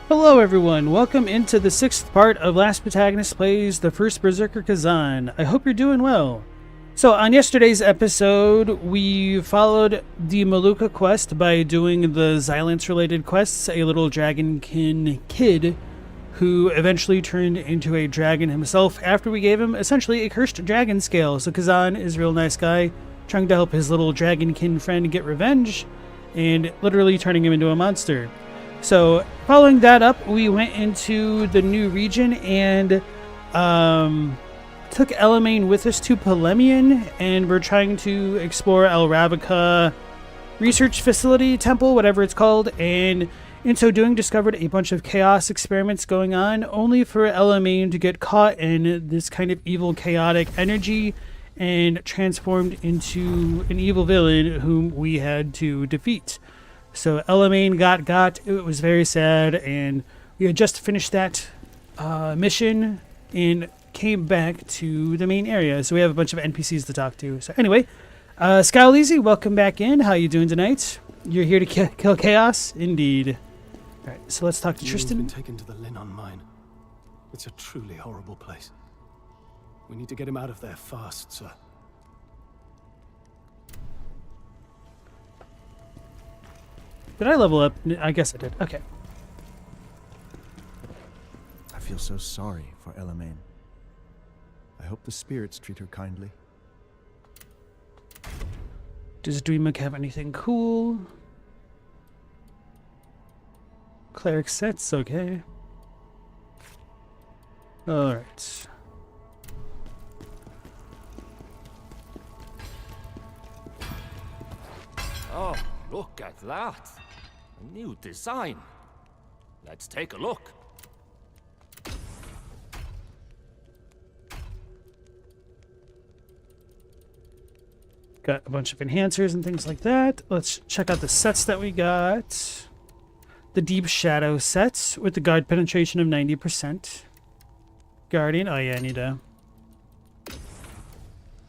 Hello everyone, welcome into the 6th part of LastProtagonist Plays the First Berserker Khazan. I hope you're doing well. So on yesterday's episode, we followed the Maluka quest by doing the Xylence related quests, a little dragonkin kid who eventually turned into a dragon himself after we gave him essentially a cursed dragon scale. So Khazan is a real nice guy, trying to help his little dragonkin friend get revenge and literally turning him into a monster. So, following that up, we went into the new region and took Elamane with us to Polemian, and we're trying to explore El Ravica Research Facility Temple, whatever it's called, and in so doing discovered a bunch of chaos experiments going on, only for Elamane to get caught in this kind of evil, chaotic energy and transformed into an evil villain whom we had to defeat. So Elamane got. It was very sad, and we had just finished that mission and came back to the main area. So we have a bunch of NPCs to talk to. So anyway, Scowleezy, welcome back in. How you doing tonight? You're here to kill chaos? Indeed. All right, so let's talk to Tristan. Been taken to the Linnon mine. It's a truly horrible place. We need to get him out of there fast, sir. Did I level up? I guess I did. Okay. I feel so sorry for Elamane. I hope the spirits treat her kindly. Does Dreambook have anything cool? Cleric sets, okay. Alright. Oh, look at that. A new design. Let's take a look. Got a bunch of enhancers and things like that. Let's check out the sets that we got. The Deep Shadow sets with the guard penetration of 90%. Guardian, oh yeah, I need a...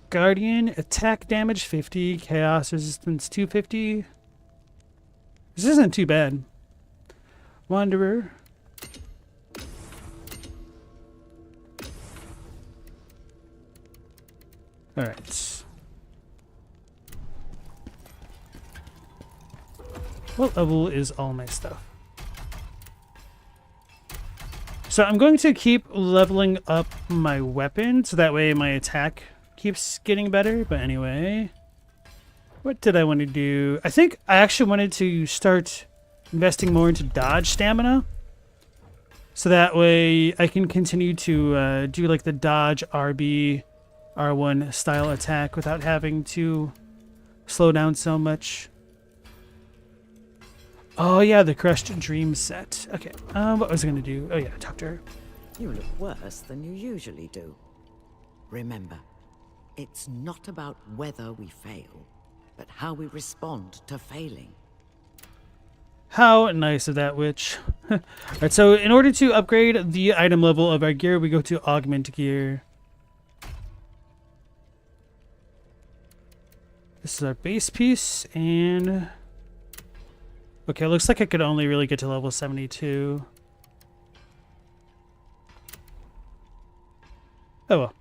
Guardian, attack damage 50, chaos resistance 250. This isn't too bad. Wanderer. Alright. What level is all my stuff? So I'm going to keep leveling up my weapon so that way my attack keeps getting better. But anyway, what did I want to do? I think I actually wanted to start investing more into dodge stamina, so that way I can continue to do like the dodge RB R1 style attack without having to slow down so much. Oh yeah, the Crushed Dream set. Okay, what was I gonna do? Oh yeah, talk to her. You look worse than you usually do. Remember, it's not about whether we fail, but how we respond to failing. How nice of that witch. Alright, so in order to upgrade the item level of our gear, we go to Augment Gear. This is our base piece, and... Okay, looks like I could only really get to level 72. Oh well.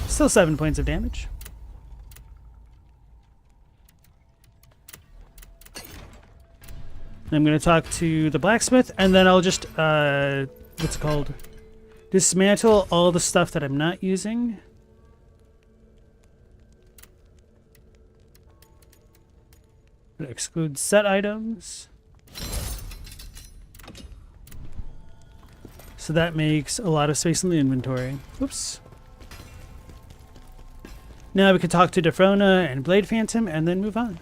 Still 7 points of damage. I'm going to talk to the blacksmith, and then I'll just, what's it called? Dismantle all the stuff that I'm not using. Exclude set items. So that makes a lot of space in the inventory. Oops. Now we can talk to Defrona and Blade Phantom and then move on.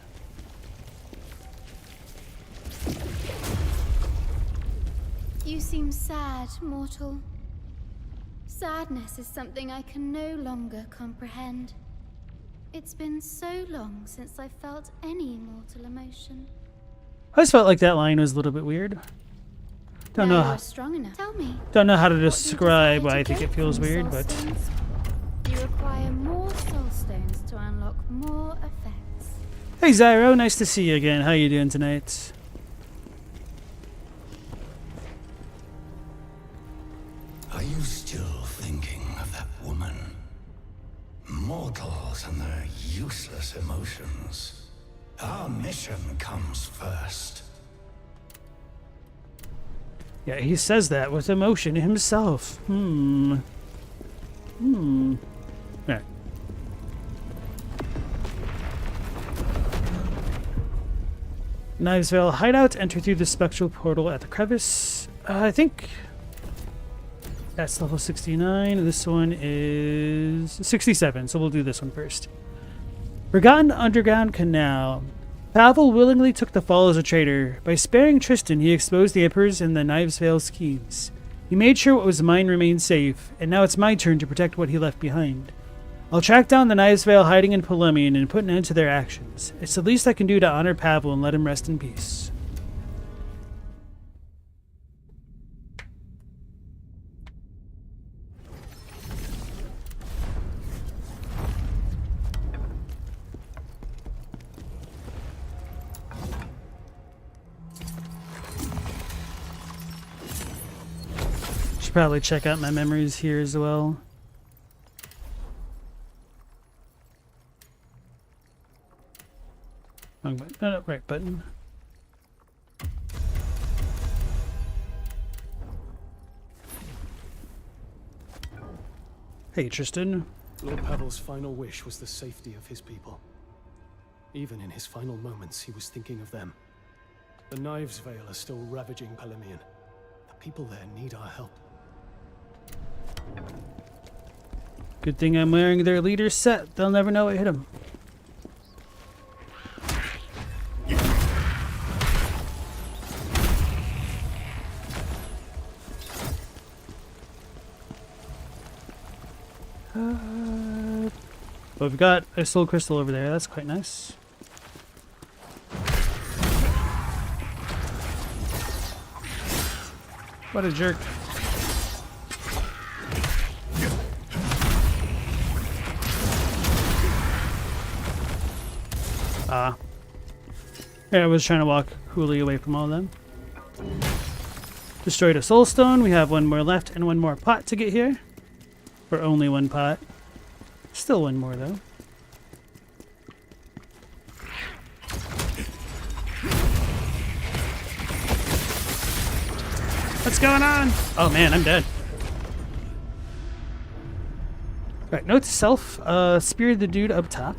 You seem sad, mortal. Sadness is something I can no longer comprehend. It's been so long since I felt any mortal emotion. I always felt like that line was a little bit weird. Don't know how. Strong enough. Tell me. Don't know how to describe why I think it feels weird, but you require more soul stones to unlock more effects. hey Zyro, nice to see you again. How you doing tonight? thinking of that woman. Mortals and their useless emotions. Our mission comes first. Yeah, he says that with emotion himself. Alright. Knives Vale hideout. Enter through the spectral portal at the crevice. I think that's level 69. This one is 67, so we'll do this one first. Forgotten Underground Canal. Pavel willingly took the fall as a traitor. By sparing Tristan, he exposed the Emperor's and the Knives Vale schemes. He made sure what was mine remained safe, and now it's my turn to protect what he left behind. I'll track down the Knives Vale hiding in Polemian and put an end to their actions. It's the least I can do to honor Pavel and let him rest in peace. Should probably check out my memories here as well. Wrong button. No, right button. Hey, Tristan. Lord Pavel's final wish was the safety of his people. Even in his final moments, he was thinking of them. The Knives Vale are still ravaging Polemian. The people there need our help. Good thing I'm wearing their leader's set. They'll never know what hit them. But we've got a soul crystal over there. That's quite nice. What a jerk. Yeah, I was trying to walk coolly away from all of them. Destroyed a soul stone. We have one more left and one more pot to get here. Or only one pot. Still one more though. What's going on? Oh man, I'm dead. Alright, note to self, spear the dude up top.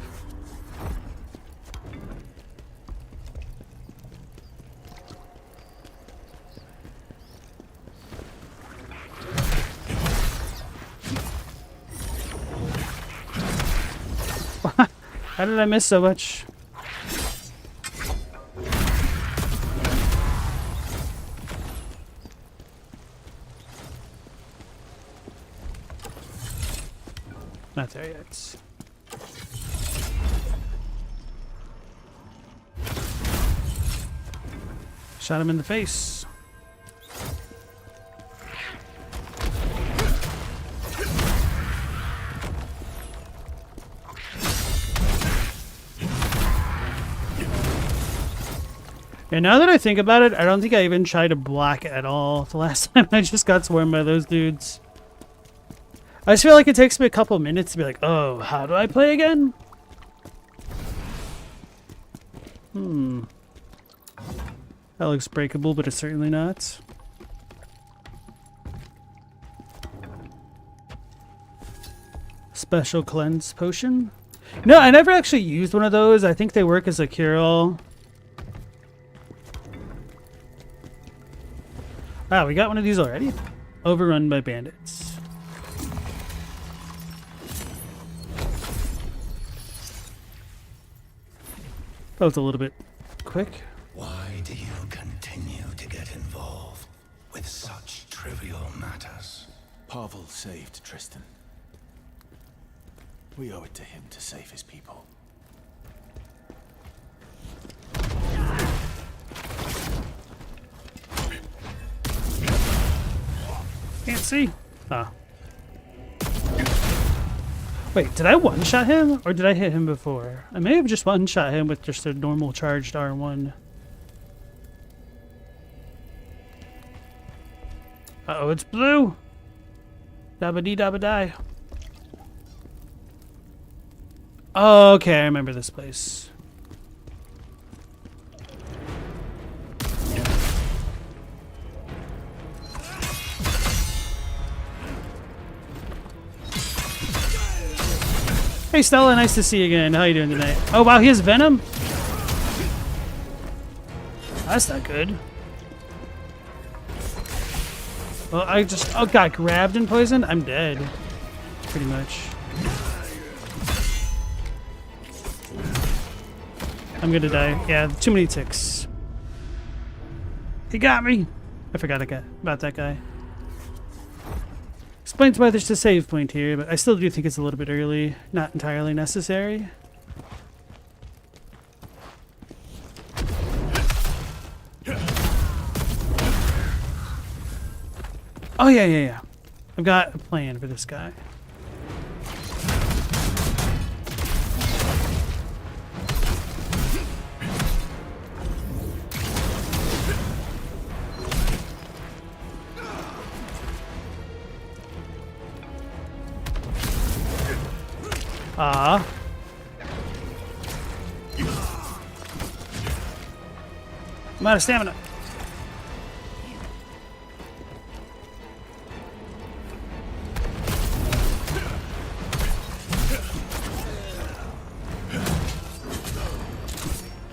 How did I miss so much? Not there yet. Shot him in the face. And now that I think about it, I don't think I even tried to block at all. The last time I just got swarmed by those dudes. I just feel like it takes me a couple minutes to be like, oh, how do I play again? That looks breakable, but it's certainly not. Special cleanse potion. No, I never actually used one of those. I think they work as a cure-all. Wow, we got one of these already. Overrun by bandits. That was a little bit quick. Why do you continue to get involved with such trivial matters? Pavel saved Tristan. We owe it to him to save his people. Can't see. Ah. Wait, did I one-shot him? Or did I hit him before? I may have just one-shot him with just a normal charged R1. Uh-oh, it's blue! Dabba dee dabba die. Oh, okay, I remember this place. Hey Stella, nice to see you again. How you doing tonight? Oh wow, he has venom? That's not good. Well, I just got grabbed and poisoned. I'm dead. Pretty much. I'm gonna die. Yeah, too many ticks. He got me. I forgot about that guy. Explains why there's a save point here, but I still do think it's a little bit early. Not entirely necessary. Oh, yeah. I've got a plan for this guy. Ah. I'm out of stamina.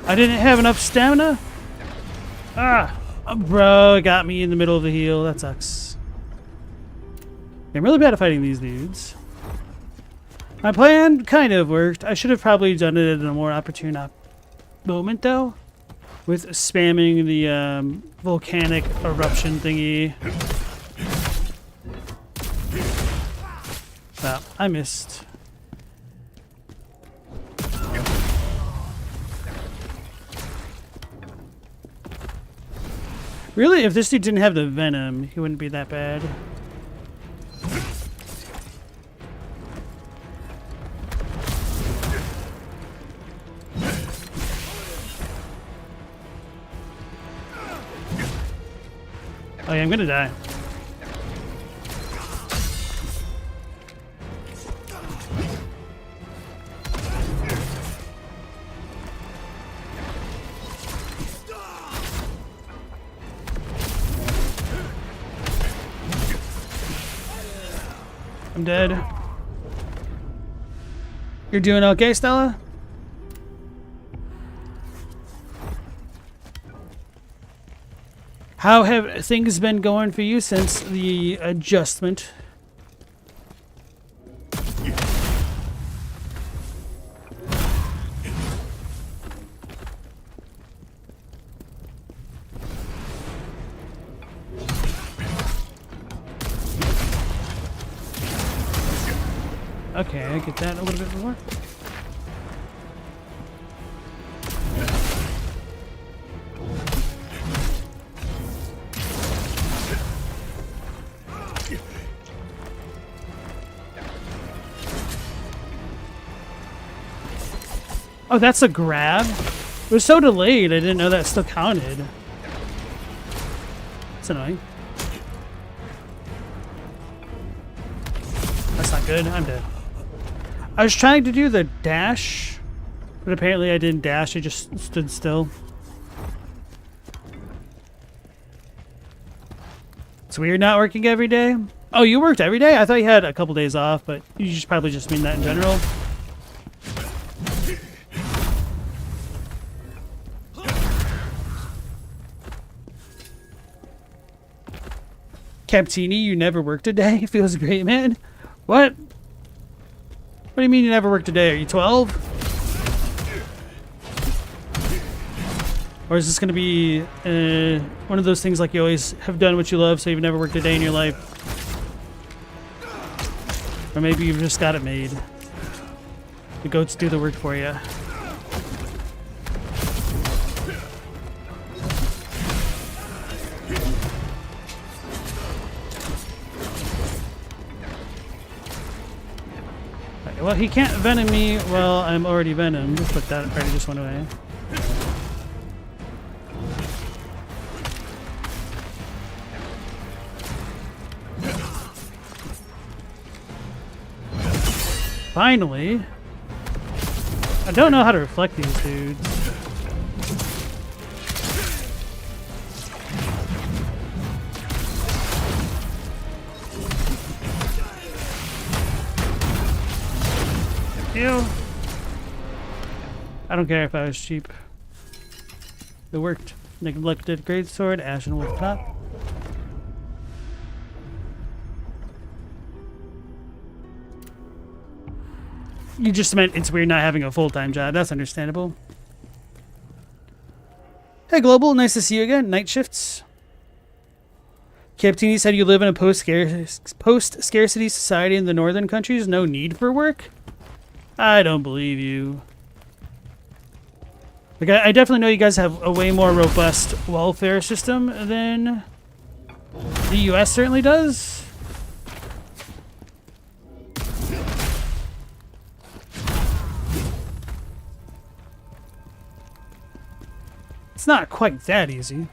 I didn't have enough stamina? Ah. Oh, bro, it got me in the middle of the heal. That sucks. I'm really bad at fighting these dudes. My plan kind of worked. I should have probably done it at a more opportune moment, though. With spamming the volcanic eruption thingy. Wow, I missed. Really, if this dude didn't have the venom, he wouldn't be that bad. Oh yeah, I'm gonna die. I'm dead. You're doing okay, Stella? How have things been going for you since the adjustment? Okay, I get that a little bit more. Oh, that's a grab? It was so delayed, I didn't know that still counted. That's annoying. That's not good, I'm dead. I was trying to do the dash, but apparently I didn't dash, I just stood still. It's weird not working every day. Oh, you worked every day? I thought you had a couple days off, but you just probably just mean that in general. Captini, you never worked a day? Feels great, man. What? What do you mean you never worked a day? Are you 12? Or is this going to be one of those things like you always have done what you love, so you've never worked a day in your life? Or maybe you've just got it made. The goats do the work for you. Well, he can't venom me while I'm already venomed, but that already just went away. Finally. I don't know how to reflect these dudes. Ew. I don't care if I was cheap. It worked. Neglected Greatsword, Ashen Wolf Top. You just meant it's weird not having a full-time job. That's understandable. Hey, Global. Nice to see you again. Night shifts. Captini said you live in a post-scarcity society in the northern countries. No need for work? I don't believe you. Like, I definitely know you guys have a way more robust welfare system than the US certainly does. It's not quite that easy.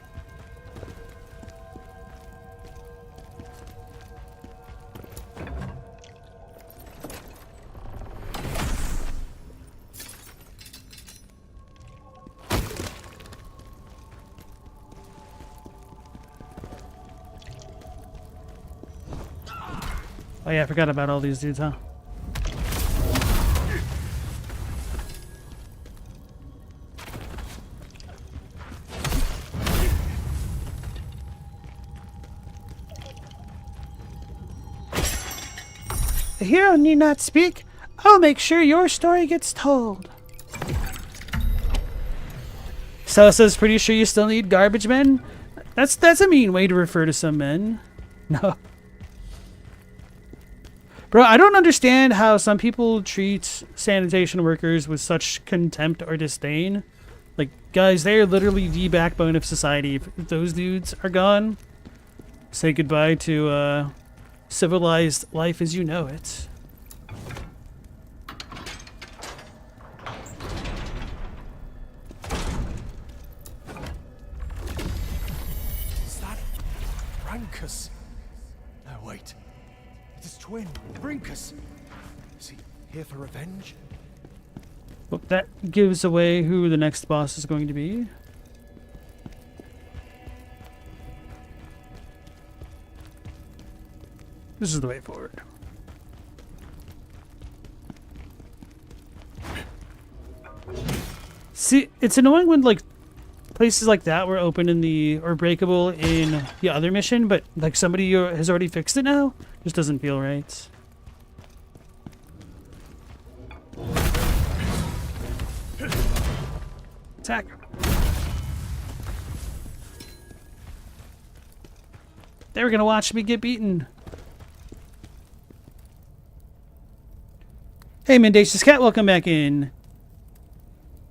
Oh yeah, I forgot about all these dudes, huh? The hero need not speak. I'll make sure your story gets told. Salsa's pretty sure you still need garbage men? That's a mean way to refer to some men. No. Bro, I don't understand how some people treat sanitation workers with such contempt or disdain. Like, guys, they are literally the backbone of society. If those dudes are gone, say goodbye to civilized life as you know it. Is that Rankus? No, wait. It is twin, Brinkus. Is he here for revenge? Well, that gives away who the next boss is going to be. This is the way forward. See, it's annoying when like places like that were open in the or breakable in the other mission, but like somebody has already fixed it now. Just doesn't feel right. Attack. They were gonna watch me get beaten. Hey, Mendacious Cat, welcome back in.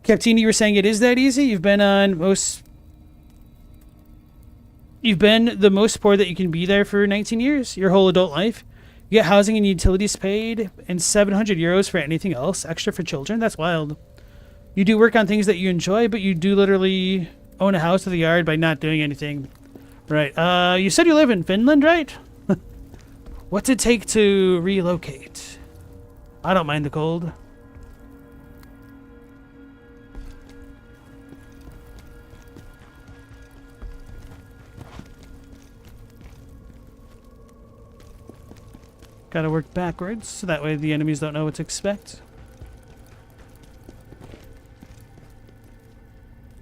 Captini, you were saying it is that easy? You've been the most poor that you can be there for 19 years, your whole adult life. You get housing and utilities paid, and 700 euros for anything else, extra for children. That's wild. You do work on things that you enjoy, but you do literally own a house with a yard by not doing anything. Right. You said you live in Finland, right? What's it take to relocate? I don't mind the cold. Gotta work backwards, so that way the enemies don't know what to expect.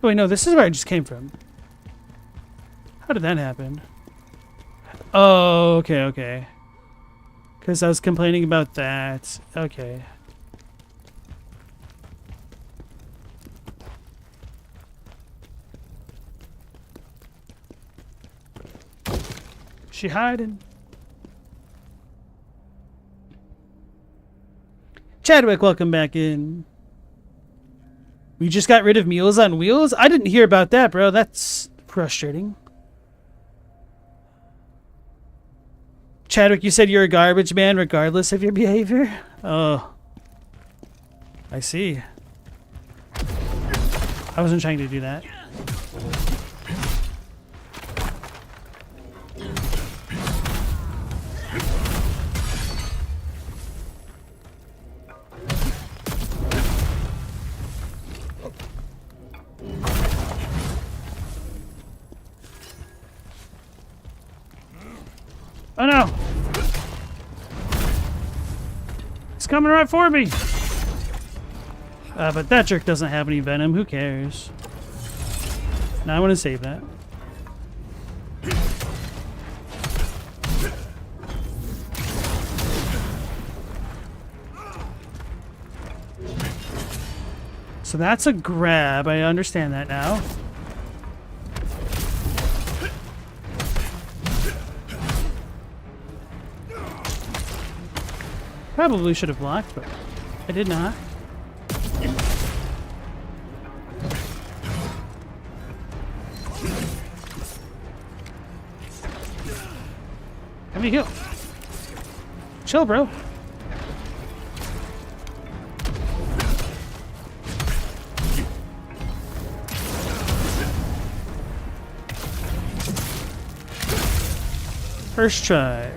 Oh wait, no, this is where I just came from. How did that happen? Oh, okay, okay. Because I was complaining about that. Okay. She hiding. Chadwick, welcome back in. We just got rid of Meals on Wheels? I didn't hear about that, bro. That's frustrating. Chadwick, you said you're a garbage man regardless of your behavior? Oh. I see. I wasn't trying to do that. He's coming right for me. But that jerk doesn't have any venom. Who cares? Now I want to save that. So that's a grab. I understand that now. Probably should have blocked, but I did not. Let me heal. Chill, bro. First try.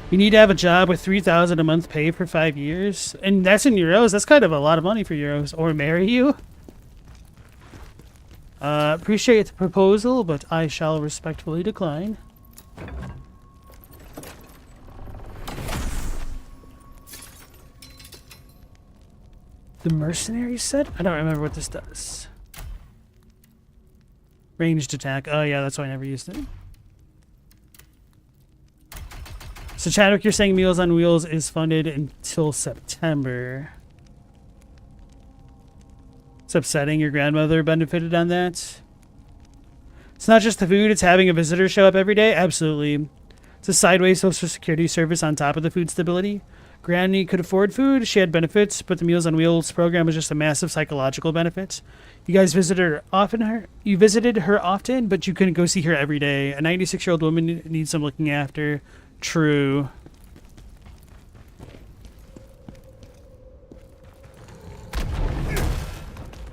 You need to have a job with 3,000 a month pay for 5 years, and that's in euros. That's kind of a lot of money for euros. Or marry you. Appreciate the proposal, but I shall respectfully decline. The mercenary set? I don't remember what this does. Ranged attack. Oh yeah, that's why I never used it. So Chadwick, you're saying Meals on Wheels is funded until September. It's upsetting your grandmother benefited on that. It's not just the food, it's having a visitor show up every day. Absolutely. It's a sideways social security service on top of the food stability. Granny could afford food, she had benefits, but the Meals on Wheels program was just a massive psychological benefit. You guys visited her often. You visited her often, but you couldn't go see her every day. A 96-year-old woman needs some looking after. True.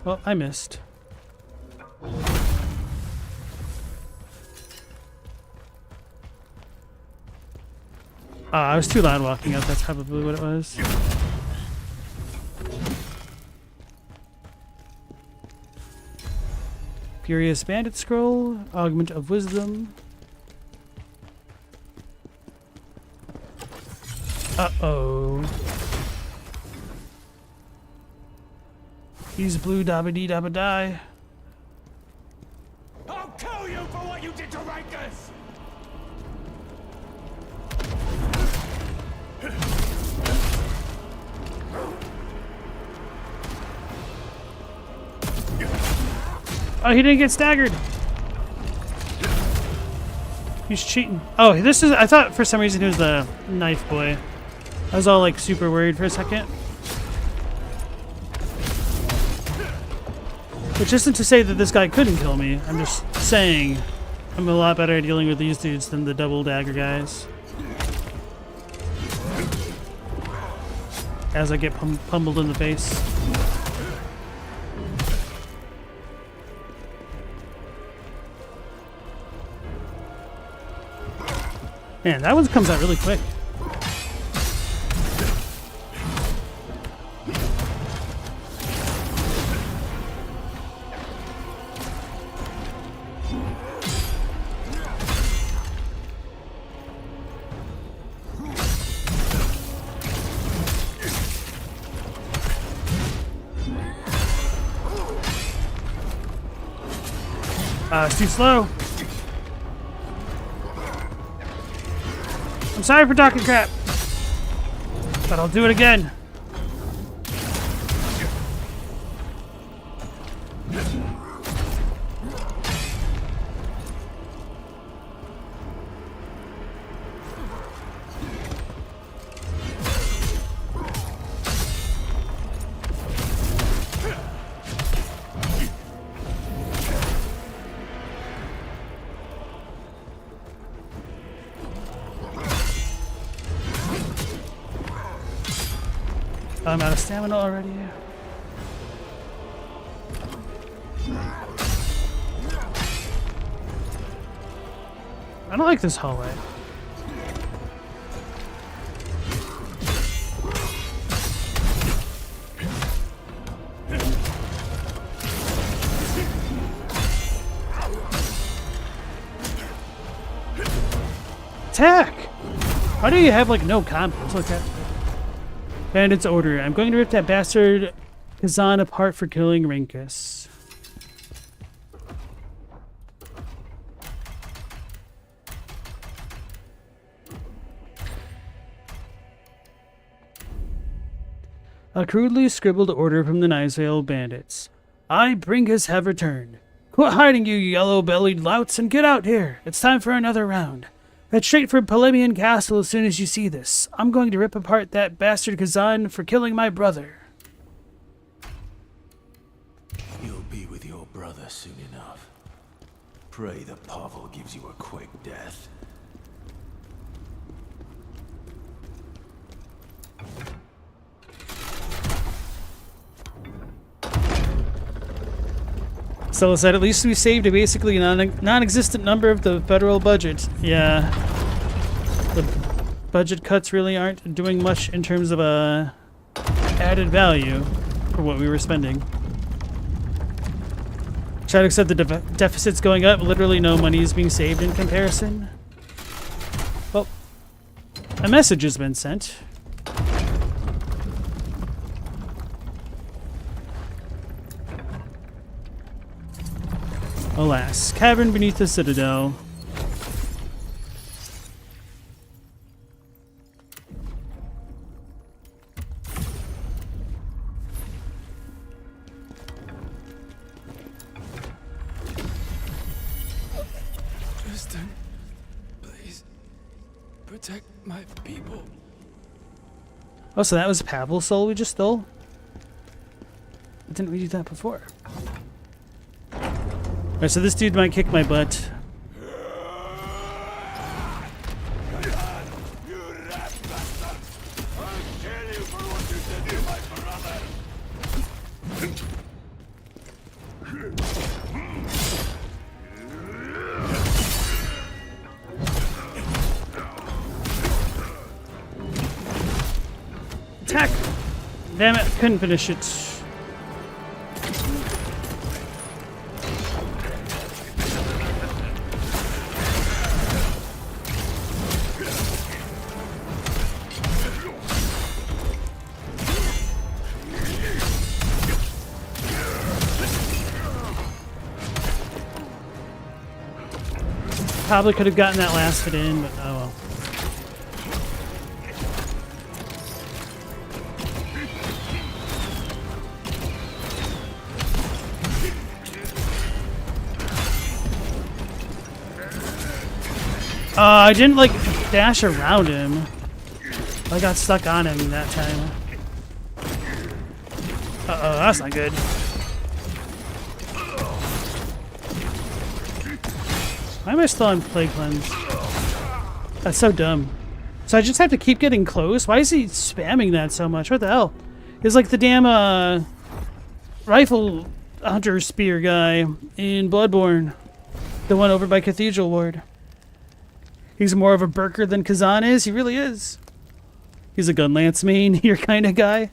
Well, I missed. I was too loud walking up. That's probably what it was. Furious Bandit Scroll. Augment of Wisdom. Uh-oh. He's blue dabba-dee-dabba-die. I'll kill you for what you did to Rankers! Oh, he didn't get staggered. He's cheating. Oh, this is... I thought for some reason he was the knife boy. I was all like super worried for a second. Which isn't to say that this guy couldn't kill me. I'm just saying I'm a lot better at dealing with these dudes than the double dagger guys. As I get pummeled in the face. Man, that one comes out really quick. It's too slow. I'm sorry for talking crap, but I'll do it again. I'm out of stamina already. I don't like this hallway. Attack! Why do you have like no combos? Look at Bandit's order. I'm going to rip that bastard Khazan apart for killing Rinkus. A crudely scribbled order from the Nioh bandits. I, Brinkus, have returned. Quit hiding, you yellow-bellied louts, and get out here. It's time for another round. Head straight for Polemian Castle as soon as you see this. I'm going to rip apart that bastard Khazan for killing my brother. You'll be with your brother soon enough. Pray that Pavel gives you a quick death. So said, at least we saved a basically non-existent number of the federal budget. Yeah. The budget cuts really aren't doing much in terms of added value for what we were spending. Shadow said the deficit's going up. Literally no money is being saved in comparison. Well, a message has been sent. Alas, cavern beneath the citadel. Tristan, please protect my people. Oh, so that was Pavel's soul we just stole? Didn't we do that before? Alright, so this dude might kick my butt. Attack! Damn it, couldn't finish it. Probably could have gotten that last hit in, but oh well. I didn't like dash around him. I got stuck on him that time. Uh-oh, that's not good. Why am I still on Plague Cleanse? That's so dumb. So I just have to keep getting close? Why is he spamming that so much? What the hell? It's like the damn rifle hunter spear guy in Bloodborne. The one over by Cathedral Ward. He's more of a Berker than Khazan is. He really is. He's a gun lance main, your kind of guy.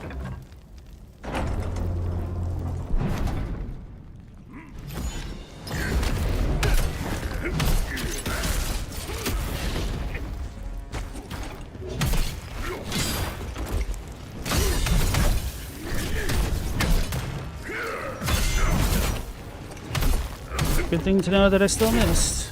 Good thing to know that I still missed.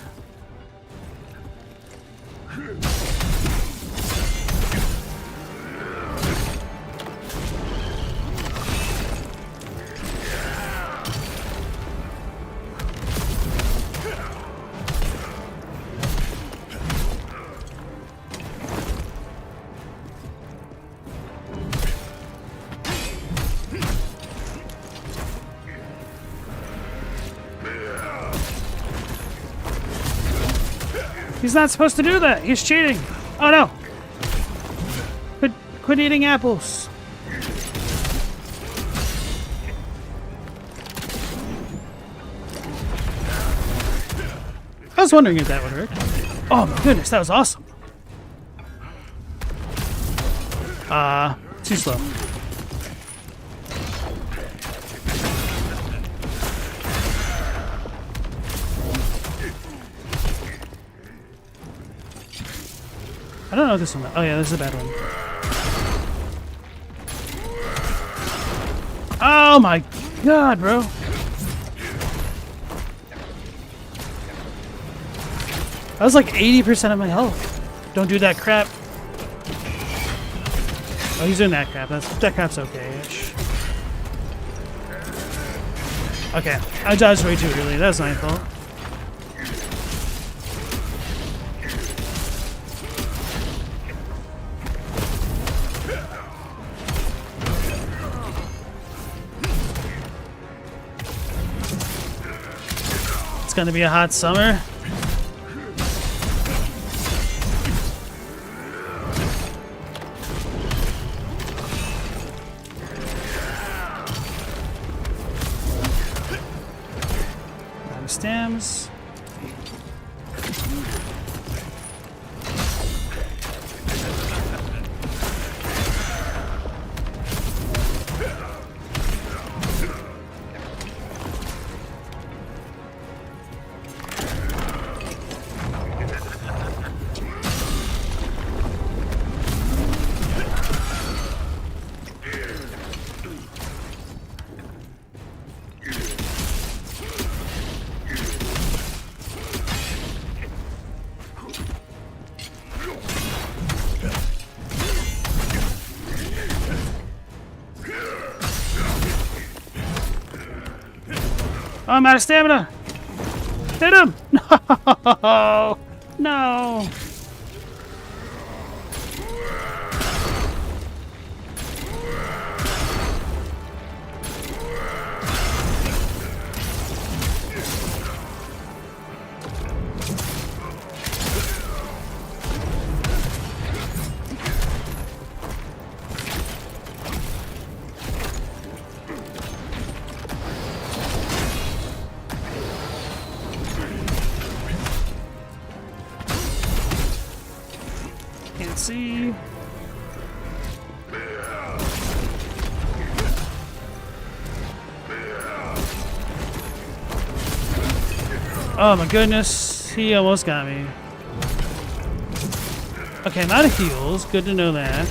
He's not supposed to do that. He's cheating. Oh no. Quit eating apples. I was wondering if that would work. Oh my goodness, that was awesome. Too slow. I don't know this one. Oh yeah, this is a bad one. Oh my god, bro. That was like 80% of my health. Don't do that crap. Oh, he's doing that crap. That crap's okay-ish. Okay, I dodged way too early. That's my fault. It's gonna be a hot summer. Stems. Oh, I'm out of stamina. Hit him! No! No! Can't see. Oh my goodness, he almost got me. Okay, I'm out of heals. Good to know that.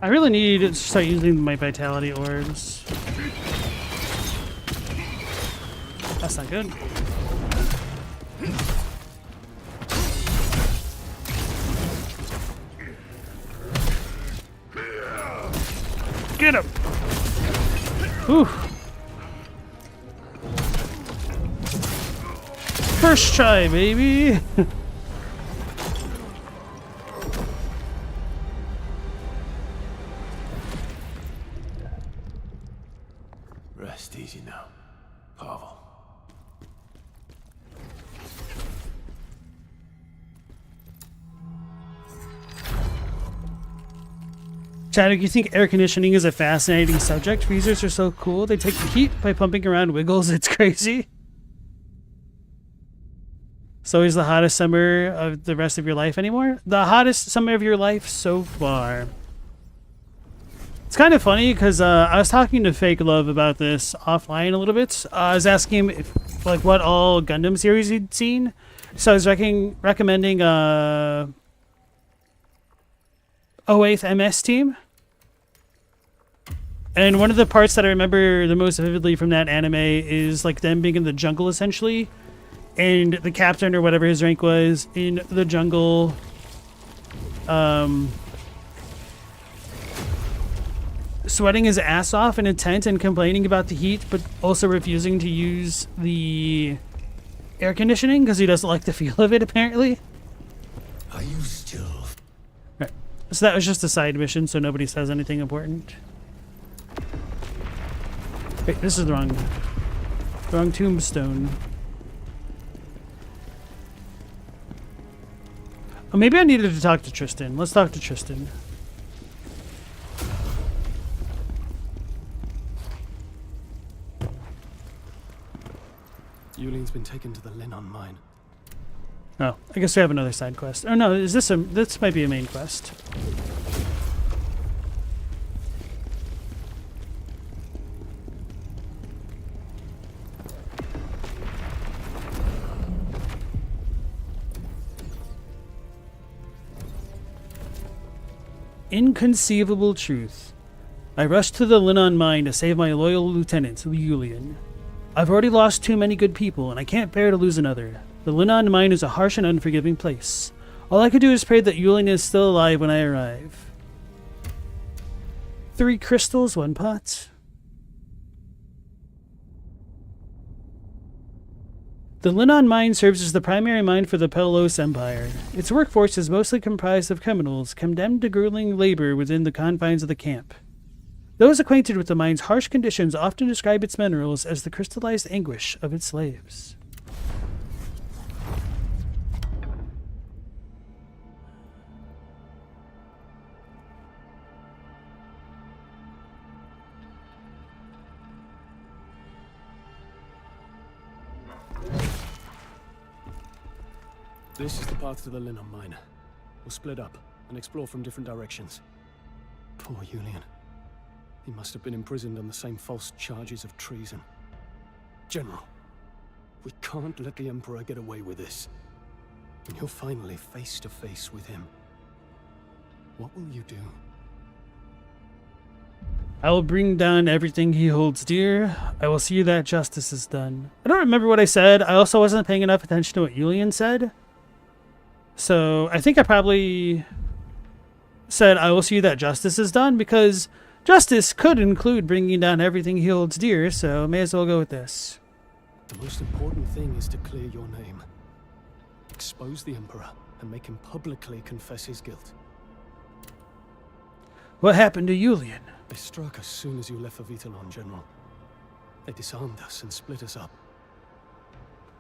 I really need to start using my vitality orbs. That's not good. Get him! Whew. First try, baby! Rest easy now, Pavel. Chadwick, you think air conditioning is a fascinating subject? Freezers are so cool. They take the heat by pumping around wiggles. It's crazy. So is the hottest summer of the rest of your life anymore? The hottest summer of your life so far. It's kind of funny because I was talking to Fake Love about this offline a little bit. I was asking him if, like, what all Gundam series he'd seen. So I was recommending 08th MS Team. And one of the parts that I remember the most vividly from that anime is like them being in the jungle essentially. And the captain or whatever his rank was in the jungle sweating his ass off in a tent and complaining about the heat, but also refusing to use the air conditioning because he doesn't like the feel of it, apparently. Are you still? Right. So that was just a side mission, so nobody says anything important. Wait, this is the wrong tombstone. Oh, maybe I needed to talk to Tristan. Let's talk to Tristan. Yulian's been taken to the Linon mine. Oh, I guess we have another side quest. Oh no, is this a... This might be a main quest. Inconceivable truth. I rushed to the Linon mine to save my loyal lieutenant, Yulian. I've already lost too many good people, and I can't bear to lose another. The Linon mine is a harsh and unforgiving place. All I could do is pray that Yulian is still alive when I arrive. 3 crystals, 1 pot. The Linon mine serves as the primary mine for the Pelos Empire. Its workforce is mostly comprised of criminals condemned to grueling labor within the confines of the camp. Those acquainted with the mine's harsh conditions often describe its minerals as the crystallized anguish of its slaves. This is the path to the Linon mine. We'll split up and explore from different directions. Poor Yulian. He must have been imprisoned on the same false charges of treason. General, we can't let the Emperor get away with this. When you're finally face to face with him, what will you do? I will bring down everything he holds dear. I will see that justice is done. I don't remember what I said. I also wasn't paying enough attention to what Yulian said. So I think I probably said I will see that justice is done, because justice could include bringing down everything he holds dear, so may as well go with this. The most important thing is to clear your name. Expose the Emperor and make him publicly confess his guilt. What happened to Yulian? They struck as soon as you left for Vitalon, General. They disarmed us and split us up.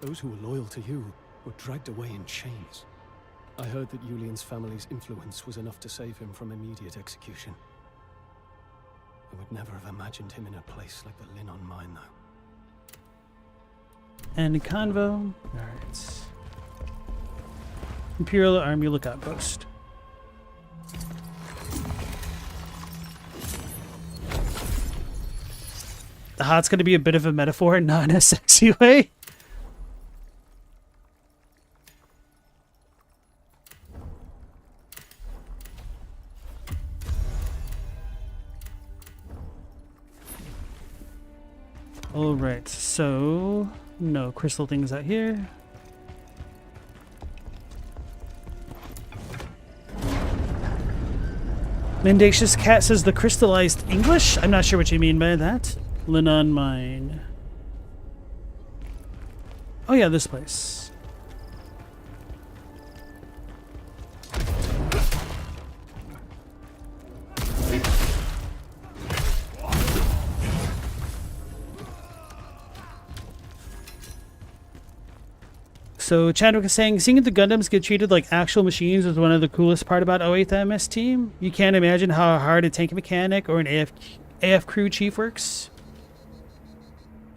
Those who were loyal to you were dragged away in chains. I heard that Yulian's family's influence was enough to save him from immediate execution. I would never have imagined him in a place like the Linon mine, though. And convo. Alright. Imperial Army Lookout Post. The hot's going to be a bit of a metaphor, not in a sexy way. Alright, so no crystal things out here. Mendacious Cat says the crystallized English? I'm not sure what you mean by that. Linon mine. Oh yeah, this place. So Chadwick is saying, seeing the Gundams get treated like actual machines was one of the coolest part about 08th MS Team. You can't imagine how hard a tank mechanic or an AF crew chief works.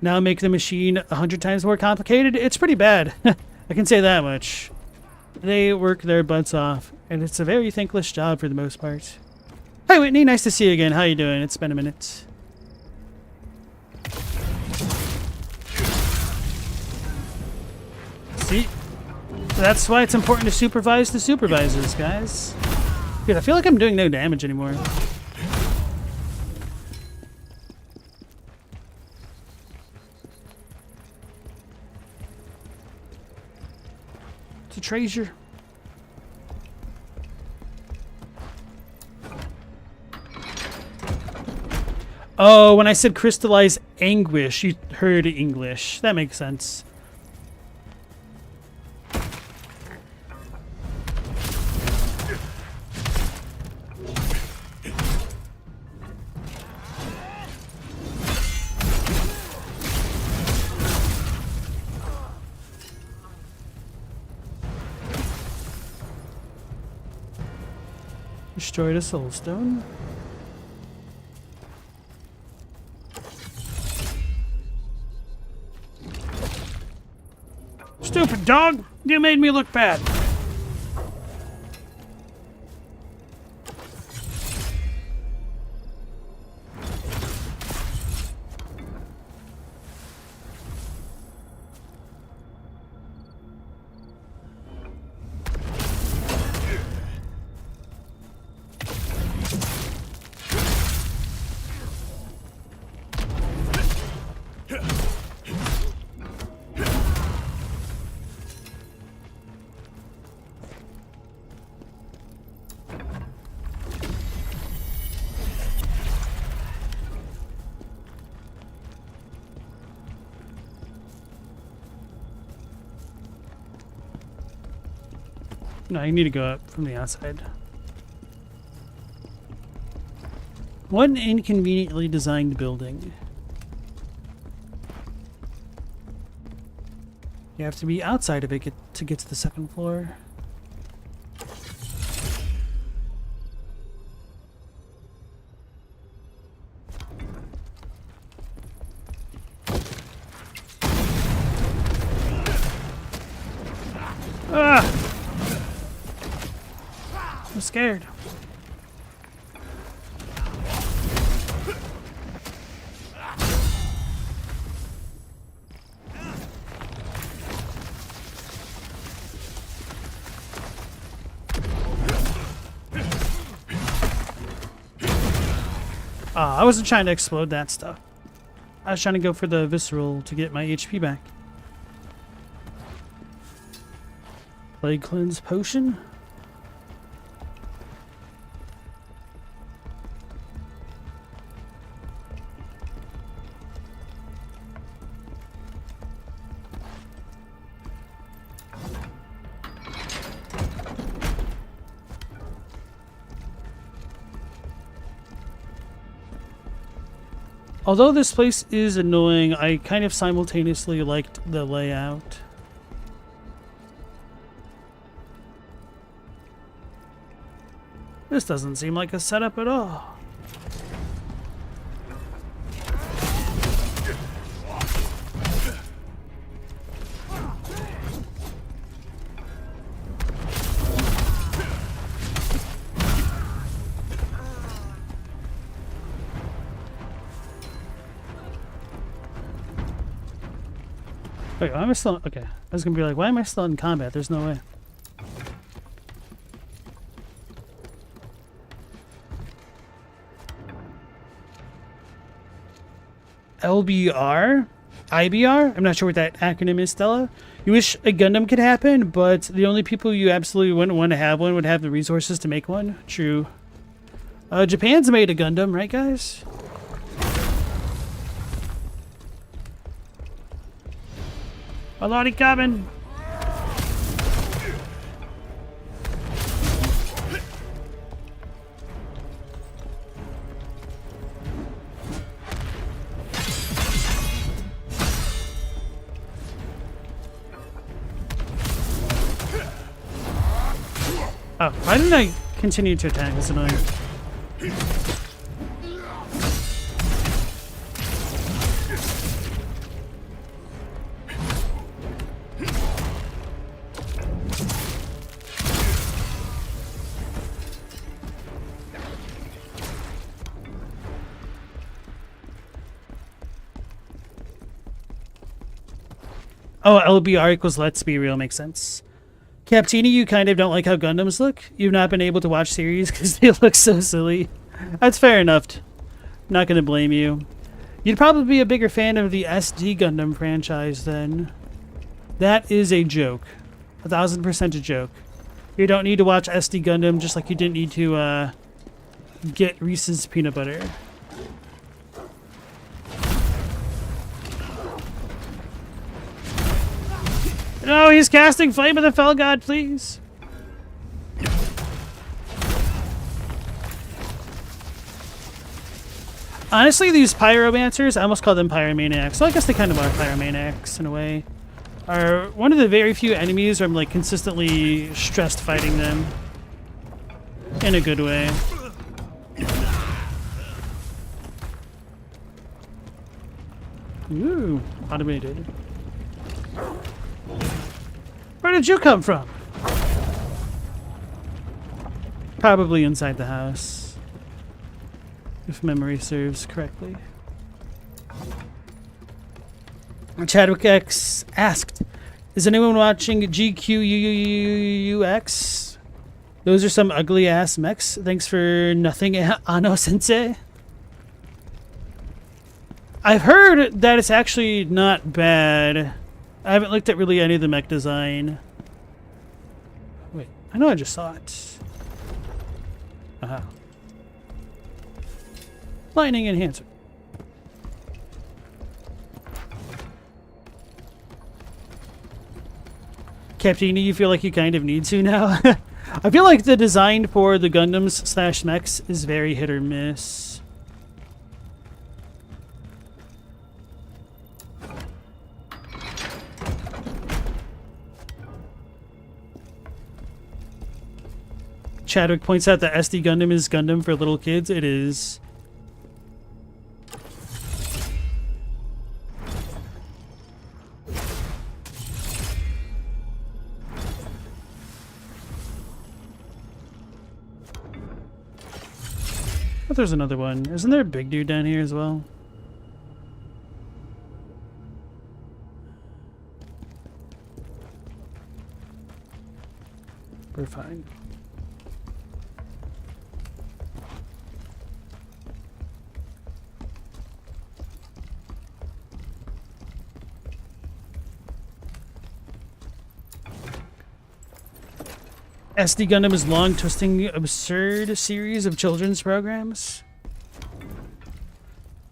Now make the machine 100 times more complicated. It's pretty bad. I can say that much. They work their butts off, and it's a very thankless job for the most part. Hi Whitney, nice to see you again. How you doing? It's been a minute. See? That's why it's important to supervise the supervisors, guys. Dude, I feel like I'm doing no damage anymore. It's a treasure. Oh, when I said crystallized anguish, you heard English. That makes sense. Destroyed a soul stone. Stupid dog! You made me look bad. No, you need to go up from the outside. What an inconveniently designed building. You have to be outside of it to get to the second floor. Ah! I'm scared. I wasn't trying to explode that stuff. I was trying to go for the visceral to get my HP back. Plague cleanse potion. Although this place is annoying, I kind of simultaneously liked the layout. This doesn't seem like a setup at all. Wait, why am I still... Okay. I was gonna be like, why am I still in combat? There's no way. LBR? IBR? I'm not sure what that acronym is, Stella. You wish a Gundam could happen, but the only people you absolutely wouldn't want to have one would have the resources to make one. True. Japan's made a Gundam, right, guys? A lottie coming! Oh, why didn't I continue to attack? That's annoying. Oh, LBR equals let's be real makes sense. Captini, you kind of don't like how Gundams look? You've not been able to watch series because they look so silly. That's fair enough. Not going to blame you. You'd probably be a bigger fan of the SD Gundam franchise then. That is a joke. 1000% a joke. You don't need to watch SD Gundam just like you didn't need to get Reese's peanut butter. No, he's casting Flame of the Fell God, please. Honestly, these pyromancers, I almost call them pyromaniacs. So I guess they kind of are pyromaniacs in a way. Are one of the very few enemies where I'm like consistently stressed fighting them. In a good way. Ooh, automated. did you come from? Probably inside the house, if memory serves correctly. Chadwick X asked, is anyone watching GQUUX? Those are some ugly ass mechs. Thanks for nothing, Ano Sensei. I've heard that it's actually not bad. I haven't looked at really any of the mech design. Wait, I know I just saw it. Aha. Lightning enhancer. Captain, you feel like you kind of need to now? I feel like the design for the Gundams / mechs is very hit or miss. Chadwick points out that SD Gundam is Gundam for little kids. It is. But there's another one. Isn't there a big dude down here as well? We're fine. SD Gundam is long, twisting, absurd series of children's programs.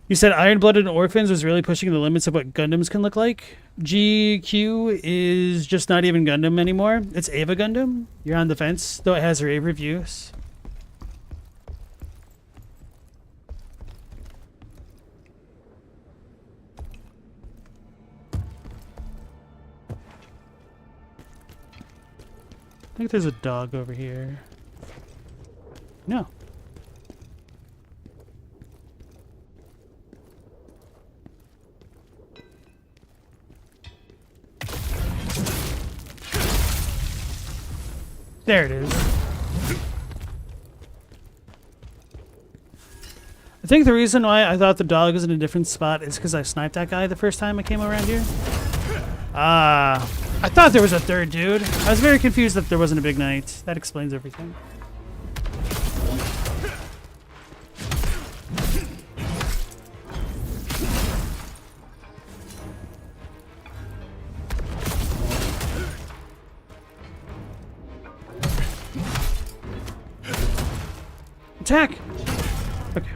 You said Iron-Blooded Orphans was really pushing the limits of what Gundams can look like. GQ is just not even Gundam anymore. It's Eva Gundam. You're on the fence, though it has rave reviews. I think there's a dog over here. No. There it is. I think the reason why I thought the dog was in a different spot is because I sniped that guy the first time I came around here. Ah. I thought there was a third dude. I was very confused that there wasn't a big knight. That explains everything. Attack! Okay.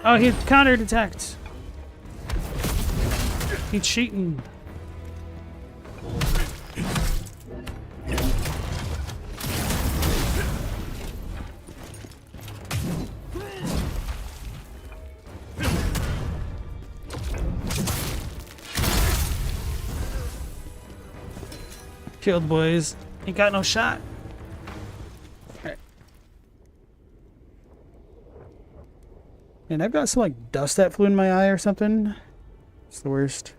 Oh, he countered attacked. He's cheating. Killed, boys. Ain't got no shot. And I've got some like dust that flew in my eye or something. It's the worst.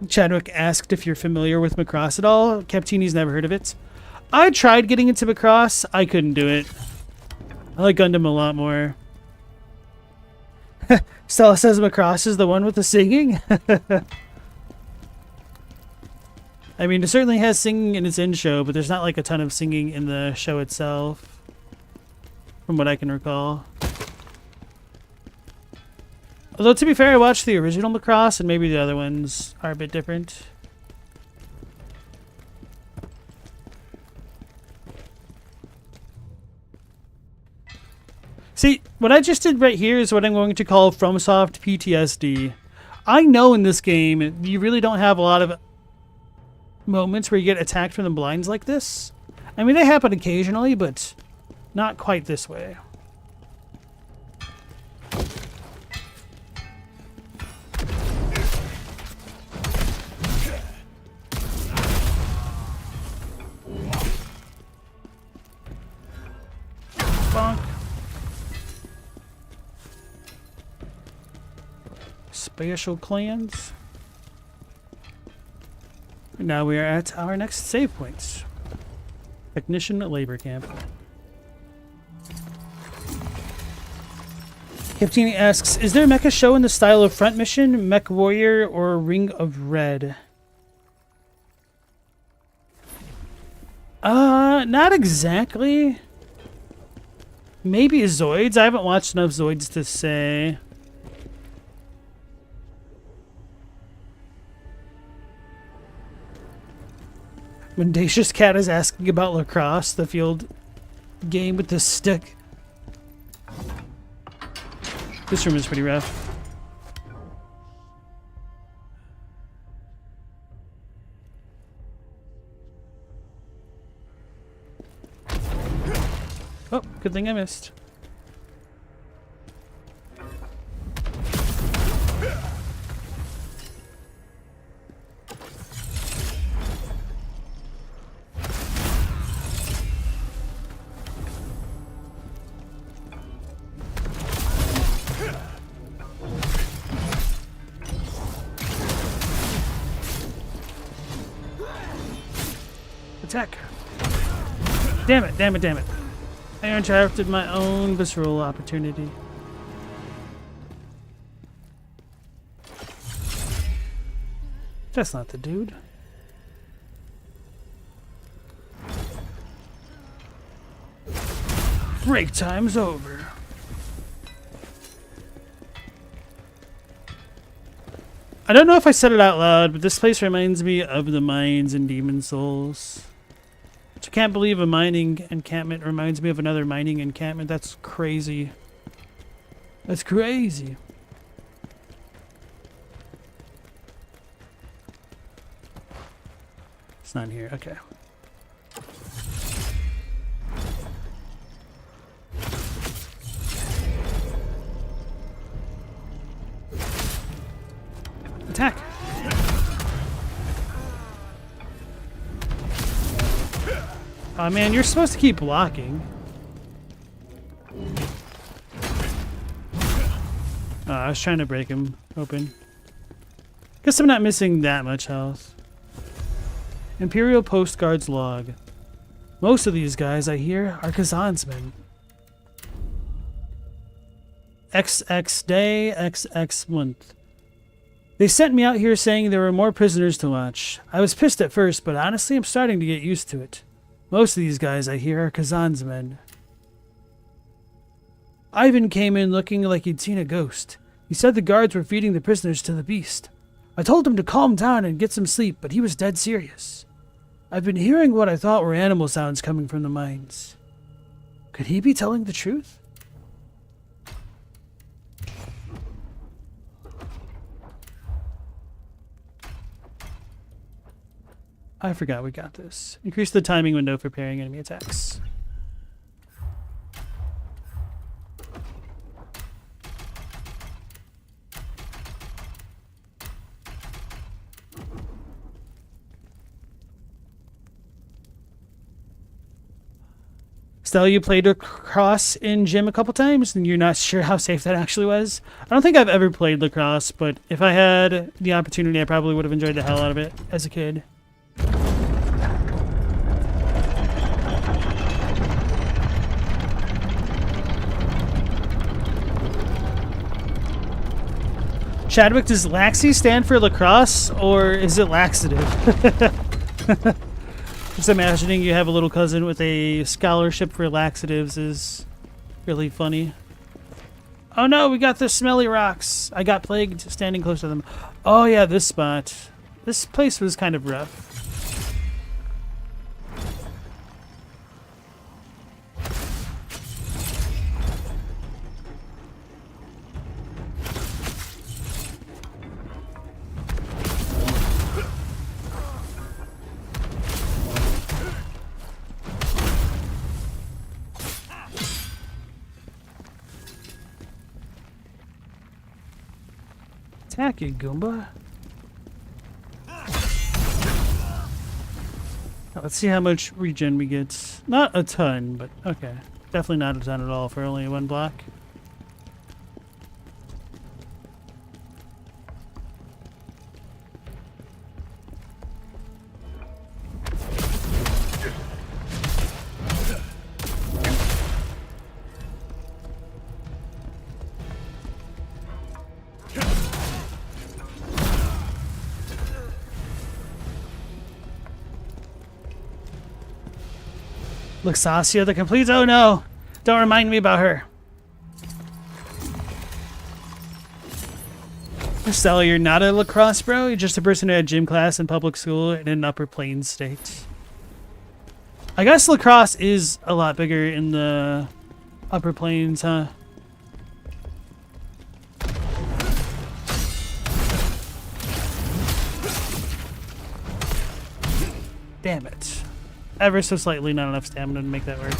Chadwick asked if you're familiar with Macross at all. Captini's never heard of it. I tried getting into Macross. I couldn't do it. I like Gundam a lot more. Stella says Macross is the one with the singing. I mean, it certainly has singing in its in-show, but there's not like a ton of singing in the show itself, from what I can recall. Although, to be fair, I watched the original Macross, and maybe the other ones are a bit different. See, what I just did right here is what I'm going to call FromSoft PTSD. I know in this game, you really don't have a lot of moments where you get attacked from the blinds like this. I mean, they happen occasionally, but not quite this way. Special clans. And now we are at our next save points. Technician labor camp. Captini asks, is there a mecha show in the style of Front Mission, Mech Warrior, or Ring of Red? Not exactly. Maybe Zoids. I haven't watched enough Zoids to say. Mendacious Cat is asking about lacrosse, the field game with the stick. This room is pretty rough. Oh, good thing I missed. Attack. Damn it, damn it, damn it. I interrupted my own visceral opportunity. That's not the dude. Break time's over. I don't know if I said it out loud, but this place reminds me of the mines in Demon Souls. I can't believe a mining encampment reminds me of another mining encampment. That's crazy. That's crazy. It's not here. Okay. Attack. Oh man, you're supposed to keep blocking. Oh, I was trying to break him open. Guess I'm not missing that much health. Imperial Postguards log. Most of these guys I hear are Khazan's men. XX day, XX month. They sent me out here saying there were more prisoners to watch. I was pissed at first, but honestly I'm starting to get used to it. Most of these guys I hear are Khazan's men. Ivan came in looking like he'd seen a ghost. He said the guards were feeding the prisoners to the beast. I told him to calm down and get some sleep, but he was dead serious. I've been hearing what I thought were animal sounds coming from the mines. Could he be telling the truth? I forgot we got this. Increase the timing window for parrying enemy attacks. Stella, you played lacrosse in gym a couple times and you're not sure how safe that actually was? I don't think I've ever played lacrosse, but if I had the opportunity, I probably would have enjoyed the hell out of it as a kid. Chadwick, does Laxy stand for lacrosse or is it laxative? Just imagining you have a little cousin with a scholarship for laxatives is really funny. Oh no, we got the smelly rocks. I got plagued standing close to them. Oh yeah, this spot. This place was kind of rough. Attack you, Goomba. Let's see how much regen we get. Not a ton, but okay. Definitely not a ton at all for only one block. Luxasia the Complete. Oh no! Don't remind me about her. Stella, you're not a lacrosse bro. You're just a person who had gym class in public school in an upper plains state. I guess lacrosse is a lot bigger in the upper plains, huh? Damn it. Ever so slightly not enough stamina to make that work.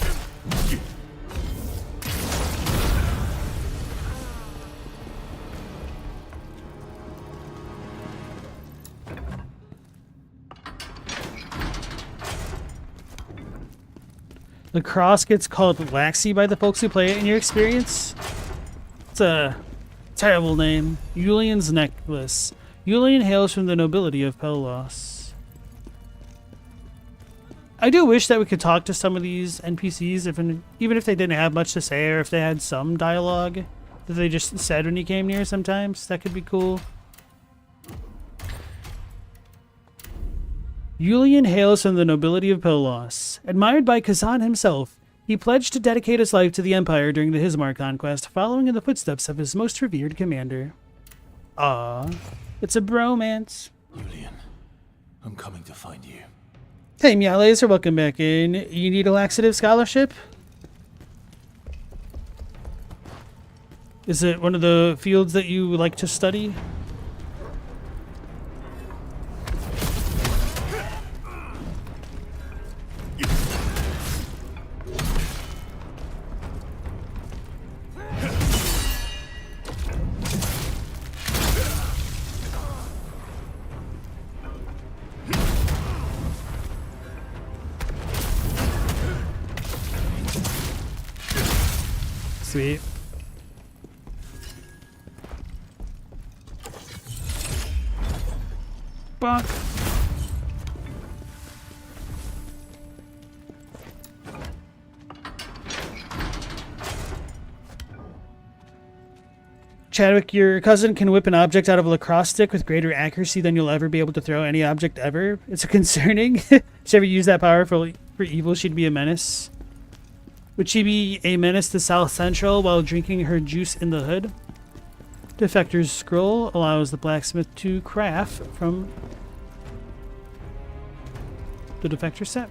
Lacrosse gets called Laxy by the folks who play it in your experience? It's a terrible name. Yulian's Necklace. Yulian hails from the nobility of Pelos. I do wish that we could talk to some of these NPCs, even if they didn't have much to say, or if they had some dialogue that they just said when you came near sometimes. That could be cool. Yulian hails from the nobility of Pelos. Admired by Khazan himself, he pledged to dedicate his life to the Empire during the Hismar conquest, following in the footsteps of his most revered commander. Ah, it's a bromance. Yulian, I'm coming to find you. Hey, Meow Laser, welcome back in. You need a laxative scholarship? Is it one of the fields that you like to study? Sweet. Bonk. Chadwick, your cousin can whip an object out of a lacrosse stick with greater accuracy than you'll ever be able to throw any object ever. It's concerning. She ever use that power for evil, she'd be a menace. Would she be a menace to South Central while drinking her juice in the hood? Defector's Scroll allows the blacksmith to craft from the Defector set.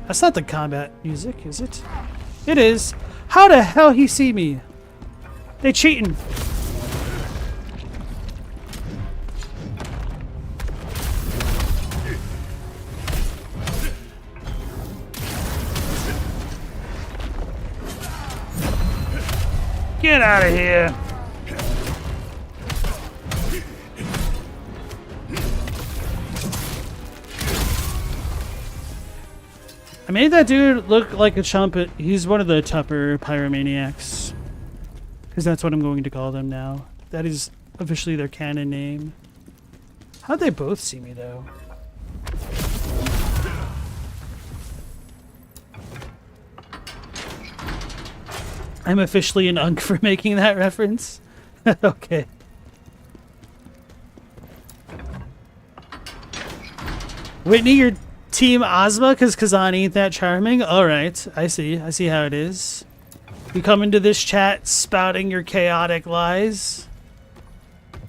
That's not the combat music, is it? It is. How the hell he see me? They cheating. Get out of here. I made that dude look like a chump. He's one of the tougher pyromaniacs. Because that's what I'm going to call them now. That is officially their canon name. How'd they both see me, though? I'm officially an unk for making that reference. Okay. Whitney, you're Team Ozma because Khazan ain't that charming? Alright, I see. I see how it is. You come into this chat spouting your chaotic lies.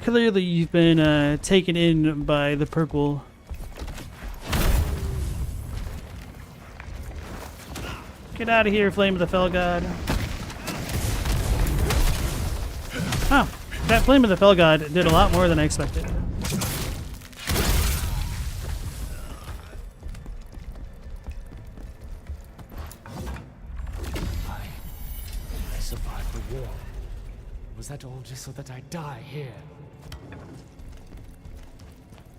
Clearly you've been taken in by the purple. Get out of here, Flame of the Fell God. Oh, that Flame of the Fell God did a lot more than I expected. I survived the war. Was that all just so that I die here?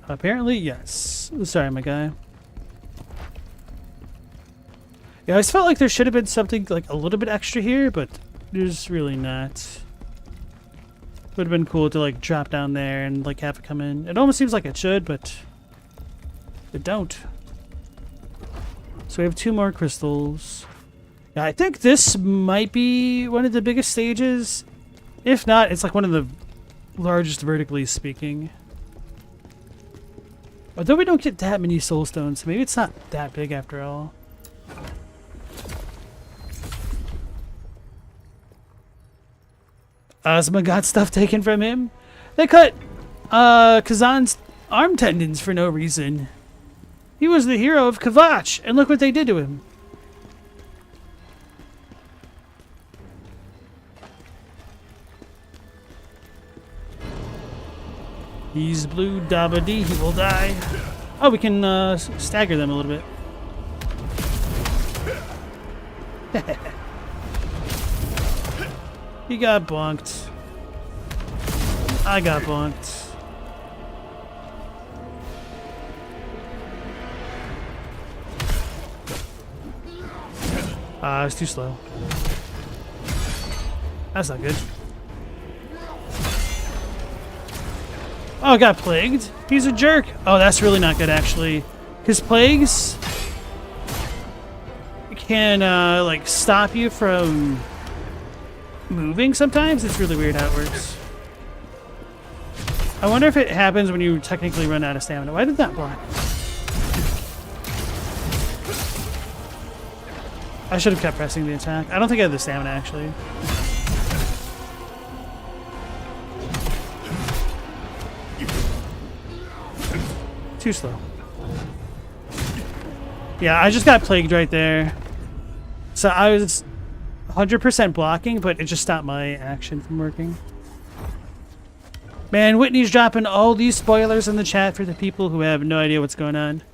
Apparently, yes. Sorry, my guy. Yeah, I just felt like there should have been something like a little bit extra here, but there's really not. Would have been cool to like drop down there and like have it come in. It almost seems like it should, but it don't. So we have 2 more crystals. Yeah, I think this might be one of the biggest stages. If not, it's like one of the largest vertically speaking. Although we don't get that many soul stones, maybe it's not that big after all. Ozma got stuff taken from him. They cut Khazan's arm tendons for no reason. He was the hero of Kavach, and look what they did to him. He's blue Dabadi, he will die. Oh, we can stagger them a little bit. He got bonked. I got bonked. It's too slow. That's not good. Oh, got plagued. He's a jerk. Oh, that's really not good, actually. His plagues can, like, stop you from moving sometimes. It's really weird how it works. I wonder if it happens when you technically run out of stamina. Why did that block? I should have kept pressing the attack. I don't think I have the stamina, actually. Too slow. Yeah, I just got plagued right there. So I was 100% blocking, but it just stopped my action from working. Man, Whitney's dropping all these spoilers in the chat for the people who have no idea what's going on.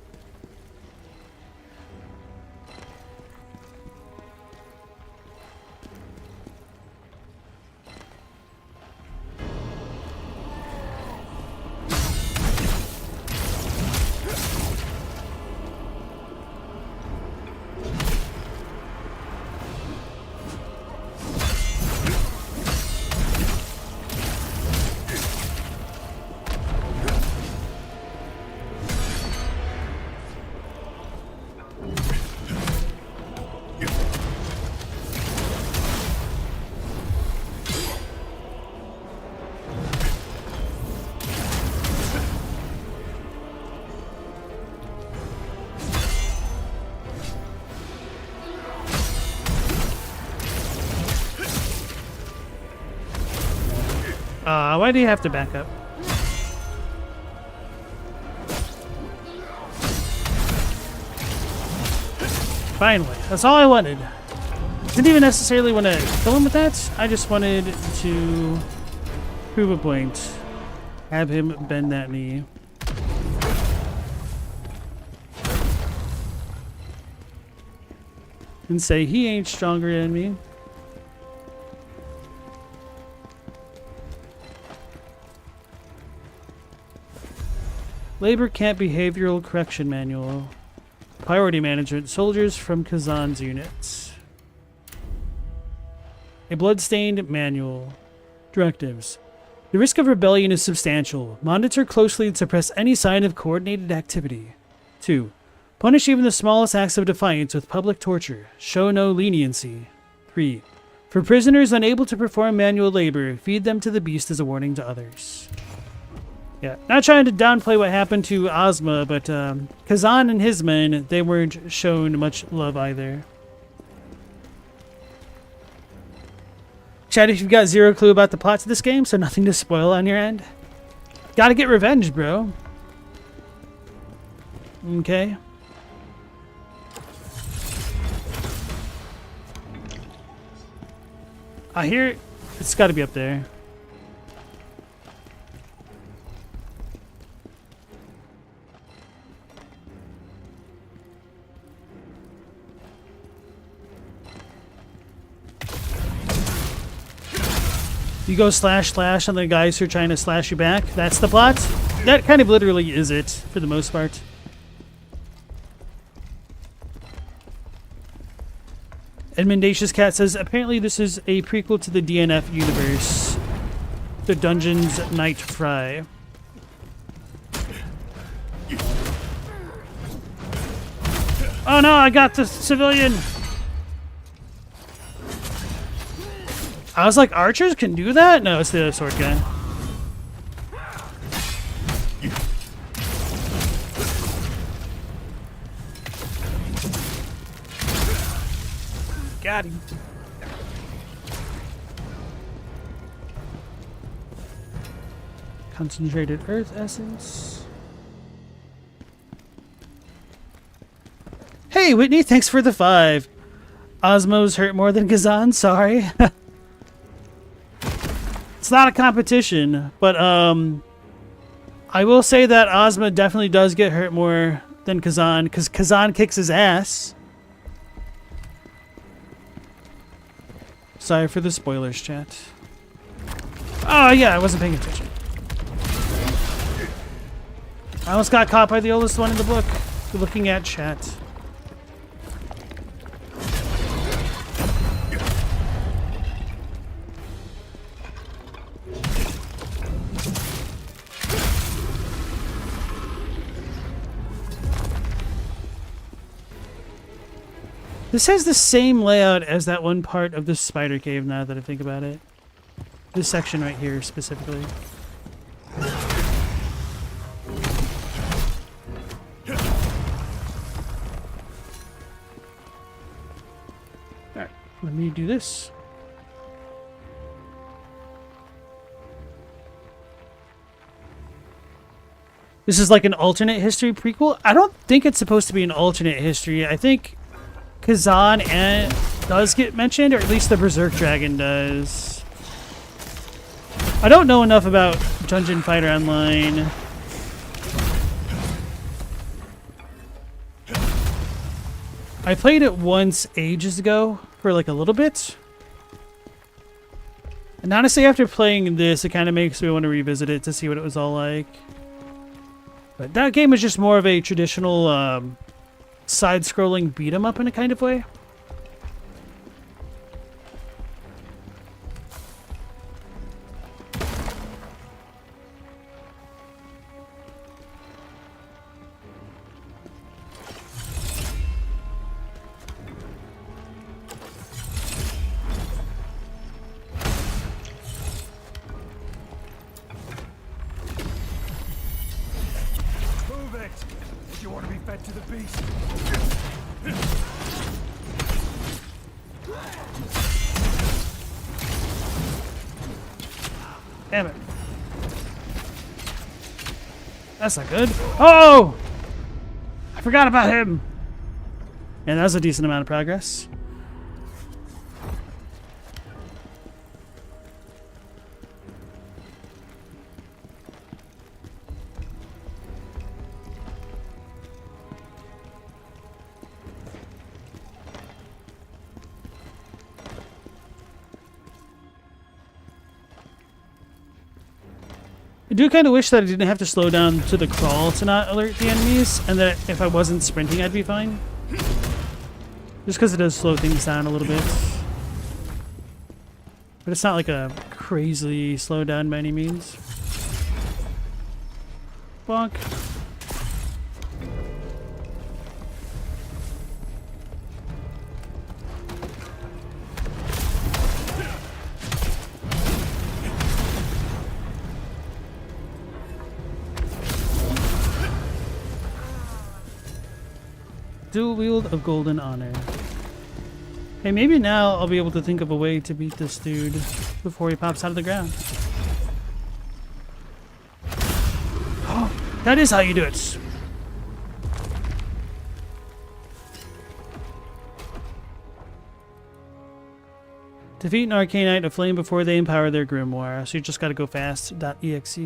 Why do you have to back up? Finally, that's all I wanted. Didn't even necessarily want to kill him with that. I just wanted to prove a point. Have him bend that knee. And say he ain't stronger than me. Labor Camp Behavioral Correction Manual. Priority Management. Soldiers from Khazan's units. A Bloodstained Manual. Directives. The risk of rebellion is substantial. Monitor closely and suppress any sign of coordinated activity. 2. Punish even the smallest acts of defiance with public torture. Show no leniency. 3. For prisoners unable to perform manual labor, feed them to the beast as a warning to others. Yeah, not trying to downplay what happened to Ozma, but Khazan and his men, they weren't shown much love either. Chad, if you've got zero clue about the plot to this game, so nothing to spoil on your end. Gotta get revenge, bro. Okay. I hear it's gotta be up there. You go slash on the guys who are trying to slash you back. That's the plot. That kind of literally is it, for the most part. Edmondacious Cat says, apparently this is a prequel to the DNF universe. The Dungeons Night Fry. Oh no, I got the civilian! I was like, archers can do that? No, it's the sword guy. Got him. Concentrated earth essence. Hey, Whitney, thanks for the 5. Osmos hurt more than Khazan, sorry. It's not a competition, but I will say that Ozma definitely does get hurt more than Khazan, because Khazan kicks his ass. Sorry for the spoilers, chat. Oh yeah, I wasn't paying attention. I almost got caught by the oldest one in the book. Looking at chat. This has the same layout as that one part of the spider cave, now that I think about it. This section right here, specifically. Alright, let me do this. This is like an alternate history prequel? I don't think it's supposed to be an alternate history. I think Khazan does get mentioned, or at least the Berserk Dragon does. I don't know enough about Dungeon Fighter Online. I played it once ages ago for like a little bit. And honestly, after playing this, it kind of makes me want to revisit it to see what it was all like. But that game was just more of a traditional side-scrolling beat-em-up in a kind of way. Move it! If you want to be fed to the beast. Damn it. That's not good. Oh! I forgot about him. And that was a decent amount of progress. I do kind of wish that I didn't have to slow down to the crawl to not alert the enemies, and that if I wasn't sprinting, I'd be fine. Just because it does slow things down a little bit. But it's not like a crazily slow down by any means. Bonk. Dual wield of golden honor. Hey, maybe now I'll be able to think of a way to beat this dude before he pops out of the ground. Oh, that is how you do it. Defeat an Arcanite aflame before they empower their grimoire. So you just gotta go fast. .exe.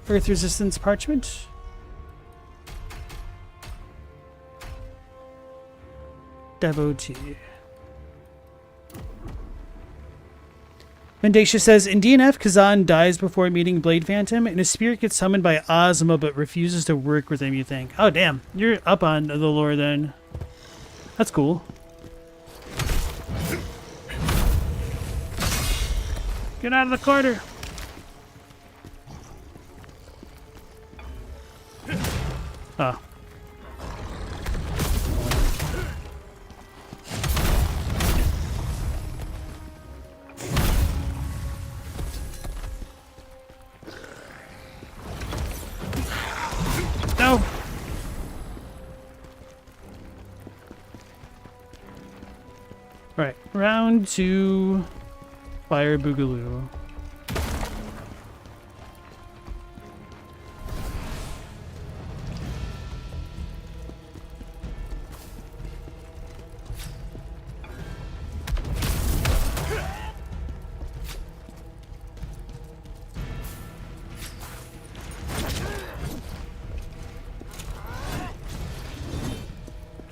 Earth resistance parchment. Devotee. Mendacia says, in DNF, Khazan dies before meeting Blade Phantom, and his spirit gets summoned by Ozma but refuses to work with him, you think. Oh, damn. You're up on the lore, then. That's cool. Get out of the corner. Oh. No. Right, round 2, Fire Boogaloo.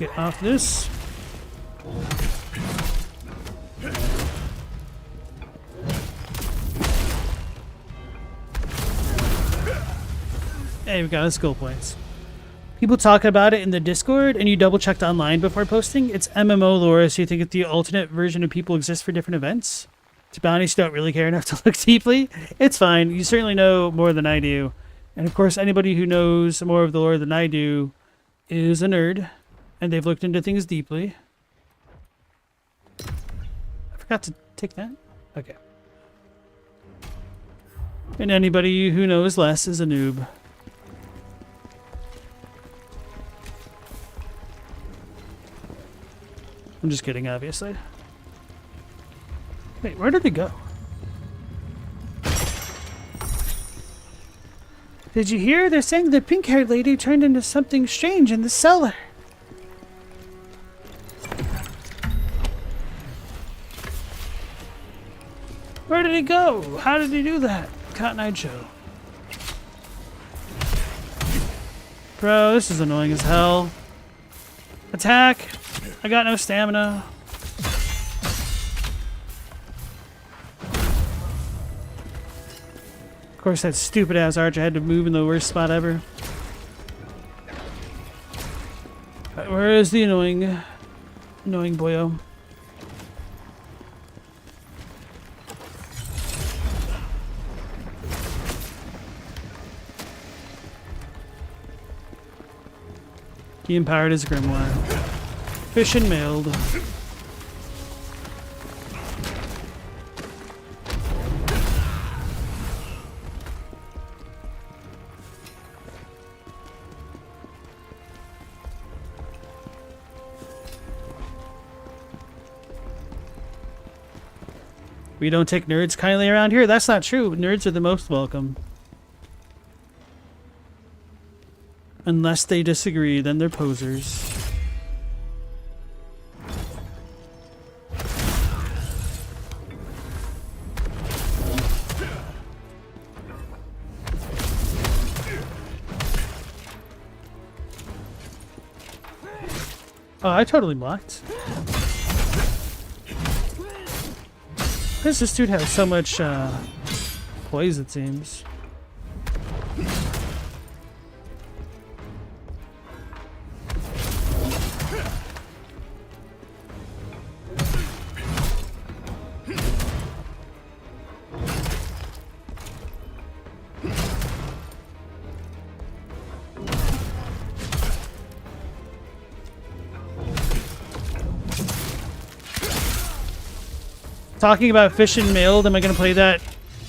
Get off this. Hey, we got a skill points. People talk about it in the Discord, and you double-checked online before posting. It's MMO lore, so you think if the alternate version of people exists for different events. To be honest, you don't really care enough to look deeply. It's fine. You certainly know more than I do. And of course, anybody who knows more of the lore than I do is a nerd, and they've looked into things deeply. I forgot to take that. Okay. And anybody who knows less is a noob. I'm just kidding, obviously. Wait, where did it go? Did you hear? They're saying the pink-haired lady turned into something strange in the cellar. Where did he go? How did he do that? Cotton Eye Joe. Bro, this is annoying as hell. Attack! I got no stamina. Of course, that stupid ass archer had to move in the worst spot ever. Right, where is the annoying boyo? He empowered his grimoire. Fish and mailed. We don't take nerds kindly around here? That's not true. Nerds are the most welcome. Unless they disagree, then they're posers. Oh, I totally blocked. Why does this dude have so much poise, it seems? Talking about Fish and Mailed, am I going to play that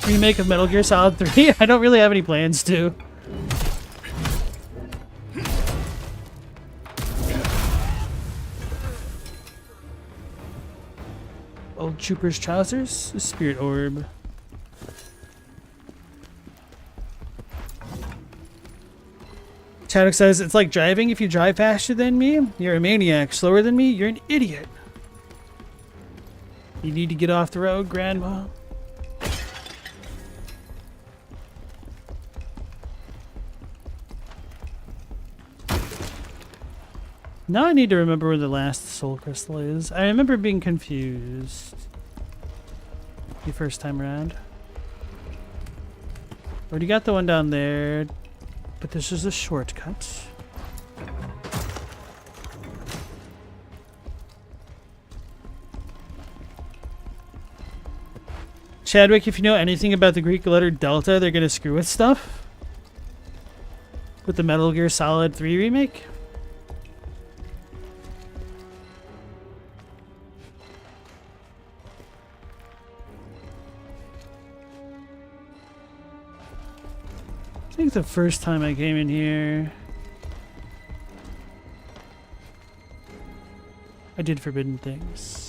remake of Metal Gear Solid 3? I don't really have any plans to. Old Trooper's trousers? A spirit orb. Chaddock says, it's like driving. If you drive faster than me, you're a maniac. Slower than me, you're an idiot. You need to get off the road, Grandma. Now I need to remember where the last soul crystal is. I remember being confused the first time around. Already got the one down there, but this is a shortcut. Chadwick, if you know anything about the Greek letter Delta, they're gonna screw with stuff. With the Metal Gear Solid 3 remake. I think the first time I came in here, I did forbidden things.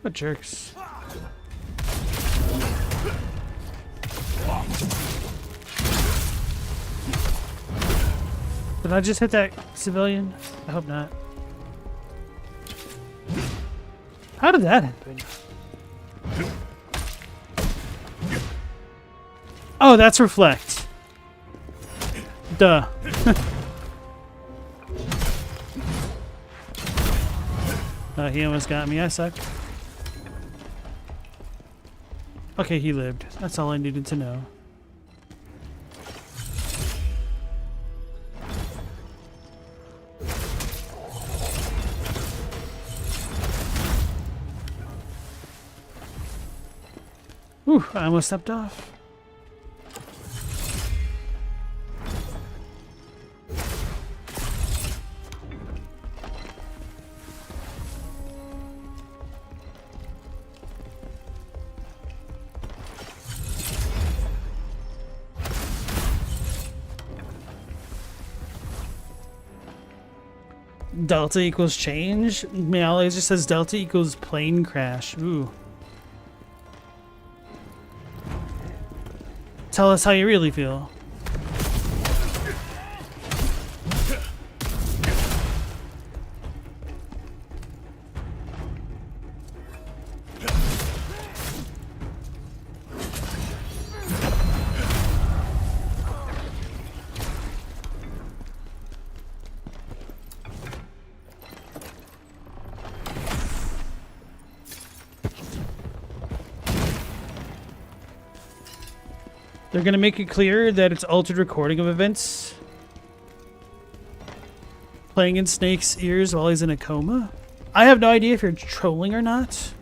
What jerks. Did I just hit that civilian? I hope not. How did that happen? Oh, that's reflect. Duh. He almost got me. I suck. Okay, he lived. That's all I needed to know. Whew, I almost stepped off. Delta equals change? Meow just says delta equals plane crash. Ooh. Tell us how you really feel. They're gonna make it clear that it's altered recording of events. Playing in Snake's ears while he's in a coma? I have no idea if you're trolling or not.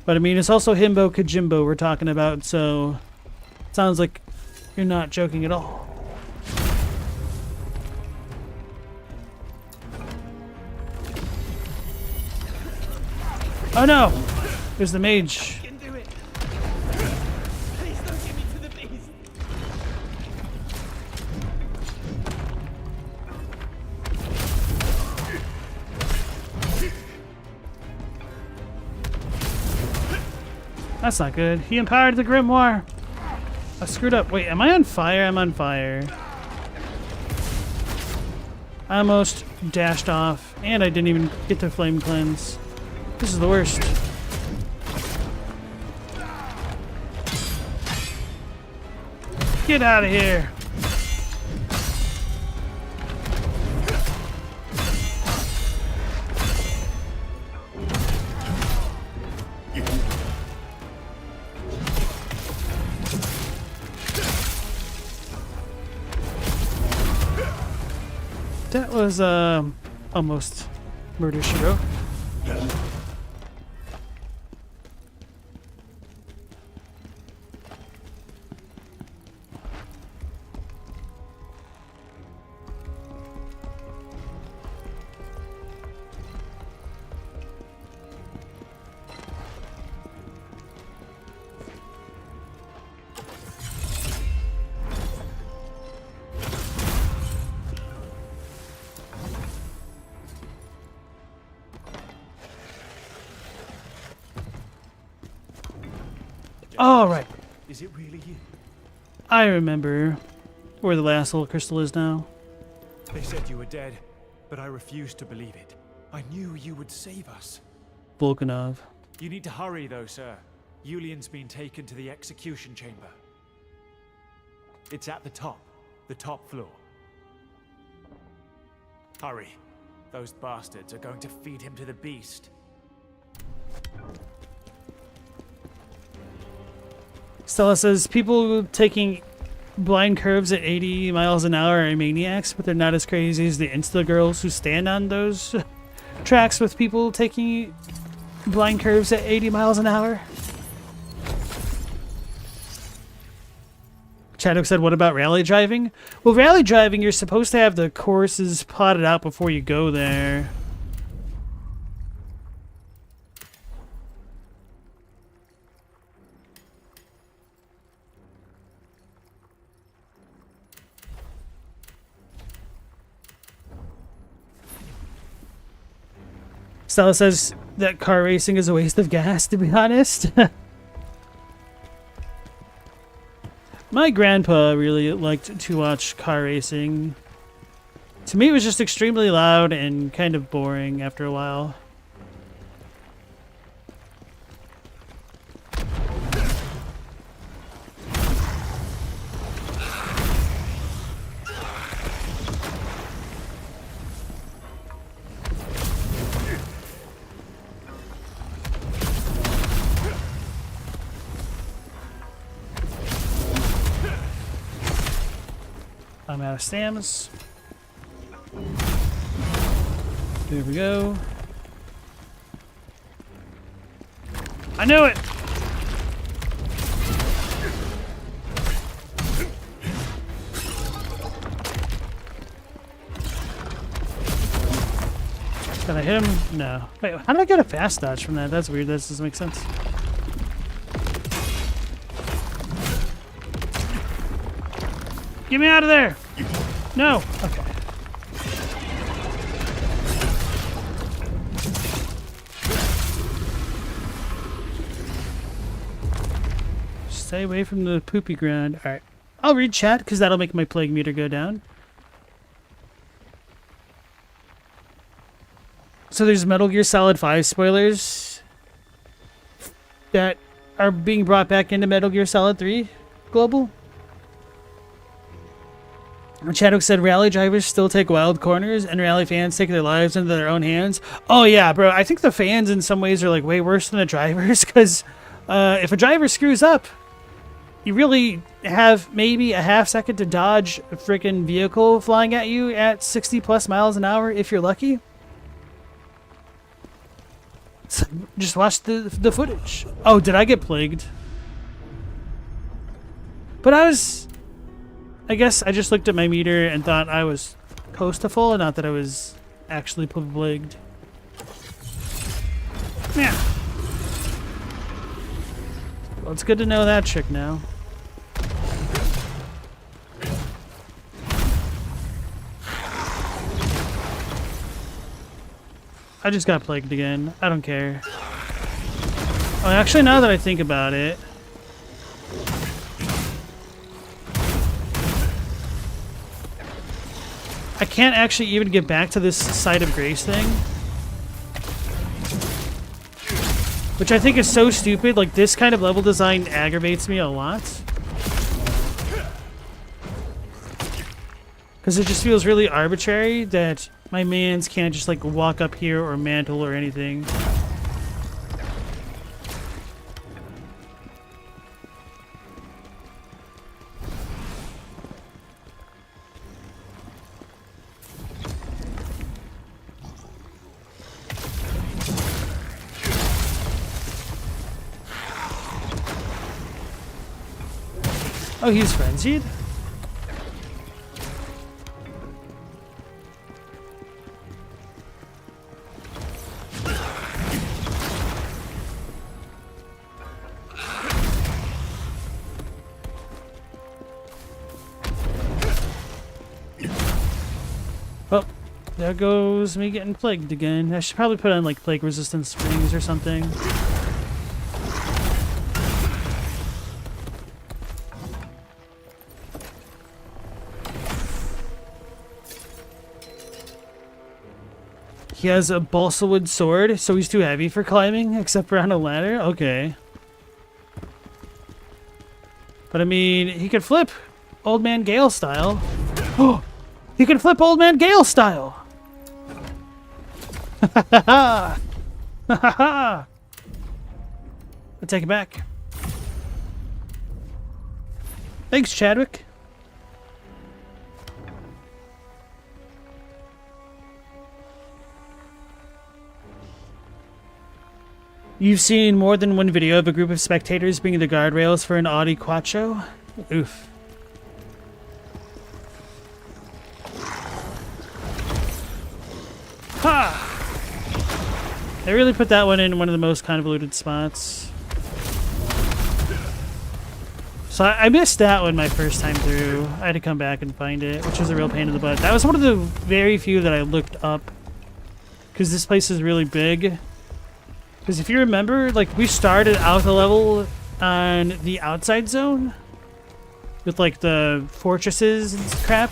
But I mean, it's also Himbo Kajimbo we're talking about, so it sounds like you're not joking at all. Oh no! There's the mage. That's not good. He empowered the Grimoire. I screwed up. Wait, am I on fire? I'm on fire. I almost dashed off, and I didn't even get to flame cleanse. This is the worst. Get out of here. That was almost murder she wrote. All right. Is it really you? I remember where the last little crystal is now. They said you were dead, but I refused to believe it. I knew you would save us. Volkanov. You need to hurry though, sir. Yulian's been taken to the execution chamber. It's at the top floor. Hurry. Those bastards are going to feed him to the beast. Stella says people taking blind curves at 80 miles an hour are maniacs, but they're not as crazy as the Insta girls who stand on those tracks with people taking blind curves at 80 miles an hour. Chadwick said, what about rally driving? Well, rally driving, you're supposed to have the courses plotted out before you go there. Stella says that car racing is a waste of gas, to be honest. My grandpa really liked to watch car racing. To me, it was just extremely loud and kind of boring after a while. I'm out of stams. There we go. I knew it! Did I hit him? No. Wait, how did I get a fast dodge from that? That's weird. That doesn't make sense. Get me out of there! No! Okay. Stay away from the poopy ground. Alright. I'll read chat because that'll make my plague meter go down. So there's Metal Gear Solid 5 spoilers that are being brought back into Metal Gear Solid 3 Global. Chadwick said rally drivers still take wild corners and rally fans take their lives into their own hands. Oh yeah, bro. I think the fans in some ways are like way worse than the drivers because if a driver screws up, you really have maybe a half second to dodge a freaking vehicle flying at you at 60 plus miles an hour if you're lucky. So just watch the footage. Oh, did I get plagued? But I guess I just looked at my meter and thought I was close to full, and not that I was actually plagued. Yeah. Well, it's good to know that trick now. I just got plagued again. I don't care. Oh, actually, now that I think about it, I can't actually even get back to this Site of Grace thing. Which I think is so stupid. Like, this kind of level design aggravates me a lot. Because it just feels really arbitrary that my mans can't just, like, walk up here or mantle or anything. Oh, he's frenzied? Well, there goes me getting plagued again. I should probably put on like plague resistant springs or something. He has a balsa wood sword, so he's too heavy for climbing, except for on a ladder? Okay. But I mean, he could flip Old Man Gale style. Oh! He could flip Old Man Gale style! Ha ha ha! Ha ha ha! I'll take it back. Thanks, Chadwick. You've seen more than one video of a group of spectators being the guardrails for an Audi Quattro? Oof. Ha! They really put that one in one of the most convoluted spots. So I missed that one my first time through. I had to come back and find it, which was a real pain in the butt. That was one of the very few that I looked up. Because this place is really big. Because if you remember, like, we started out the level on the outside zone. with like the fortresses and crap.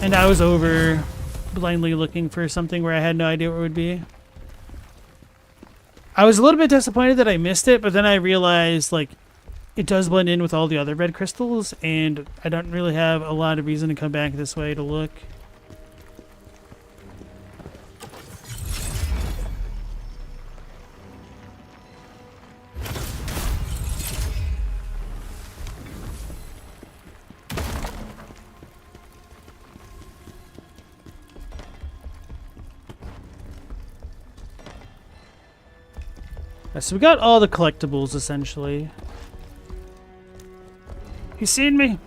And I was over blindly looking for something where I had no idea what it would be. I was a little bit disappointed that I missed it, but then I realized like it does blend in with all the other red crystals, and I don't really have a lot of reason to come back this way to look. So we got all the collectibles, essentially. You seen me?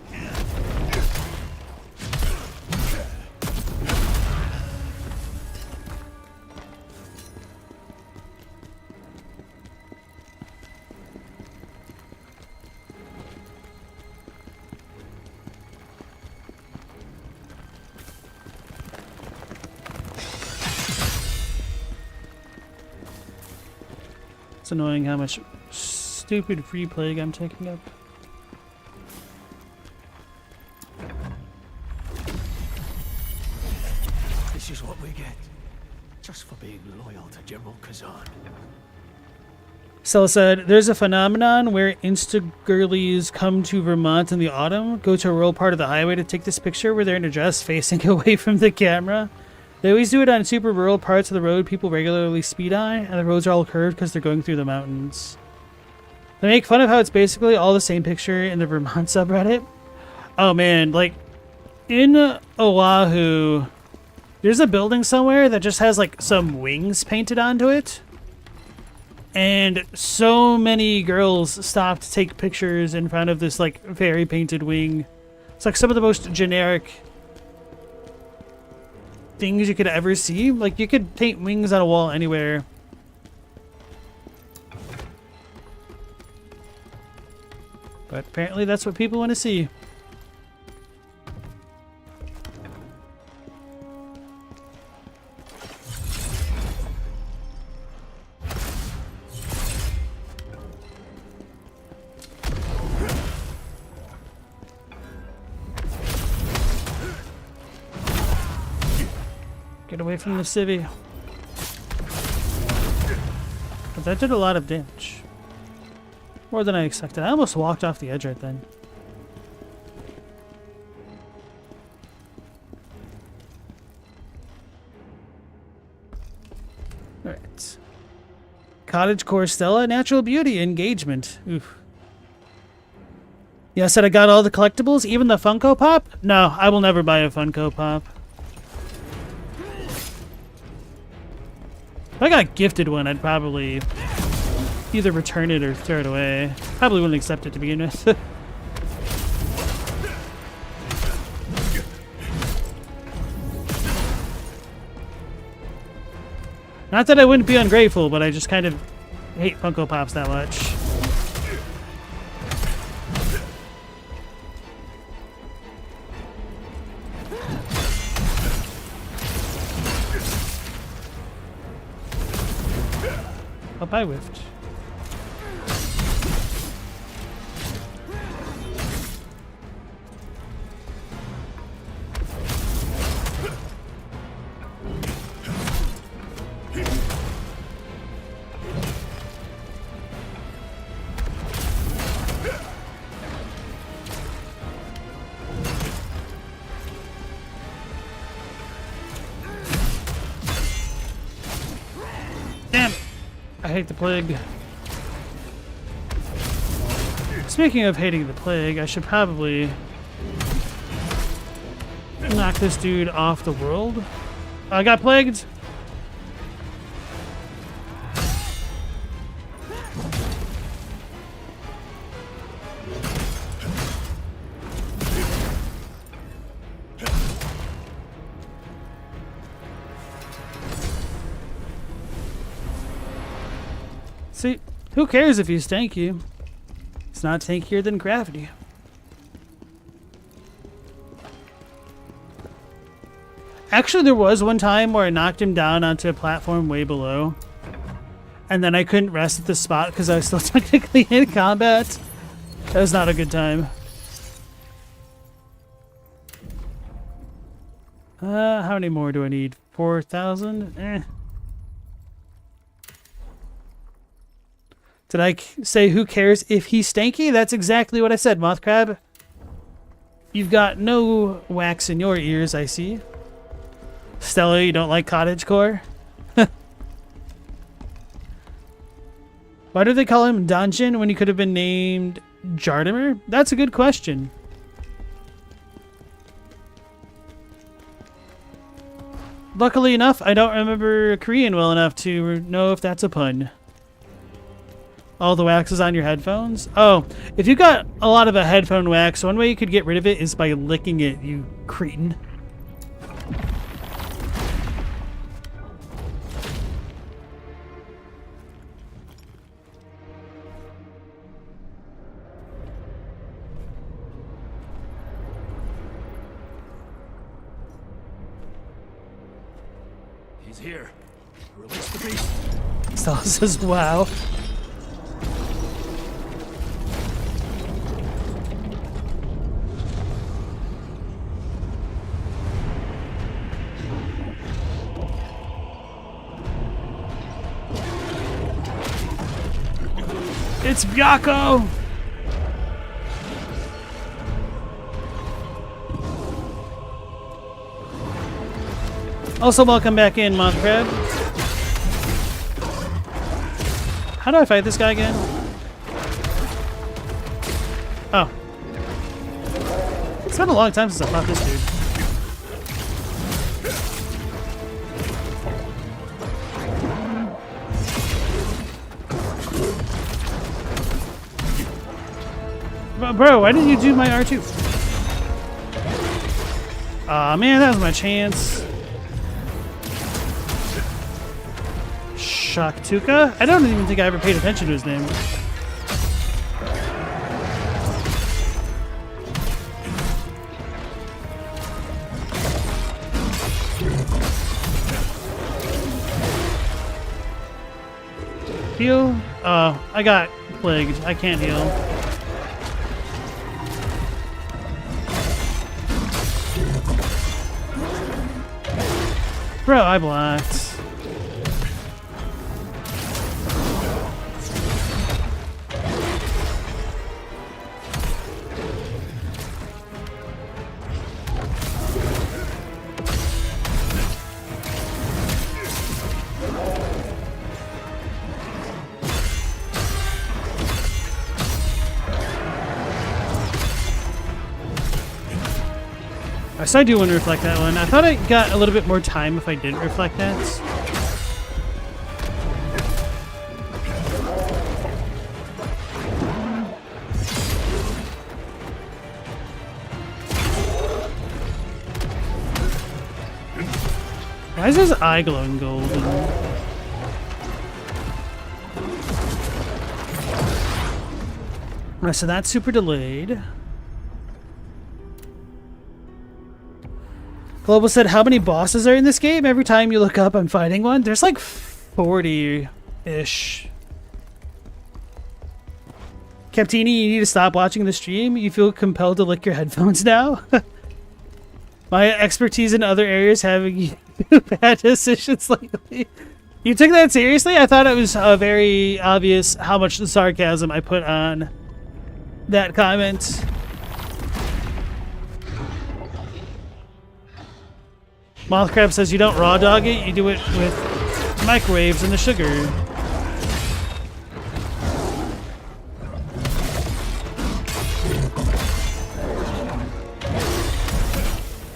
It's annoying how much stupid free plague I'm taking up. This is what we get, just for being loyal to General Khazan. Stella said, there's a phenomenon where Insta-girlies come to Vermont in the autumn, go to a rural part of the highway to take this picture where they're in a dress facing away from the camera. They always do it on super rural parts of the road people regularly speed on, and the roads are all curved because they're going through the mountains. They make fun of how it's basically all the same picture in the Vermont subreddit. Oh man, like, in Oahu, there's a building somewhere that just has like some wings painted onto it. And so many girls stopped to take pictures in front of this like very painted wing. It's like some of the most generic things you could ever see. Like, you could paint wings on a wall anywhere. But apparently that's what people want to see. Get away from the civvy. But that did a lot of damage. More than I expected. I almost walked off the edge right then. Alright. Cottagecore Stella, Natural Beauty, Engagement. Oof. Yeah, I said I got all the collectibles, even the Funko Pop? No, I will never buy a Funko Pop. If I got gifted one, I'd probably either return it or throw it away. Probably wouldn't accept it to begin with. Not that I wouldn't be ungrateful, but I just kind of hate Funko Pops that much. Oh, I whiffed. Damn! I hate the plague. Speaking of hating the plague, I should probably knock this dude off the world. I got plagued. See, who cares if he's tanky? It's not tankier than gravity. Actually, there was one time where I knocked him down onto a platform way below. And then I couldn't rest at the spot because I was still technically in combat. That was not a good time. How many more do I need? 4,000? Did I say who cares if he's stanky? That's exactly what I said, Moth Crab. You've got no wax in your ears, I see. Stella, you don't like cottagecore? Why do they call him Dungeon when he could have been named Jardimer? That's a good question. Luckily enough, I don't remember Korean well enough to know if that's a pun. All the wax is on your headphones? Oh, if you got a lot of a headphone wax, one way you could get rid of it is by licking it, you cretin. He's here. Release the beast. Stella says, wow. It's Byakko! Also, welcome back in, Moth Crab. How do I fight this guy again? Oh. It's been a long time since I fought this dude. Bro, why didn't you do my R2? Aw, man, that was my chance. Shaktuka? I don't even think I ever paid attention to his name. Heal? Oh, I got plagued. I can't heal. Bro, I blocked. So I do want to reflect that one. I thought I got a little bit more time if I didn't reflect that. Why is his eye glowing golden? Right, so that's super delayed. Global said, how many bosses are in this game? Every time you look up, I'm fighting one. There's like 40-ish. Captini, you need to stop watching the stream. You feel compelled to lick your headphones now? My expertise in other areas having bad decisions lately. You took that seriously? I thought it was very obvious how much sarcasm I put on that comment. Mothcrab says you don't raw dog it, you do it with microwaves and the sugar.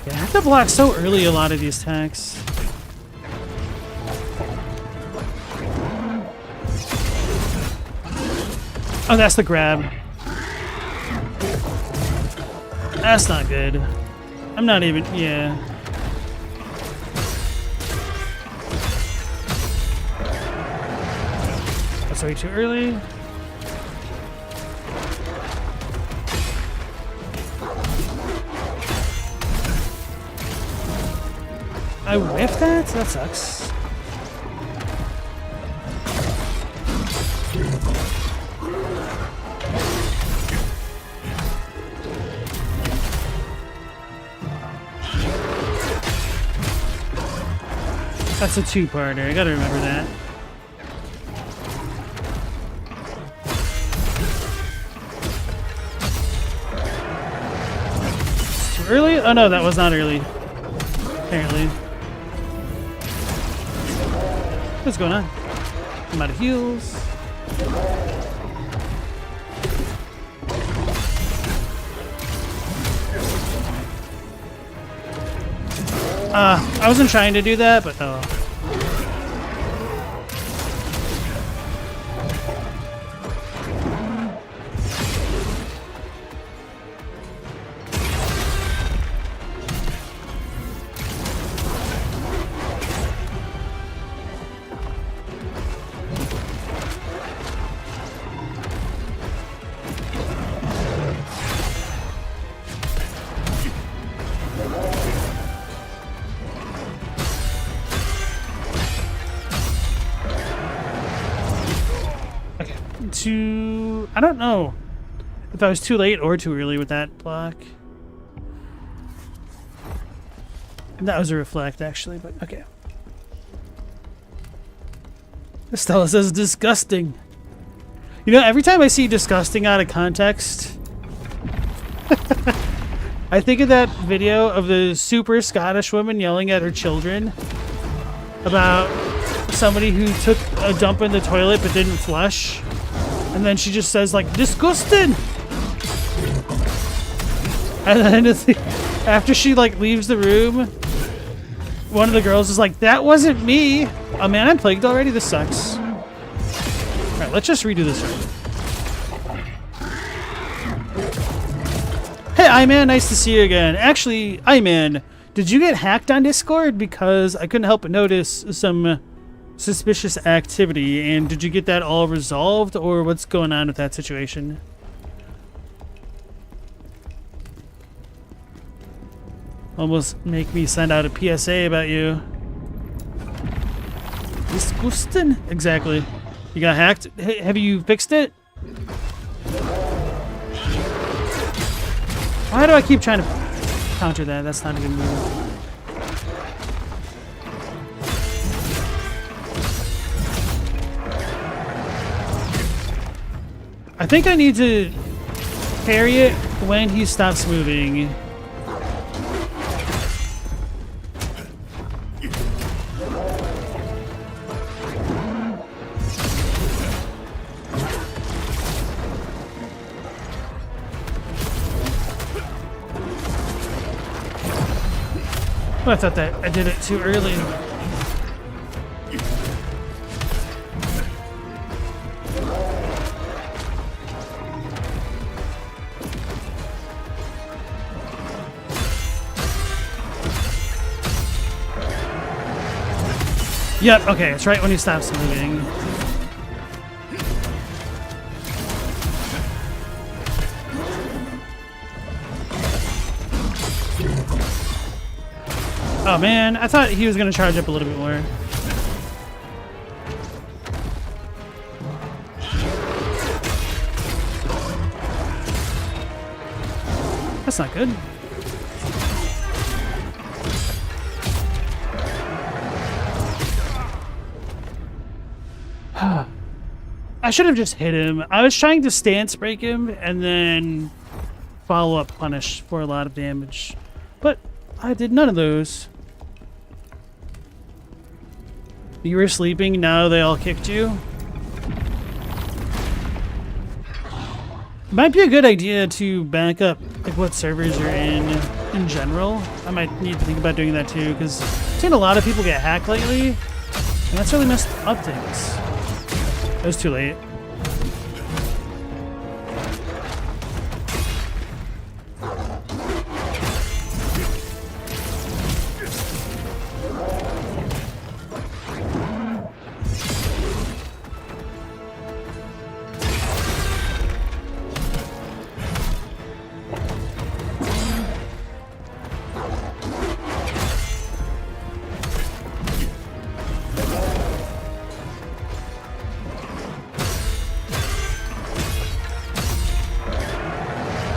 Yeah, I have to block so early a lot of these attacks. Oh, that's the grab. That's not good. I'm not even, yeah. That's way too early. I whiffed that? That sucks. it's a two-parter. I gotta remember that. It's too early? Oh no, that was not early. Apparently. What's going on? I'm out of heals. I wasn't trying to do that, but oh. I don't know if I was too late or too early with that block. And that was a reflect, actually, but okay. Estella says disgusting. You know, every time I see disgusting out of context, I think of that video of the super Scottish woman yelling at her children about somebody who took a dump in the toilet but didn't flush. And then she just says, like, disgusting! And then after she, like, leaves the room, one of the girls is like, that wasn't me! Oh man, I'm plagued already? This sucks. Alright, let's just redo this one. Hey, Iman, nice to see you again. Actually, Iman, did you get hacked on Discord? Because I couldn't help but notice some suspicious activity, and did you get that all resolved, or what's going on with that situation? Almost make me send out a PSA about you. Disgusting? Exactly. You got hacked? Have you fixed it? Why do I keep trying to counter that? That's not a good move. I think I need to parry it when he stops moving. Oh, I thought that I did it too early. Yep, okay, it's right when he stops moving. Oh man, I thought he was gonna charge up a little bit more. That's not good. I should have just hit him. I was trying to stance break him and then follow up punish for a lot of damage. But I did none of those. You were sleeping, now they all kicked you? It might be a good idea to back up like what servers you're in general. I might need to think about doing that too, because I've seen a lot of people get hacked lately, and that's really messed up things. It was too late.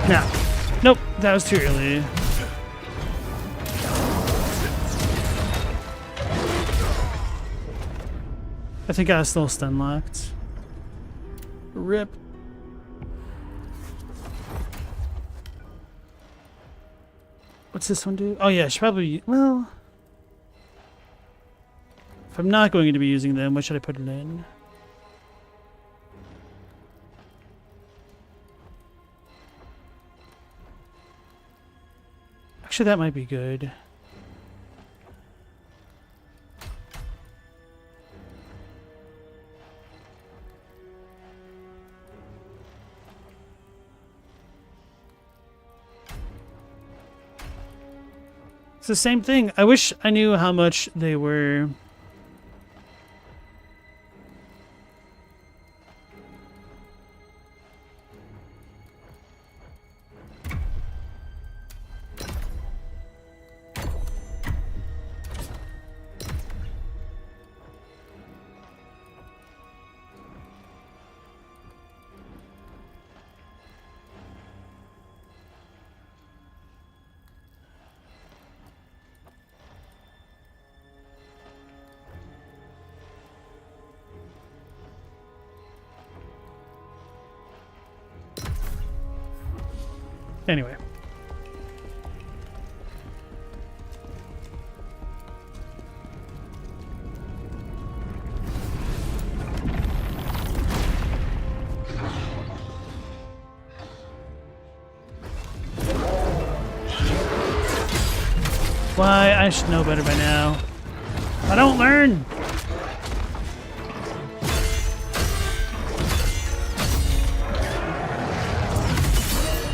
No. Nope, that was too early. Oh, I think I was still stun locked. Rip. What's this one do? Oh yeah, I should probably, well, if I'm not going to be using them, what should I put it in? Actually, that might be good. It's the same thing. I wish I knew how much they were. Anyway. Why? I should know better by now. I don't learn.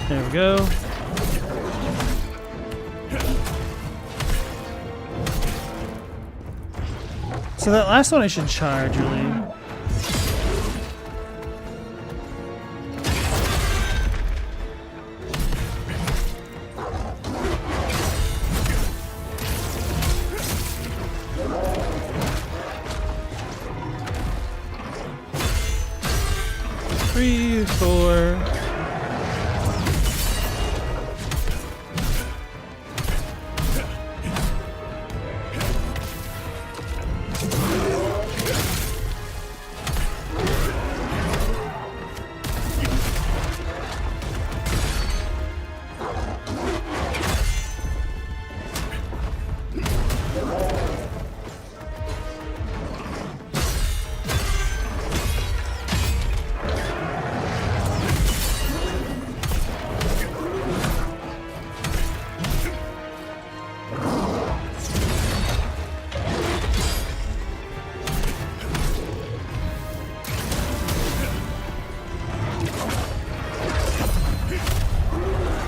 There we go. So that last one I should charge, really. Three, four.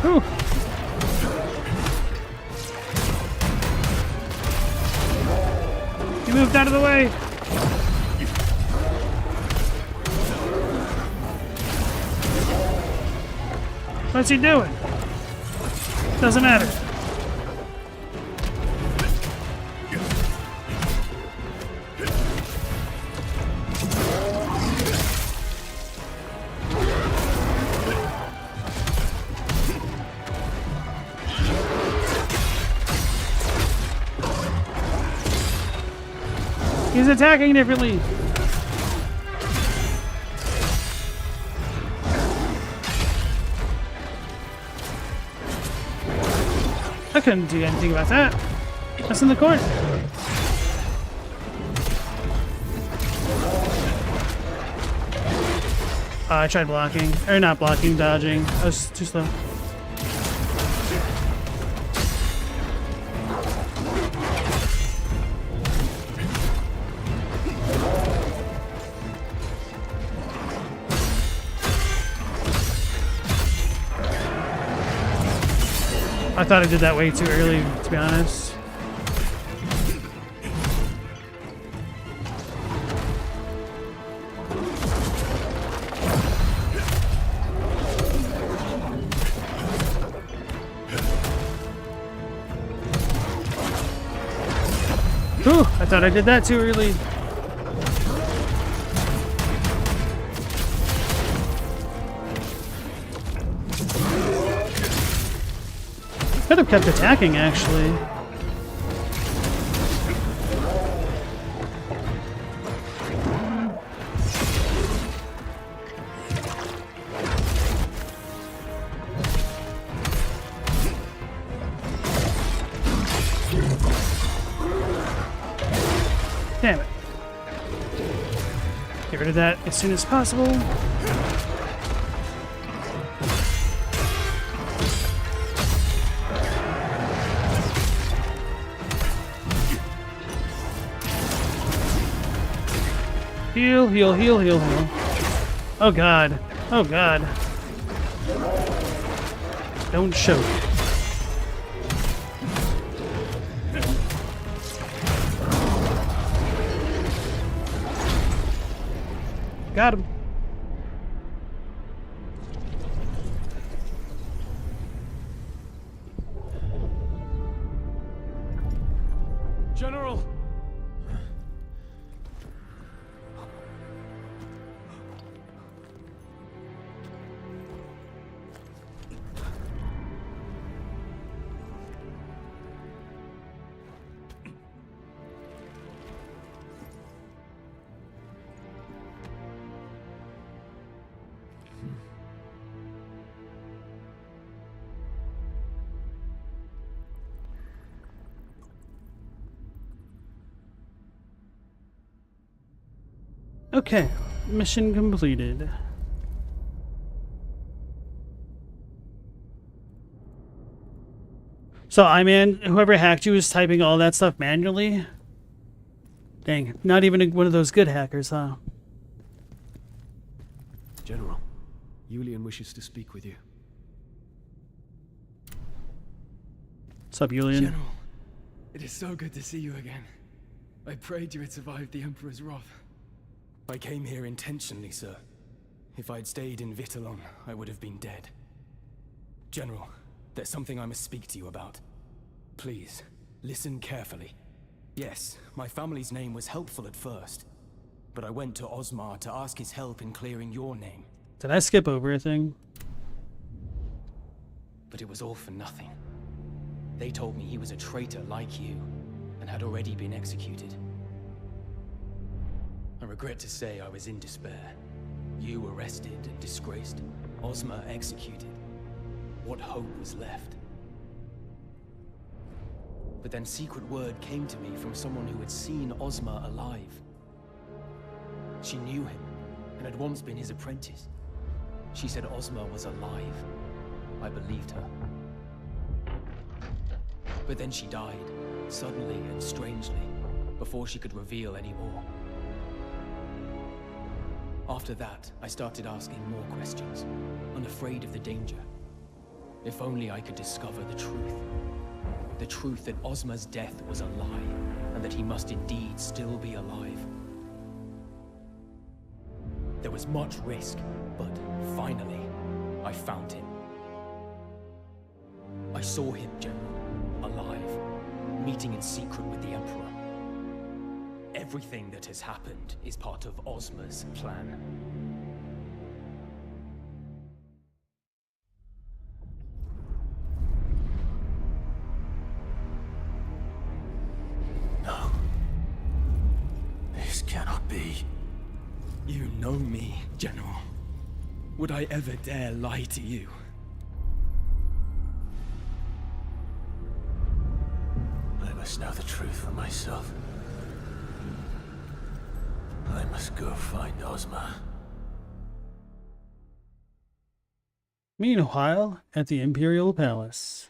Whew. He moved out of the way. What's he doing? Doesn't matter. He's attacking differently. I couldn't do anything about that. That's in the corner. I tried blocking. Or not blocking, dodging. I was too slow. I thought I did that way too early, to be honest. Whew, I thought I did that too early. Could have kept attacking, actually. rid of that as soon as possible. Heal, heal, heal, heal, heal. Oh god. Oh god. Don't choke. Got him. General! Okay, mission completed. So, whoever hacked you was typing all that stuff manually? Dang, not even one of those good hackers, huh? General, Yulian wishes to speak with you. What's up, Yulian? General, it is so good to see you again. I prayed you had survived the Emperor's wrath. I came here intentionally, sir. If I'd stayed in Vitellon, I would have been dead. General, there's something I must speak to you about. Please, listen carefully. Yes, my family's name was helpful at first, but I went to Osmar to ask his help in clearing your name. Did I skip over a thing? But it was all for nothing. They told me he was a traitor like you, and had already been executed. I regret to say I was in despair. You arrested and disgraced, Osmar executed. What hope was left? But then secret word came to me from someone who had seen Osmar alive. She knew him, and had once been his apprentice. She said Osmar was alive. I believed her. But then she died, suddenly and strangely, before she could reveal any more. After that, I started asking more questions, unafraid of the danger. If only I could discover the truth. The truth that Osmar's death was a lie, and that he must indeed still be alive. There was much risk, but finally, I found him. I saw him, General, alive, meeting in secret with the Emperor. Everything that has happened is part of Osmar's plan. No. This cannot be. You know me, General. Would I ever dare lie to you? I must know the truth for myself. I must go find Osmar. Meanwhile, at the Imperial Palace.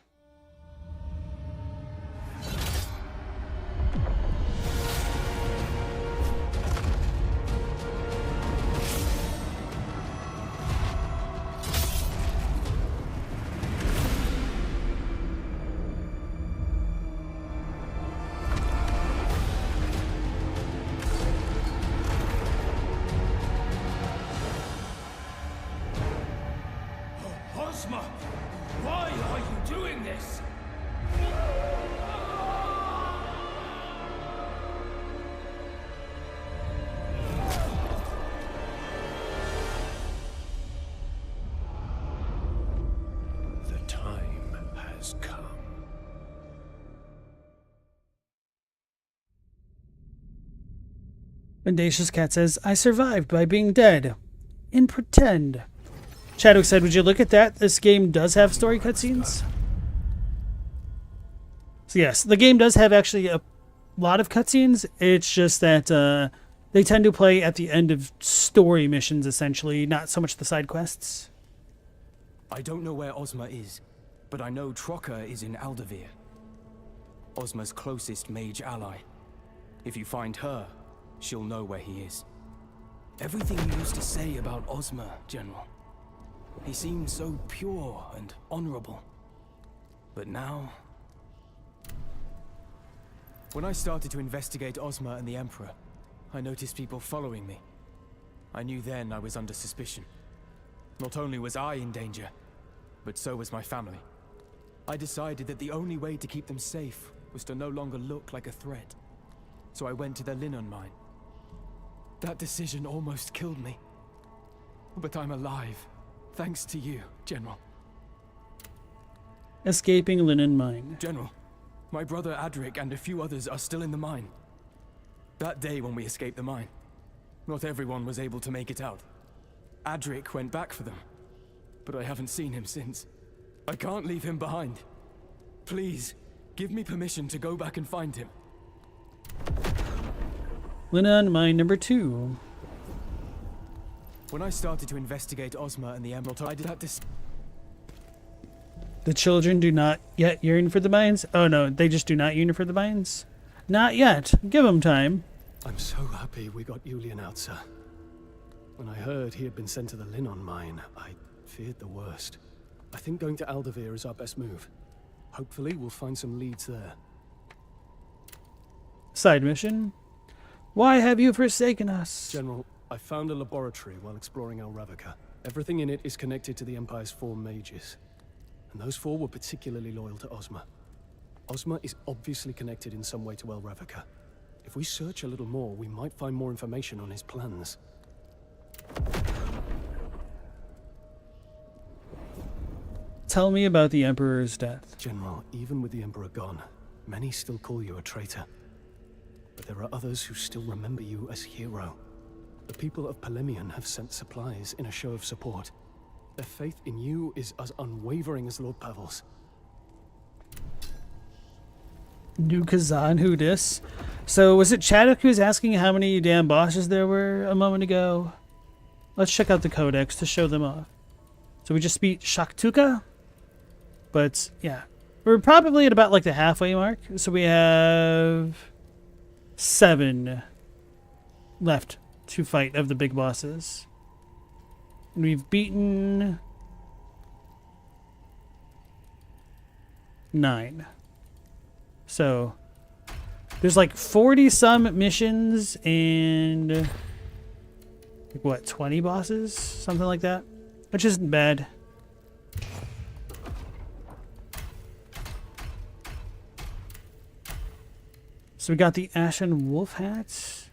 Osmar, why are you doing this? The time has come. Mendacious Cat says, I survived by being dead. In pretend. Chadwick said, would you look at that? This game does have story cutscenes. So yes, the game does have actually a lot of cutscenes. It's just that They tend to play at the end of story missions, essentially, not so much the side quests. I don't know where Ozma is, but I know Trocker is in Aldavir. Ozma's closest mage ally. If you find her, she'll know where he is. Everything you used to say about Ozma, General. He seemed so pure and honorable. But now... When I started to investigate Ozma and the Emperor, I noticed people following me. I knew then I was under suspicion. Not only was I in danger, but so was my family. I decided that the only way to keep them safe was to no longer look like a threat. So I went to the linen mine. That decision almost killed me. But I'm alive, thanks to you, General. Escaping linen mine. General, my brother Adric and a few others are still in the mine. That day when we escaped the mine, not everyone was able to make it out. Adric went back for them, but I haven't seen him since. I can't leave him behind. Please, give me permission to go back and find him. Linen mine number 2. When I started to investigate Ozma and the Emerald, I did that The children do not yet yearn for the mines? Oh no, they just do not yearn for the mines? Not yet. Give them time. I'm so happy we got Julian out, sir. When I heard he had been sent to the Linon mine, I feared the worst. I think going to Aldavir is our best move. Hopefully we'll find some leads there. Side mission. Why have you forsaken us? General, I found a laboratory while exploring El Ravnica. Everything in it is connected to the Empire's 4 mages. And those 4 were particularly loyal to Ozma. Ozma is obviously connected in some way to El Ravnica. If we search a little more, we might find more information on his plans. Tell me about the Emperor's death. General, even with the Emperor gone, many still call you a traitor. But there are others who still remember you as hero. The people of Polemian have sent supplies in a show of support. Their faith in you is as unwavering as Lord Pavel's. New Khazan, who dis? So was it Chaddock who was asking how many damn bosses there were a moment ago? Let's check out the codex to show them off. So we just beat Shaktuka? But yeah, we're probably at about like the halfway mark. So we have 7 left to fight of the big bosses. And we've beaten 9. So there's like 40 some missions and like what, 20 bosses? Something like that. Which isn't bad. So we got the Ashen Wolf hat.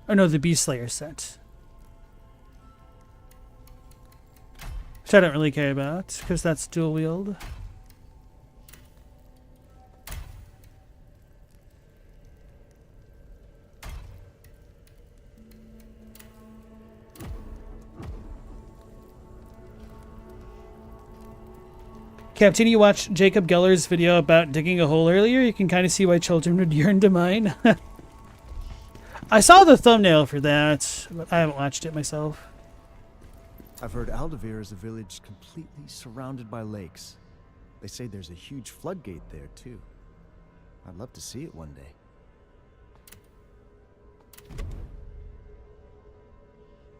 Oh no, the Beast Slayer set. Which I don't really care about, because that's dual wield. Captain, you watched Jacob Geller's video about digging a hole earlier? You can kind of see why children would yearn to mine. I saw the thumbnail for that, but I haven't watched it myself. I've heard Aldavir is a village completely surrounded by lakes. They say there's a huge floodgate there, too. I'd love to see it one day.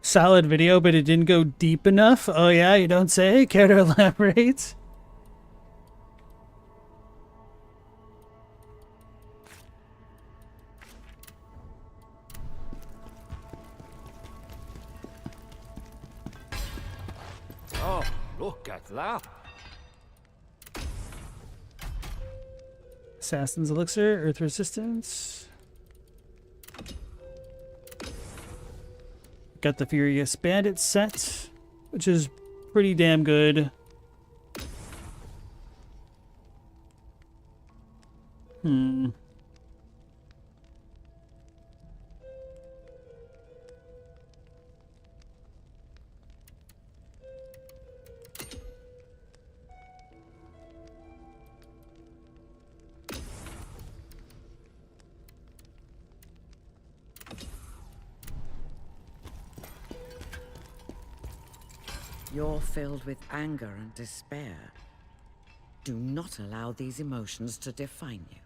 Solid video, but it didn't go deep enough? Oh yeah, you don't say? Care to elaborate? Oh, look at that. Assassin's Elixir, Earth Resistance. Got the Furious Bandit set, which is pretty damn good. You're filled with anger and despair. Do not allow these emotions to define you.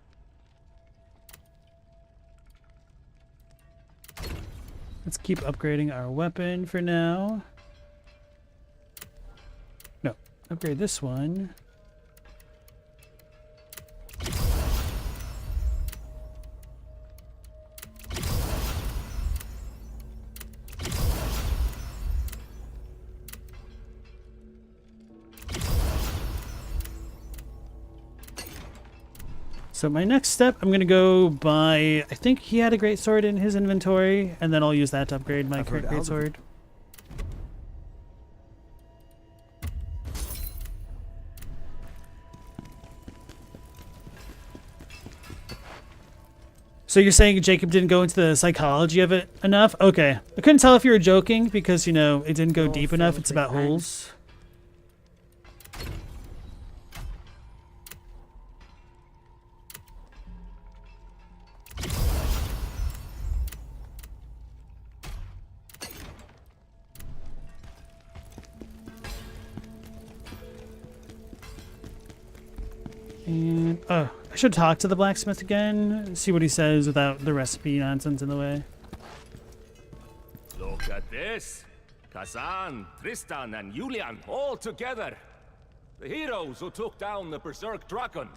Let's keep upgrading our weapon for now. No, upgrade this one. So my next step, I'm going to go buy, I think he had a greatsword in his inventory, and then I'll use that to upgrade my current greatsword. So you're saying Jacob didn't go into the psychology of it enough? Okay. I couldn't tell if you were joking because, you know, it didn't go deep enough. It's about holes. And, oh, I should talk to the blacksmith again, see what he says without the recipe nonsense in the way. Look at this. Khazan, Tristan, and Julian all together. The heroes who took down the Berserk Dragon.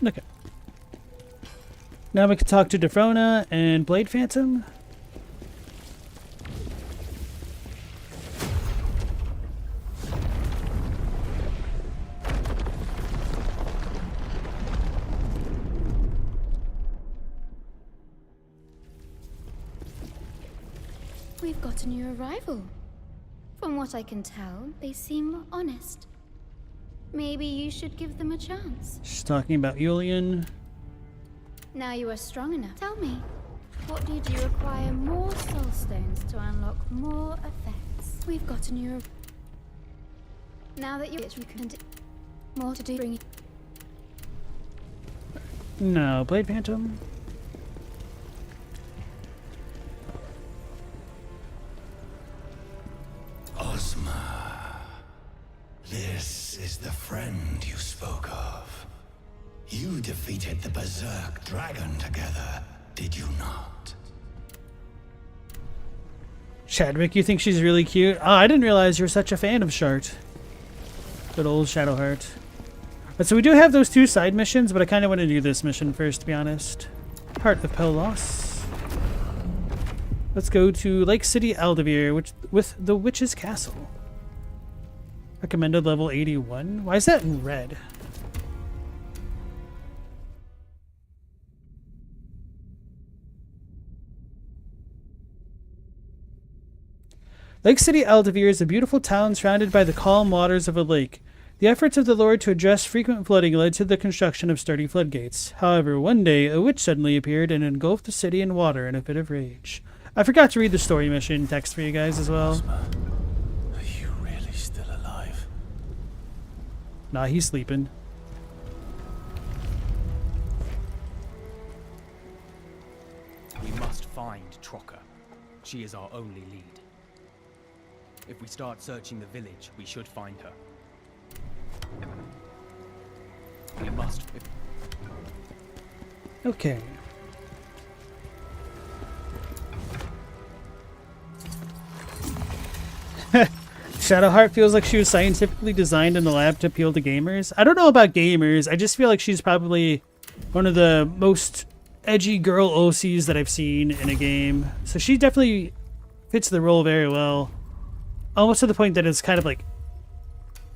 Okay. Now we can talk to Defrona and Blade Phantom. We've got a new arrival. From what I can tell, they seem honest. Maybe you should give them a chance. She's talking about Julian. Now you are strong enough. Tell me, what do you require more soul stones to unlock more effects? We've got a new... Now that you can do more to do bring... No, Blade Phantom. Ozma, this is the friend you spoke of. You defeated the Berserk Dragon together, did you not? Chadwick, you think she's really cute? Oh, I didn't realize you're such a fan of Shart. Good old Shadowheart. But so we do have those two side missions, but I kind of want to do this mission first, to be honest. Heart of Pelos. Let's go to Lake City, Aldavir, with the Witch's Castle. Recommended level 81. Why is that in red? Lake City, Aldavir is a beautiful town surrounded by the calm waters of a lake. The efforts of the Lord to address frequent flooding led to the construction of sturdy floodgates. However, one day, a witch suddenly appeared and engulfed the city in water in a fit of rage. I forgot to read the story mission text for you guys as well. Ozma, are you really still alive? Nah, he's sleeping. We must find Trocker. She is our only lead. If we start searching the village, we should find her. We must... Okay. Shadowheart feels like she was scientifically designed in the lab to appeal to gamers. I don't know about gamers. I just feel like she's probably one of the most edgy girl OCs that I've seen in a game. So she definitely fits the role very well. Almost to the point that it's kind of like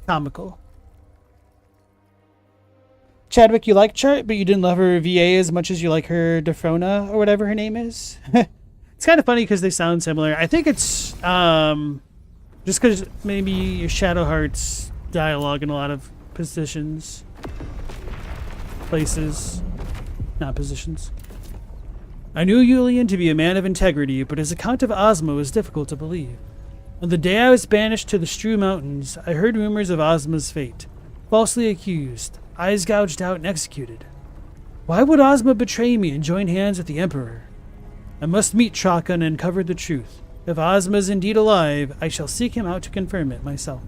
comical. Chadwick, you like Chart, but you didn't love her VA as much as you like her Defrona or whatever her name is. It's kind of funny because they sound similar. I think it's just because maybe Shadowheart's dialogue in a lot of positions, places, not positions. I knew Julian to be a man of integrity, but his account of Ozma was difficult to believe. On the day I was banished to the Strew Mountains, I heard rumors of Ozma's fate. Falsely accused, eyes gouged out and executed. Why would Ozma betray me and join hands with the Emperor? I must meet Chaka and uncover the truth. If Ozma is indeed alive, I shall seek him out to confirm it myself.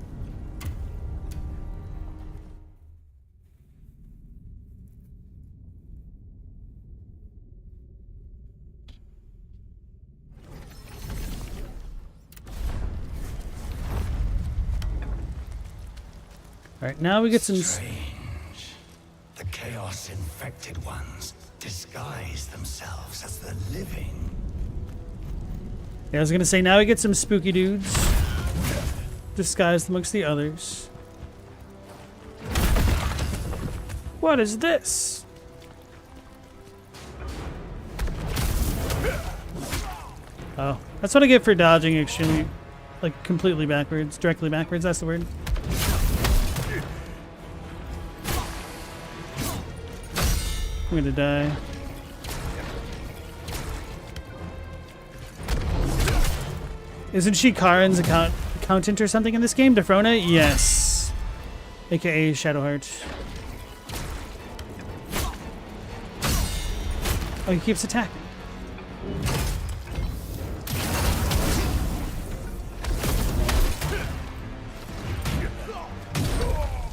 Alright, now we get some... Strange. The Chaos-infected ones disguise themselves as the living. Yeah, I was gonna say, now we get some spooky dudes disguised amongst the others. What is this? Oh, that's what I get for dodging extremely, like, completely backwards, directly backwards, that's the word. I'm gonna die. Isn't she Karen's accountant or something in this game? Defrona? Yes. AKA Shadowheart. Oh, he keeps attacking.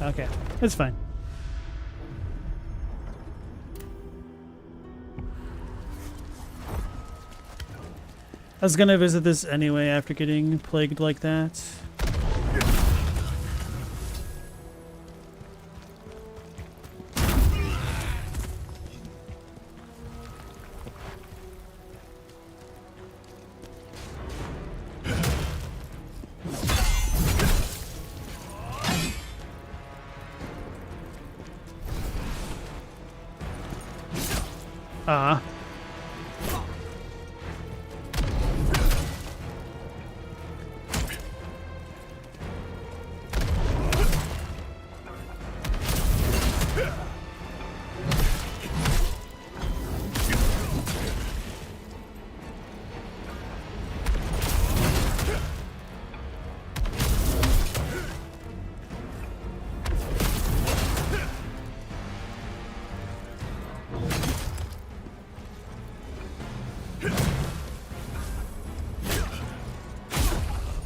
Okay, that's fine. I was gonna visit this anyway after getting plagued like that. Ah.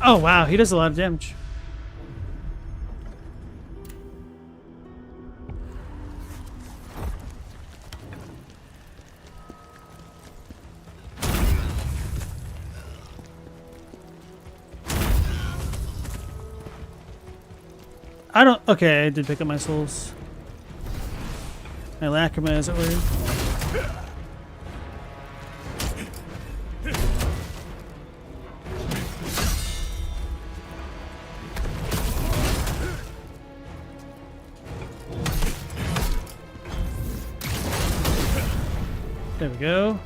Oh wow, he does a lot of damage. I don't... Okay, I did pick up my souls. My lacrima, as it were. There we go.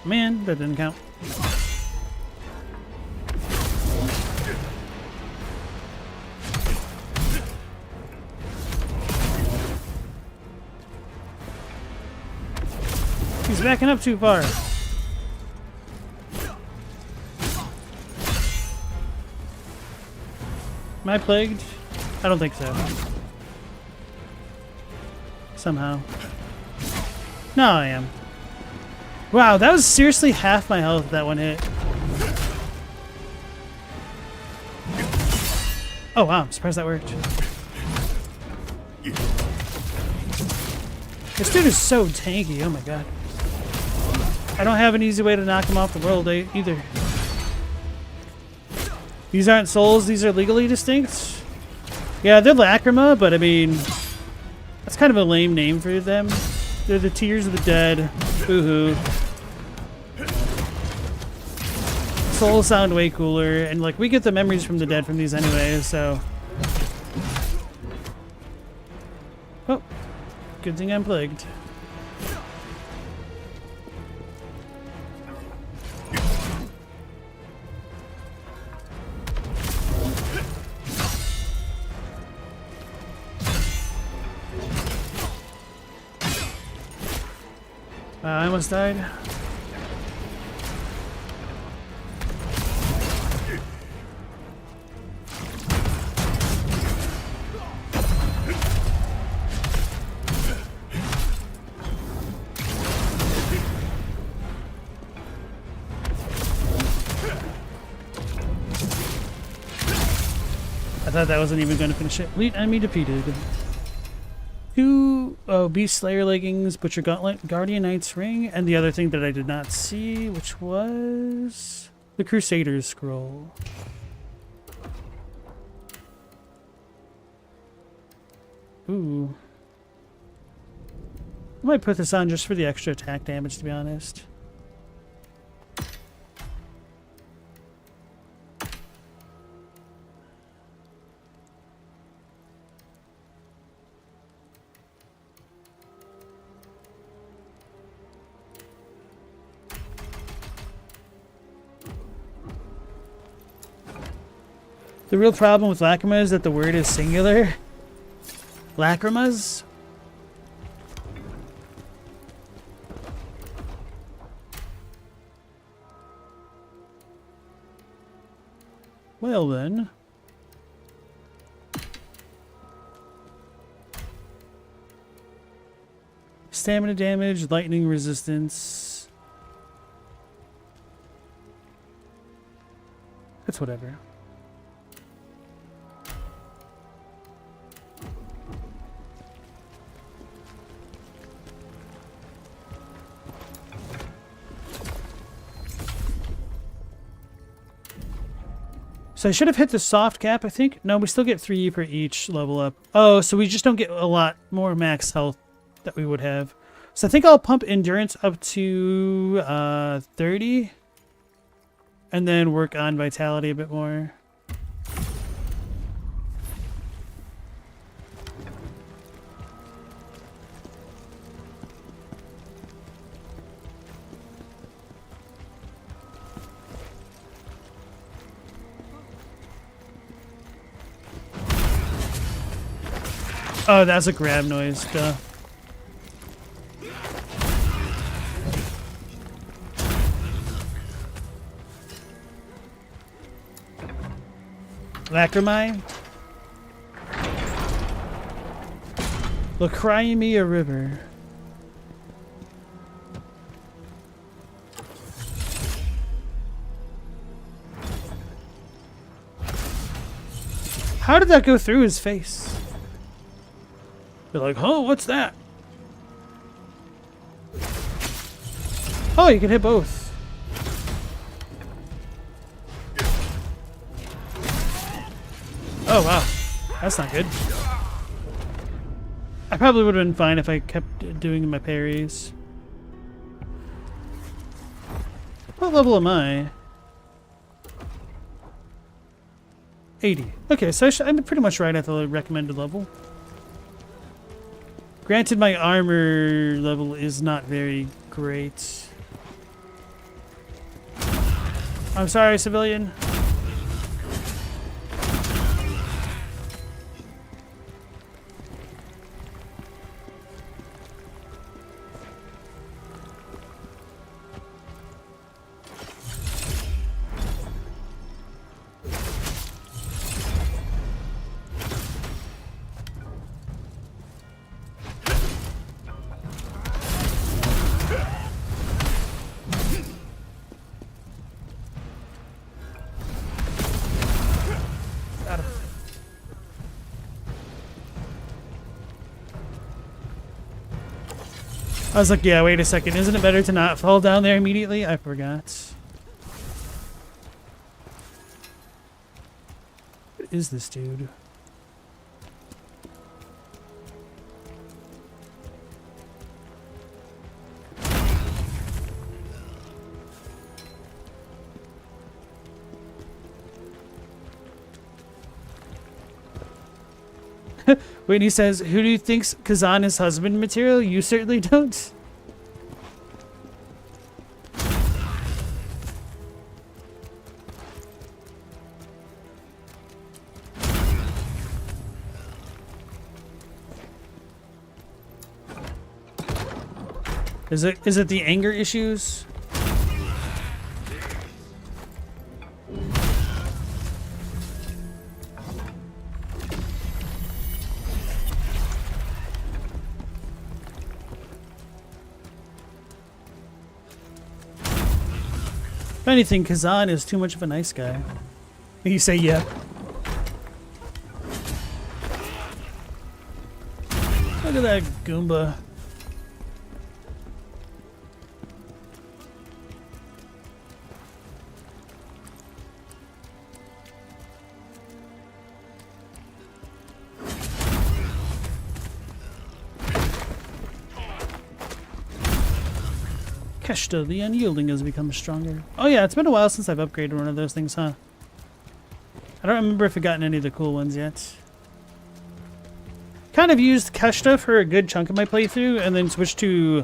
Man, that didn't count. He's backing up too far. Am I plagued? I don't think so. Somehow. No, I am. Wow, that was seriously half my health that one hit. Oh wow, I'm surprised that worked. This dude is so tanky, oh my god. I don't have an easy way to knock him off the world either. These aren't souls, these are legally distinct. Yeah, they're Lacrima, but I mean, that's kind of a lame name for them. They're the Tears of the Dead. Boo-hoo. Souls sound way cooler, and like, we get the memories from the dead from these anyway, so. Oh, good thing I'm plagued. I almost died. thought that wasn't even going to finish it. Elite enemy defeated. 2 Beast Slayer leggings, Butcher Gauntlet, Guardian Knight's ring, and the other thing that I did not see, which was the Crusader's scroll. Ooh. I might put this on just for the extra attack damage, to be honest. The real problem with Lacrima is that the word is singular. Lacrimas? Well then. Stamina damage, lightning resistance. It's whatever. So I should have hit the soft cap, I think. No, we still get 3 for each level up. Oh, so we just don't get a lot more max health that we would have. So I think I'll pump endurance up to 30. And then work on vitality a bit more. Oh, that's a grab noise. Duh. Lacrimi? Lacrimea River. How did that go through his face? They're like, oh, what's that? Oh, you can hit both. Oh, wow. That's not good. I probably would have been fine if I kept doing my parries. What level am I? 80. Okay, so I'm pretty much right at the recommended level. Granted, my armor level is not very great. I'm sorry, civilian. I was like, yeah, wait a second. Isn't it better to not fall down there immediately? I forgot. What is this dude? Whitney says, who do you think's Khazan is husband material? You certainly don't. Is it the anger issues? If anything, Khazan is too much of a nice guy. You say, yeah. that Goomba. Keshta, the Unyielding, has become stronger. Oh yeah, it's been a while since I've upgraded one of those things, huh? I don't remember if I've gotten any of the cool ones yet. Kind of used Keshta for a good chunk of my playthrough, and then switched to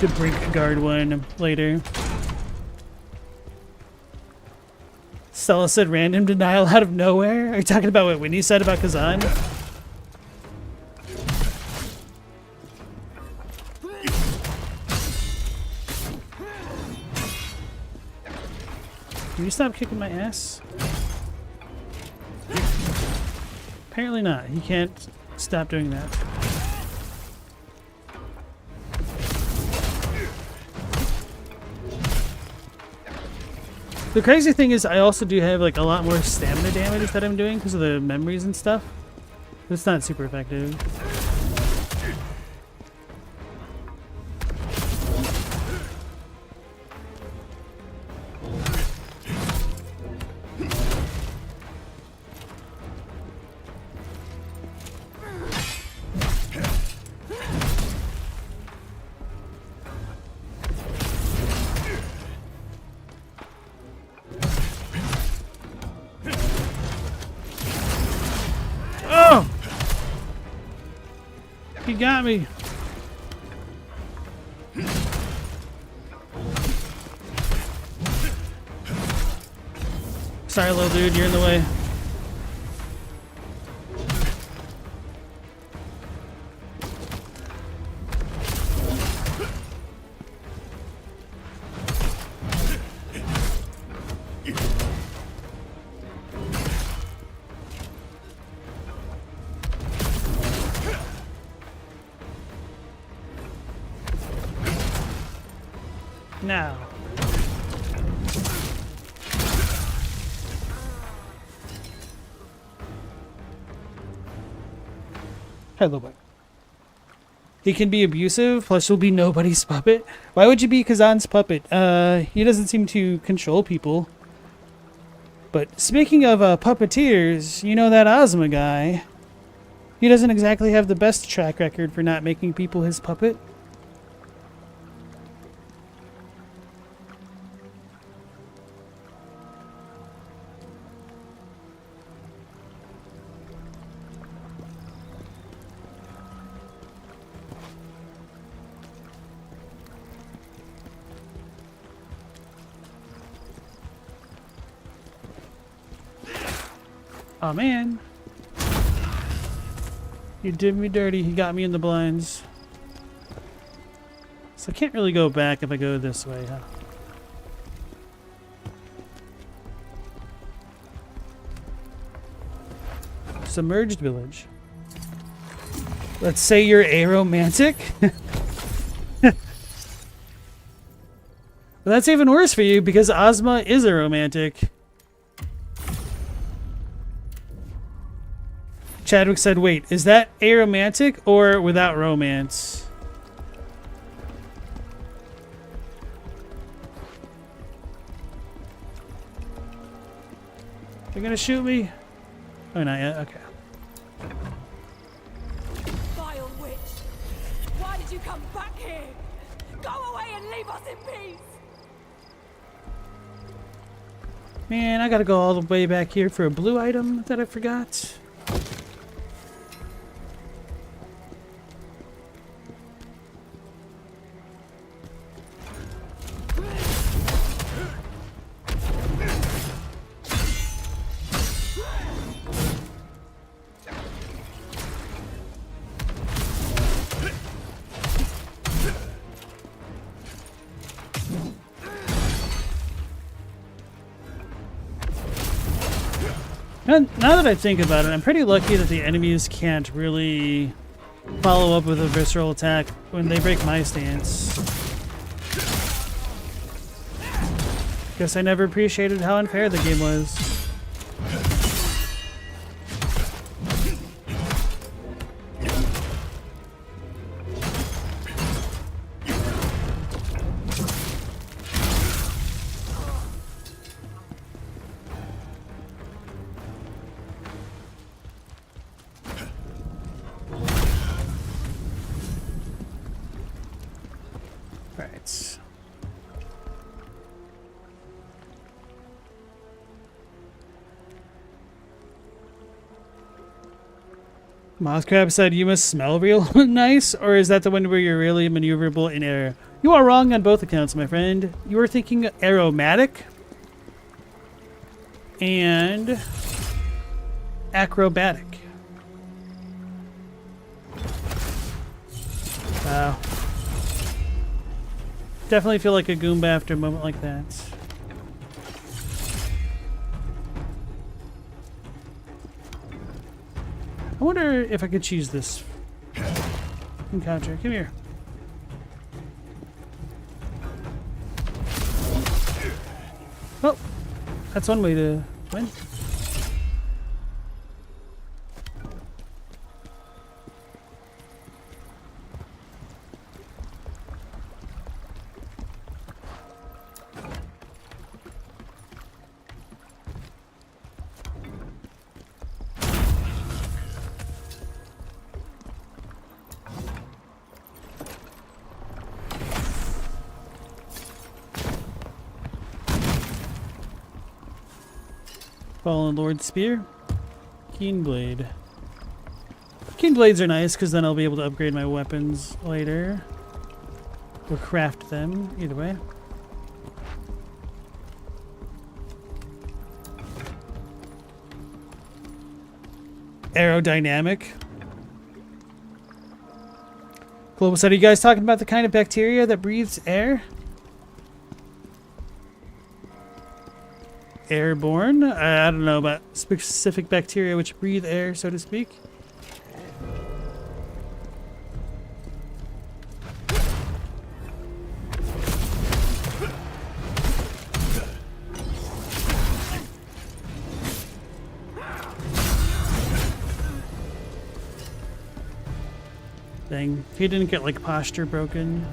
the Brink Guard one later. Stella said random denial out of nowhere. Are you talking about what Winnie said about Khazan? Can you stop kicking my ass? Apparently not. He can't stop doing that. The crazy thing is I also do have like a lot more stamina damage that I'm doing because of the memories and stuff. But it's not super effective. He got me. Sorry, little dude, you're in the way. Now. Hello, boy. He can be abusive, plus you'll be nobody's puppet. Why would you be Khazan's puppet? He doesn't seem to control people. But speaking of puppeteers, you know that Ozma guy? He doesn't exactly have the best track record for not making people his puppet. Oh man, you did me dirty. He got me in the blinds. So I can't really go back if I go this way, huh? Submerged village. Let's say you're aromantic. Well, that's even worse for you because Ozma is a romantic. Chadwick said, wait, is that aromantic or without romance? They're gonna shoot me? Oh, not yet? Okay. Vile witch! Why did you come back here? Go away and leave us in peace! Man, I gotta go all the way back here for a blue item that I forgot. Now that I think about it, I'm pretty lucky that the enemies can't really follow up with a visceral attack when they break my stance. Guess I never appreciated how unfair the game was. Right. Mothcrab said, "You must smell real nice," or is that the one where you're really maneuverable in air? You are wrong on both accounts, my friend. You are thinking aromatic and acrobatic. Wow. Definitely feel like a Goomba after a moment like that. I wonder if I could choose this encounter. Come here. Oh, that's one way to win. Fallen Lord Spear. Keen Blade. Keen Blades are nice because then I'll be able to upgrade my weapons later. Or craft them, either way. Aerodynamic. Global said, are you guys talking about the kind of bacteria that breathes air? Airborne? I don't know about specific bacteria which breathe air, so to speak. Dang, he didn't get like posture broken.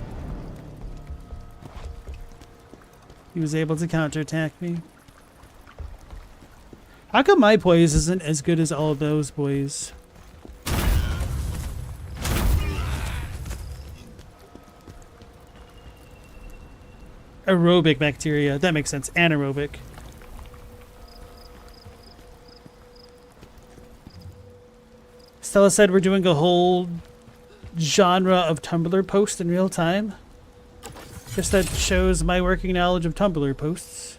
He was able to counterattack me. How come my poise isn't as good as all of those boys? Aerobic bacteria. That makes sense. Anaerobic. Stella said we're doing a whole genre of Tumblr posts in real time. Guess that shows my working knowledge of Tumblr posts.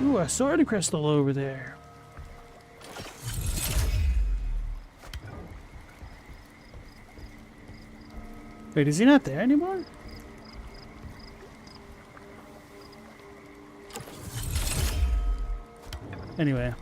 Ooh, a sword crystal over there. Wait, is he not there anymore? Anyway.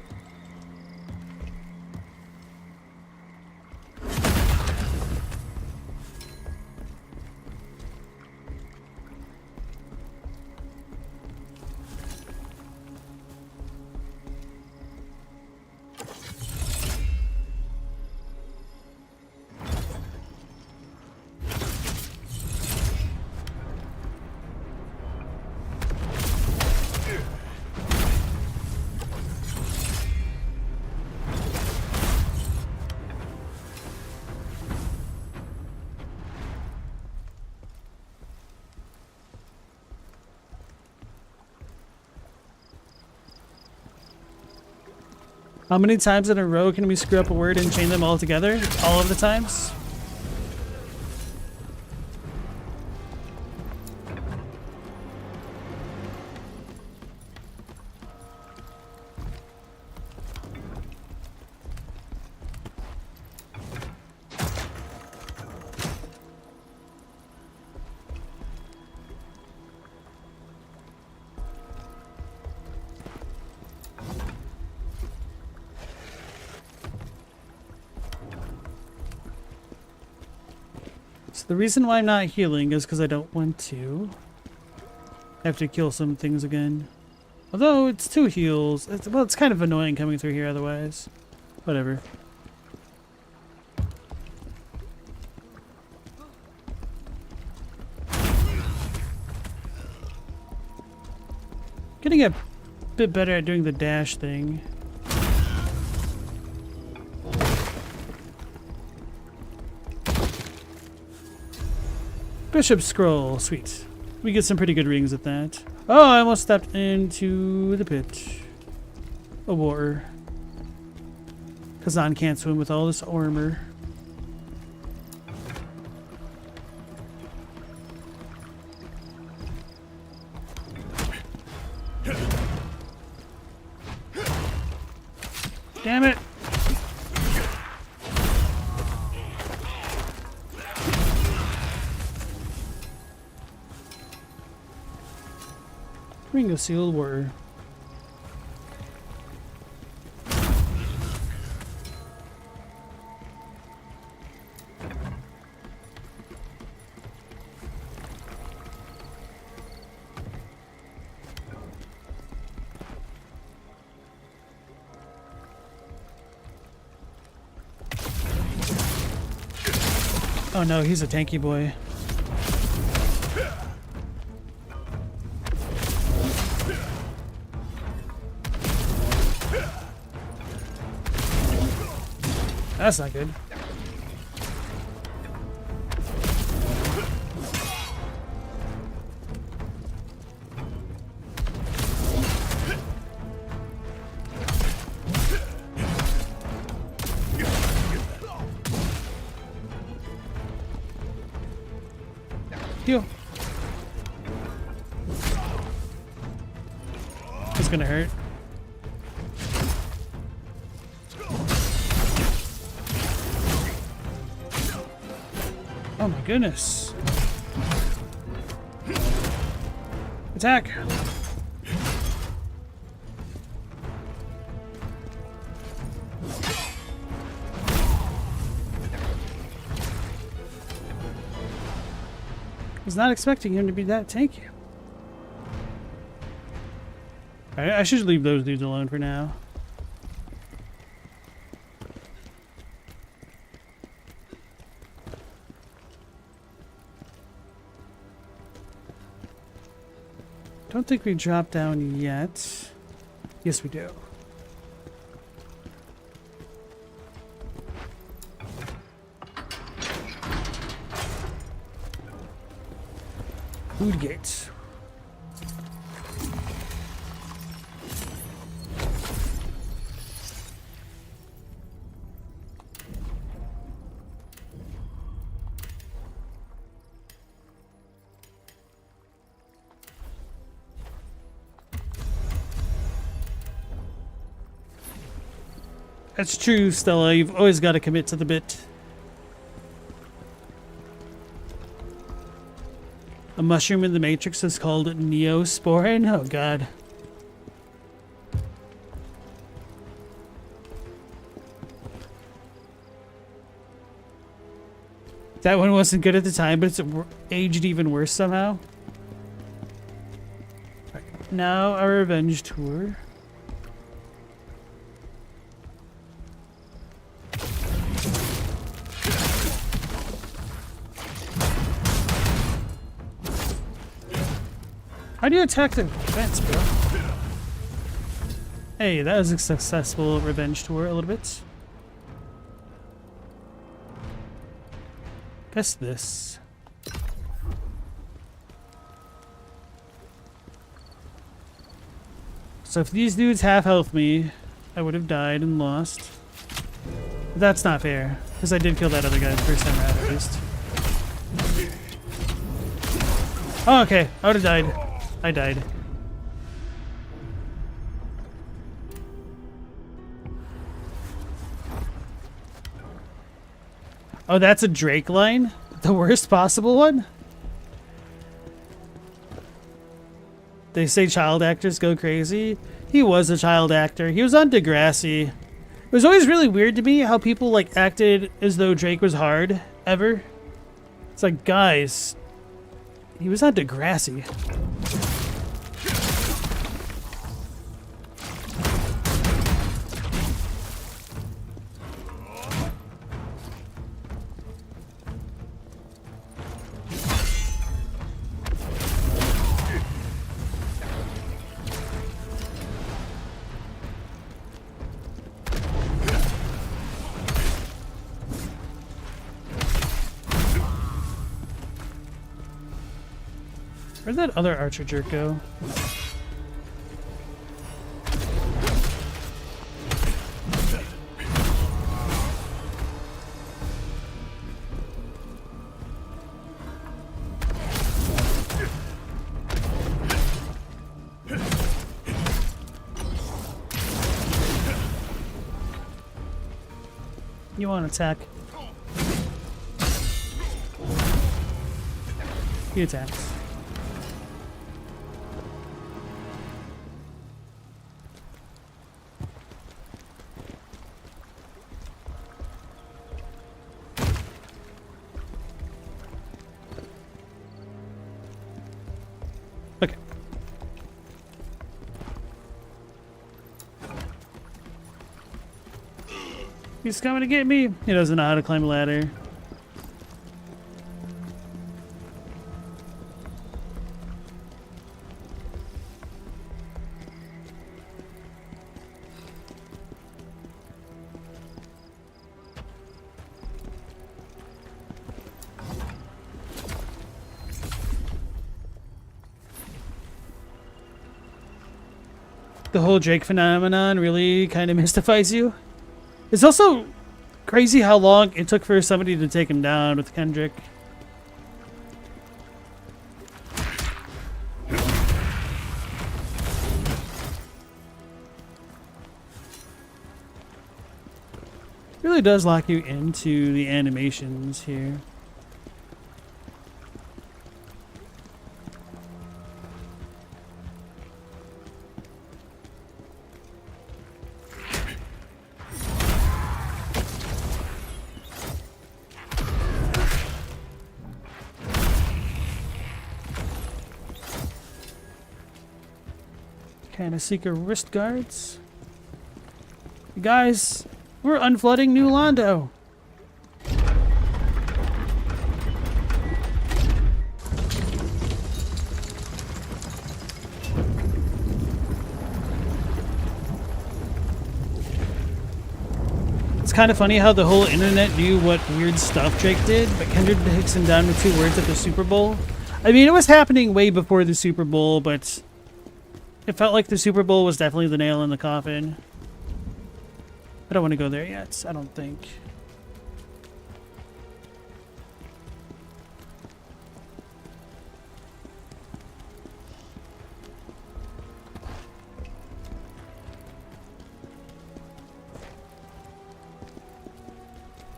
How many times in a row can we screw up a word and chain them all together? All of the times? The reason why I'm not healing is because I don't want to. I have to kill some things again. Although it's 2 heals. Well, it's kind of annoying coming through here otherwise. Whatever. Getting a bit better at doing the dash thing. Bishop Scroll, sweet. We get some pretty good rings at that. Oh, I almost stepped into the pit. A water. Khazan can't swim with all this armor. Damn it! Ring of Sealed Water. Oh no, he's a tanky boy. That's not good. Heal. It's gonna hurt. Oh my goodness. Attack. I was not expecting him to be that tanky. Alright, I should leave those dudes alone for now. Don't think we dropped down yet. Yes, we do. Food gates. That's true, Stella. You've always got to commit to the bit. A mushroom in the Matrix is called Neosporin. Oh, God. That one wasn't good at the time, but it's aged even worse somehow. Right, now our revenge tour. How do you attack the fence, bro? Hey, that was a successful revenge tour a little bit. Guess this. So if these dudes half health me, I would have died and lost. But that's not fair, because I did kill that other guy the first time around at least. Oh, okay. I would have died. I died. Oh, that's a Drake line? The worst possible one? They say child actors go crazy. He was a child actor. He was on Degrassi. It was always really weird to me how people like acted as though Drake was hard, ever. It's like, guys, he was on Degrassi. Where'd that other archer jerk go? You want to attack? He attacks. Okay. He's coming to get me. He doesn't know how to climb a ladder. The whole Drake phenomenon really kind of mystifies you. It's also crazy how long it took for somebody to take him down with Kendrick. Really does lock you into the animations here. Kind of Seeker wrist guards. You guys, we're unflooding New Londo. It's kind of funny how the whole internet knew what weird stuff Drake did, but Kendrick takes him down with 2 words at the Super Bowl. I mean, it was happening way before the Super Bowl, but it felt like the Super Bowl was definitely the nail in the coffin. I don't want to go there yet, I don't think.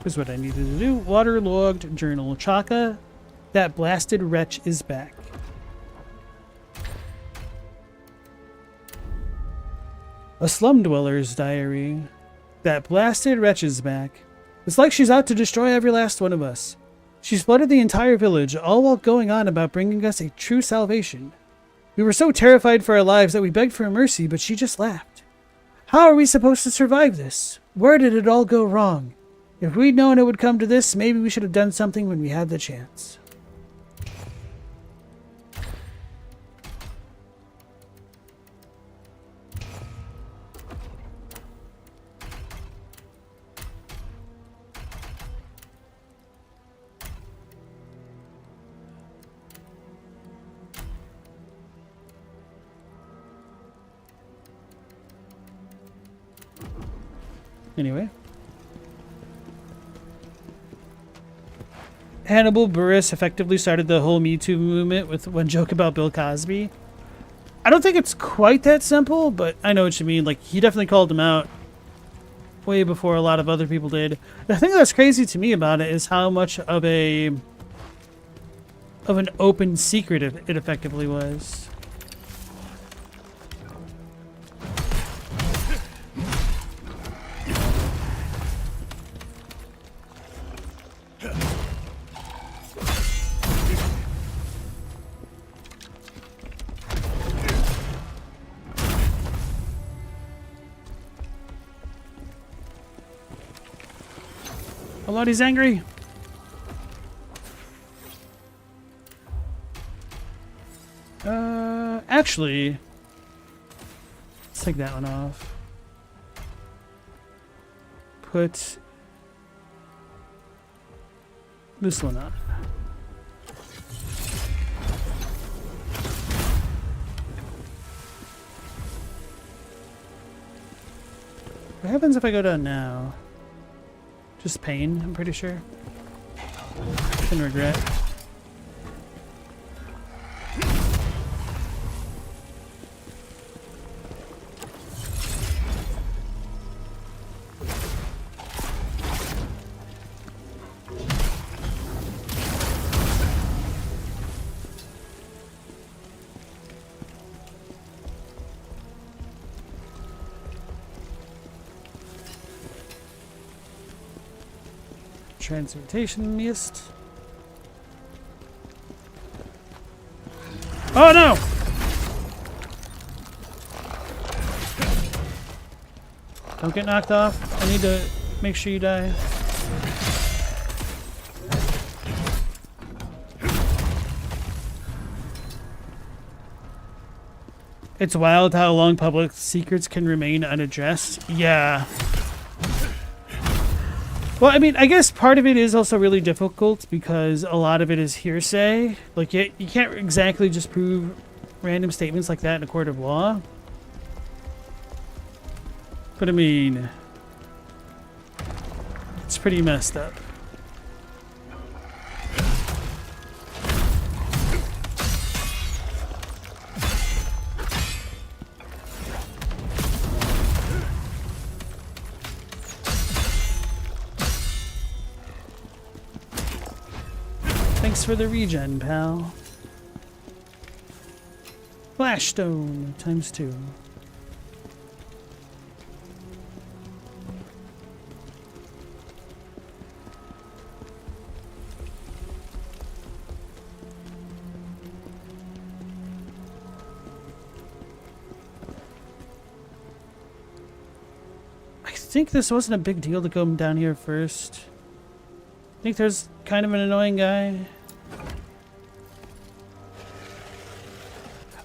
Here's what I needed to do. Waterlogged journal. Chaka, that blasted wretch is back. A slum dweller's diary. That blasted wretch is back. It's like she's out to destroy every last one of us. She's flooded the entire village, all while going on about bringing us a true salvation. We were so terrified for our lives that we begged for mercy, but she just laughed. How are we supposed to survive this? Where did it all go wrong? If we'd known it would come to this, maybe we should have done something when we had the chance. Anyway. Hannibal Buress effectively started the whole Me Too movement with one joke about Bill Cosby. I don't think it's quite that simple, but I know what you mean. Like, he definitely called him out way before a lot of other people did. The thing that's crazy to me about it is how much of an open secret it effectively was. Oh Lord, he's angry. Actually, let's take that one off. Put this one on. What happens if I go down now? Just pain, I'm pretty sure. And regret. Transmutation mist. Oh no! Don't get knocked off. I need to make sure you die. It's wild how long public secrets can remain unaddressed. Yeah. Well, I mean, I guess part of it is also really difficult because a lot of it is hearsay. Like, you can't exactly just prove random statements like that in a court of law. But I mean, it's pretty messed up. Thanks for the regen, pal. Flashstone ×2. I think this wasn't a big deal to go down here first. I think there's kind of an annoying guy.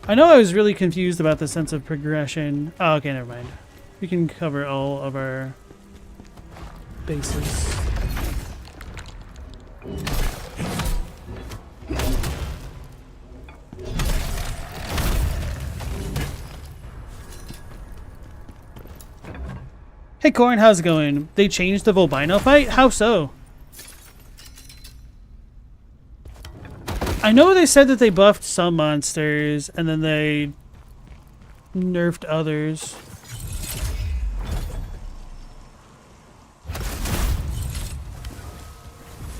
I know I was really confused about the sense of progression. Oh, okay, never mind. We can cover all of our bases. Hey, Corn, how's it going? They changed the Volbino fight? How so? I know they said that they buffed some monsters and then they nerfed others.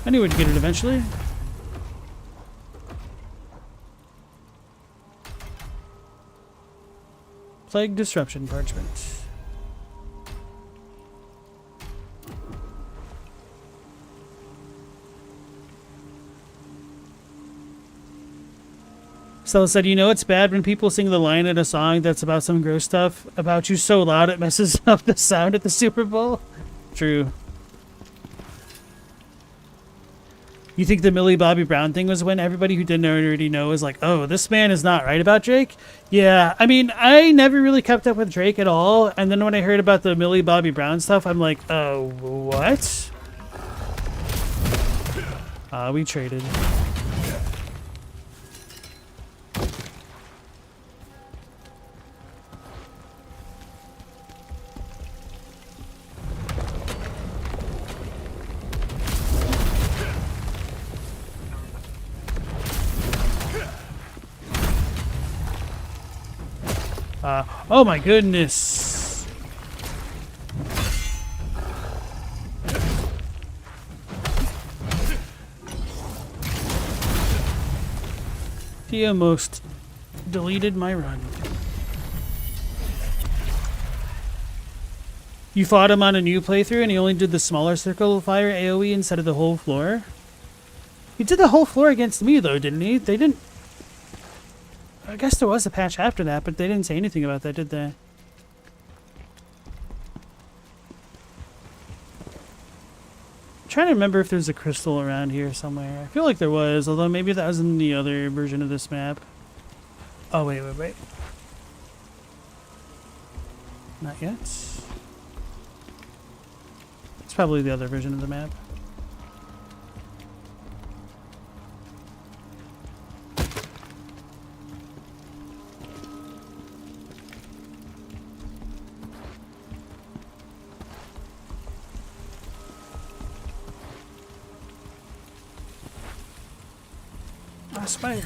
I knew we'd get it eventually. Plague Disruption Parchment. Stella said, you know it's bad when people sing the line in a song that's about some gross stuff about you so loud it messes up the sound at the Super Bowl? True. You think the Millie Bobby Brown thing was when everybody who didn't already know was like, oh, this man is not right about Drake? Yeah, I mean, I never really kept up with Drake at all, and then when I heard about the Millie Bobby Brown stuff, I'm like, what? We traded. Oh my goodness. He almost deleted my run. You fought him on a new playthrough and he only did the smaller circle fire AoE instead of the whole floor? He did the whole floor against me though, didn't he? They didn't... I guess there was a patch after that, but they didn't say anything about that, did they? I'm trying to remember if there's a crystal around here somewhere. I feel like there was, although maybe that was in the other version of this map. Oh, wait. Not yet. It's probably the other version of the map. Spider.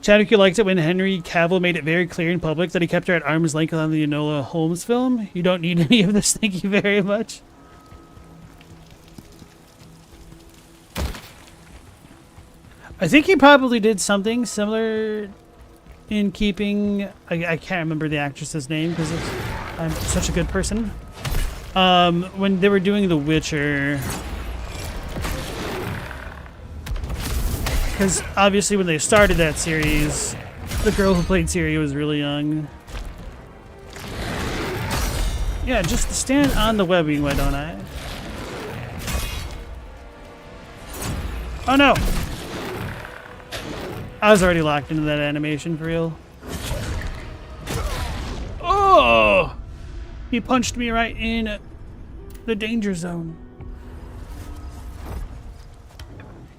Chadwick, you liked it when Henry Cavill made it very clear in public that he kept her at arm's length on the Enola Holmes film. You don't need any of this, thank you very much. I think he probably did something similar in keeping... I can't remember the actress's name because I'm such a good person. When they were doing The Witcher... Because obviously when they started that series, the girl who played Ciri was really young. Yeah, just stand on the webbing, why don't I? Oh no! I was already locked into that animation for real. Oh! He punched me right in the danger zone.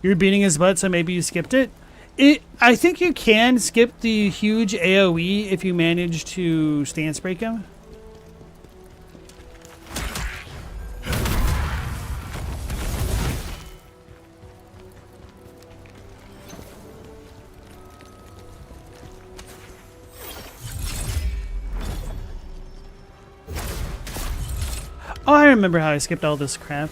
You're beating his butt, so maybe you skipped it? I think you can skip the huge AoE if you manage to stance break him. Oh, I remember how I skipped all this crap.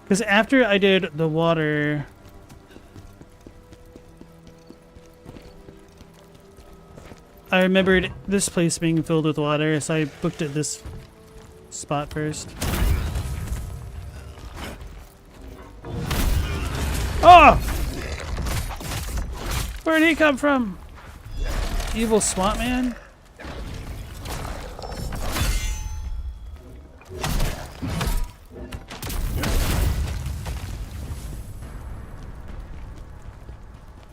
Because after I did the water... I remembered this place being filled with water, so I booked at this spot first. Oh! Where'd he come from? Evil swamp man?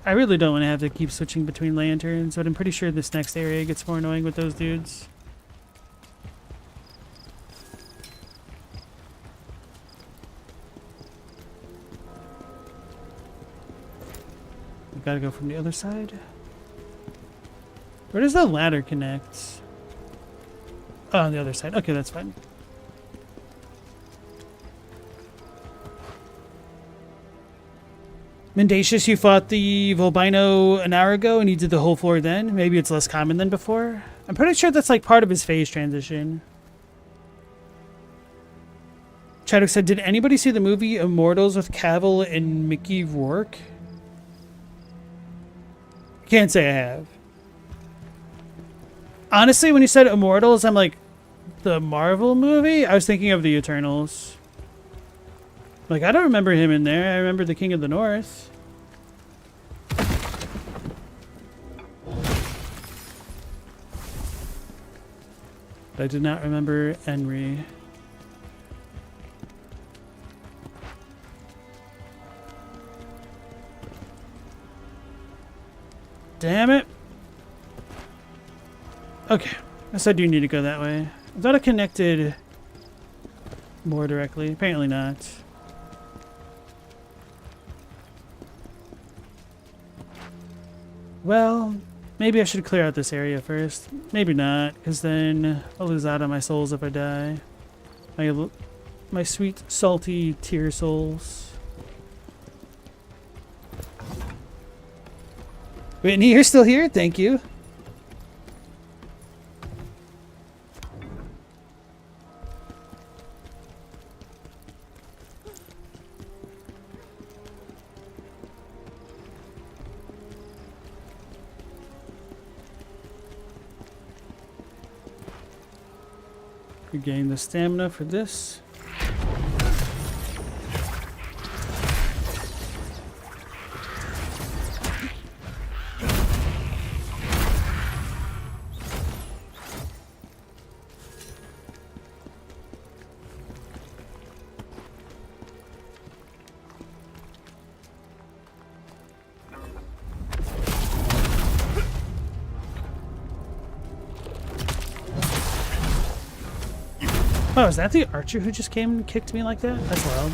I really don't want to have to keep switching between lanterns, but I'm pretty sure this next area gets more annoying with those dudes. We gotta go from the other side. Where does the ladder connect? Oh, on the other side. Okay, that's fine. Mendacious, you fought the Volbino an hour ago and you did the whole floor then? Maybe it's less common than before? I'm pretty sure that's like part of his phase transition. Chadwick said, did anybody see the movie Immortals with Cavill and Mickey Rourke? Can't say I have. Honestly, when you said Immortals, I'm like, the Marvel movie? I was thinking of the Eternals. Like, I don't remember him in there. I remember the King of the North. But I did not remember Henry. Damn it. Okay. I guess I do need to go that way. I thought I connected more directly. Apparently not. Well, maybe I should clear out this area first. Maybe not, because then I'll lose out on my souls if I die. My sweet, salty tear souls. Whitney, you're still here? Thank you. Regain the stamina for this. Oh, is that the archer who just came and kicked me like that? That's wild.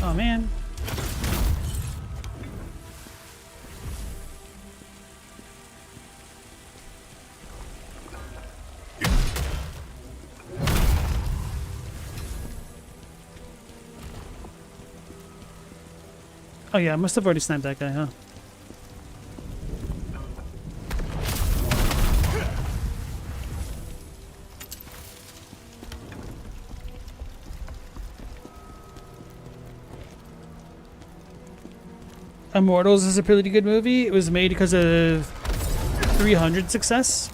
Oh, man. Oh yeah, I must have already sniped that guy, huh? Immortals is a pretty good movie. It was made because of 300 success.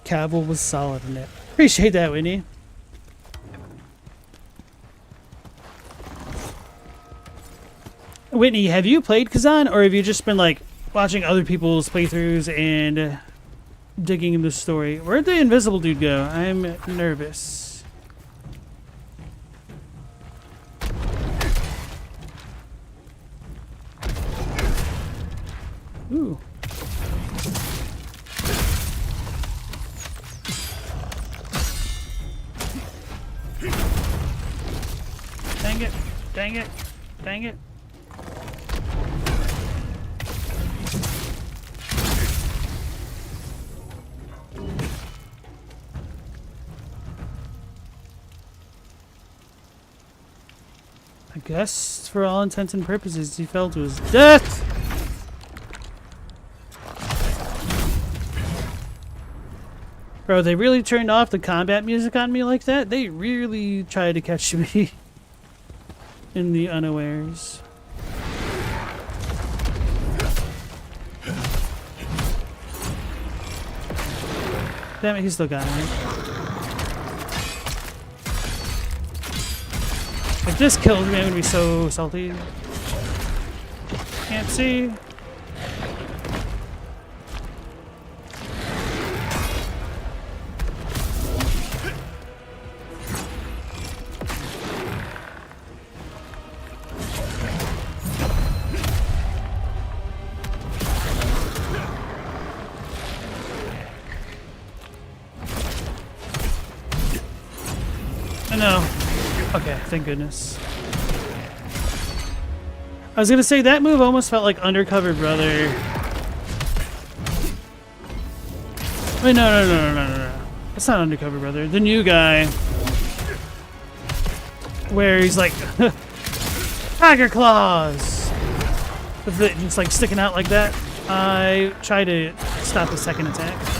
Cavill was solid in it. Appreciate that, Whitney. Whitney, have you played Khazan, or have you just been like watching other people's playthroughs and digging in the story? Where'd the invisible dude go? I'm nervous. Ooh. Dang it. Dang it. Dang it. I guess, for all intents and purposes, he fell to his death! Bro, they really turned off the combat music on me like that? They really tried to catch me in the unawares. Damn it, he still got me. If this kills me, I'm gonna be so salty. Can't see. I know. Okay, thank goodness. I was gonna say that move almost felt like Undercover Brother. Wait, no. That's not Undercover Brother. The new guy. Where he's like, Tiger Claws! With it just like sticking out like that. I try to stop the second attack.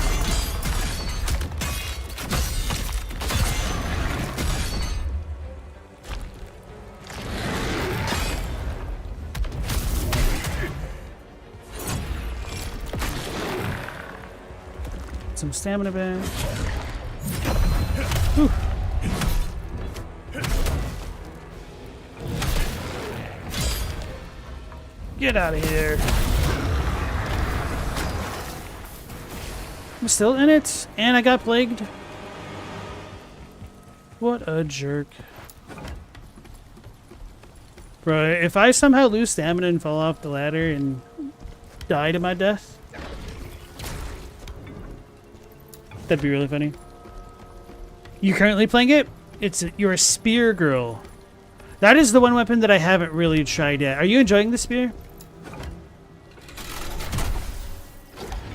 Some stamina back. Whew. Get out of here. I'm still in it, and I got plagued. What a jerk. Bro, if I somehow lose stamina and fall off the ladder and die to my death, that'd be really funny. You currently playing it? You're a spear girl. That is the one weapon that I haven't really tried yet. Are you enjoying the spear?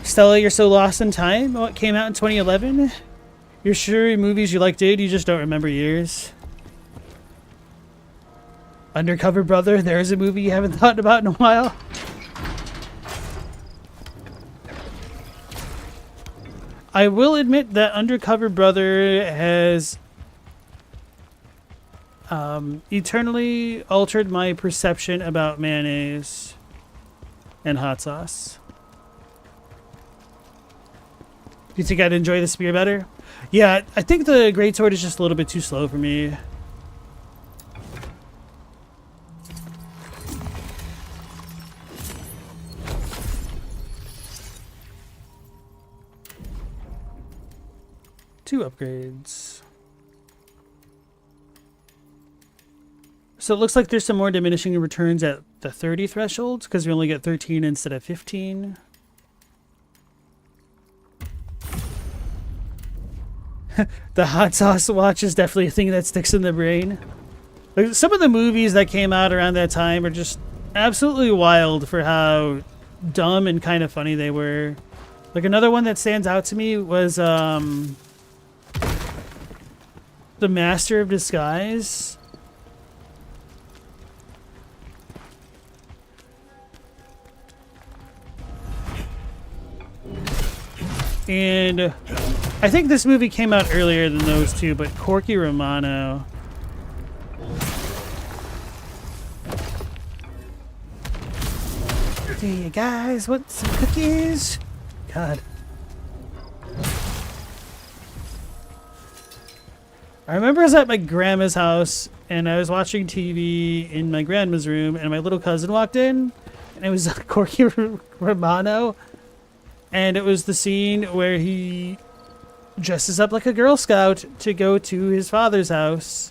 Stella, you're so lost in time? What came out in 2011? You're sure movies you like, dude? You just don't remember years. Undercover Brother, there's a movie you haven't thought about in a while. I will admit that Undercover Brother has eternally altered my perception about mayonnaise and hot sauce. You think I'd enjoy the spear better? Yeah, I think the greatsword is just a little bit too slow for me. Two upgrades. So it looks like there's some more diminishing returns at the 30 thresholds because we only get 13 instead of 15. The hot sauce watch is definitely a thing that sticks in the brain. Like, some of the movies that came out around that time are just absolutely wild for how dumb and kind of funny they were. Like, another one that stands out to me was The Master of Disguise. And I think this movie came out earlier than those two, but Corky Romano. Do you guys want some cookies? God. I remember I was at my grandma's house and I was watching TV in my grandma's room and my little cousin walked in and it was Corky Romano. And it was the scene where he dresses up like a Girl Scout to go to his father's house.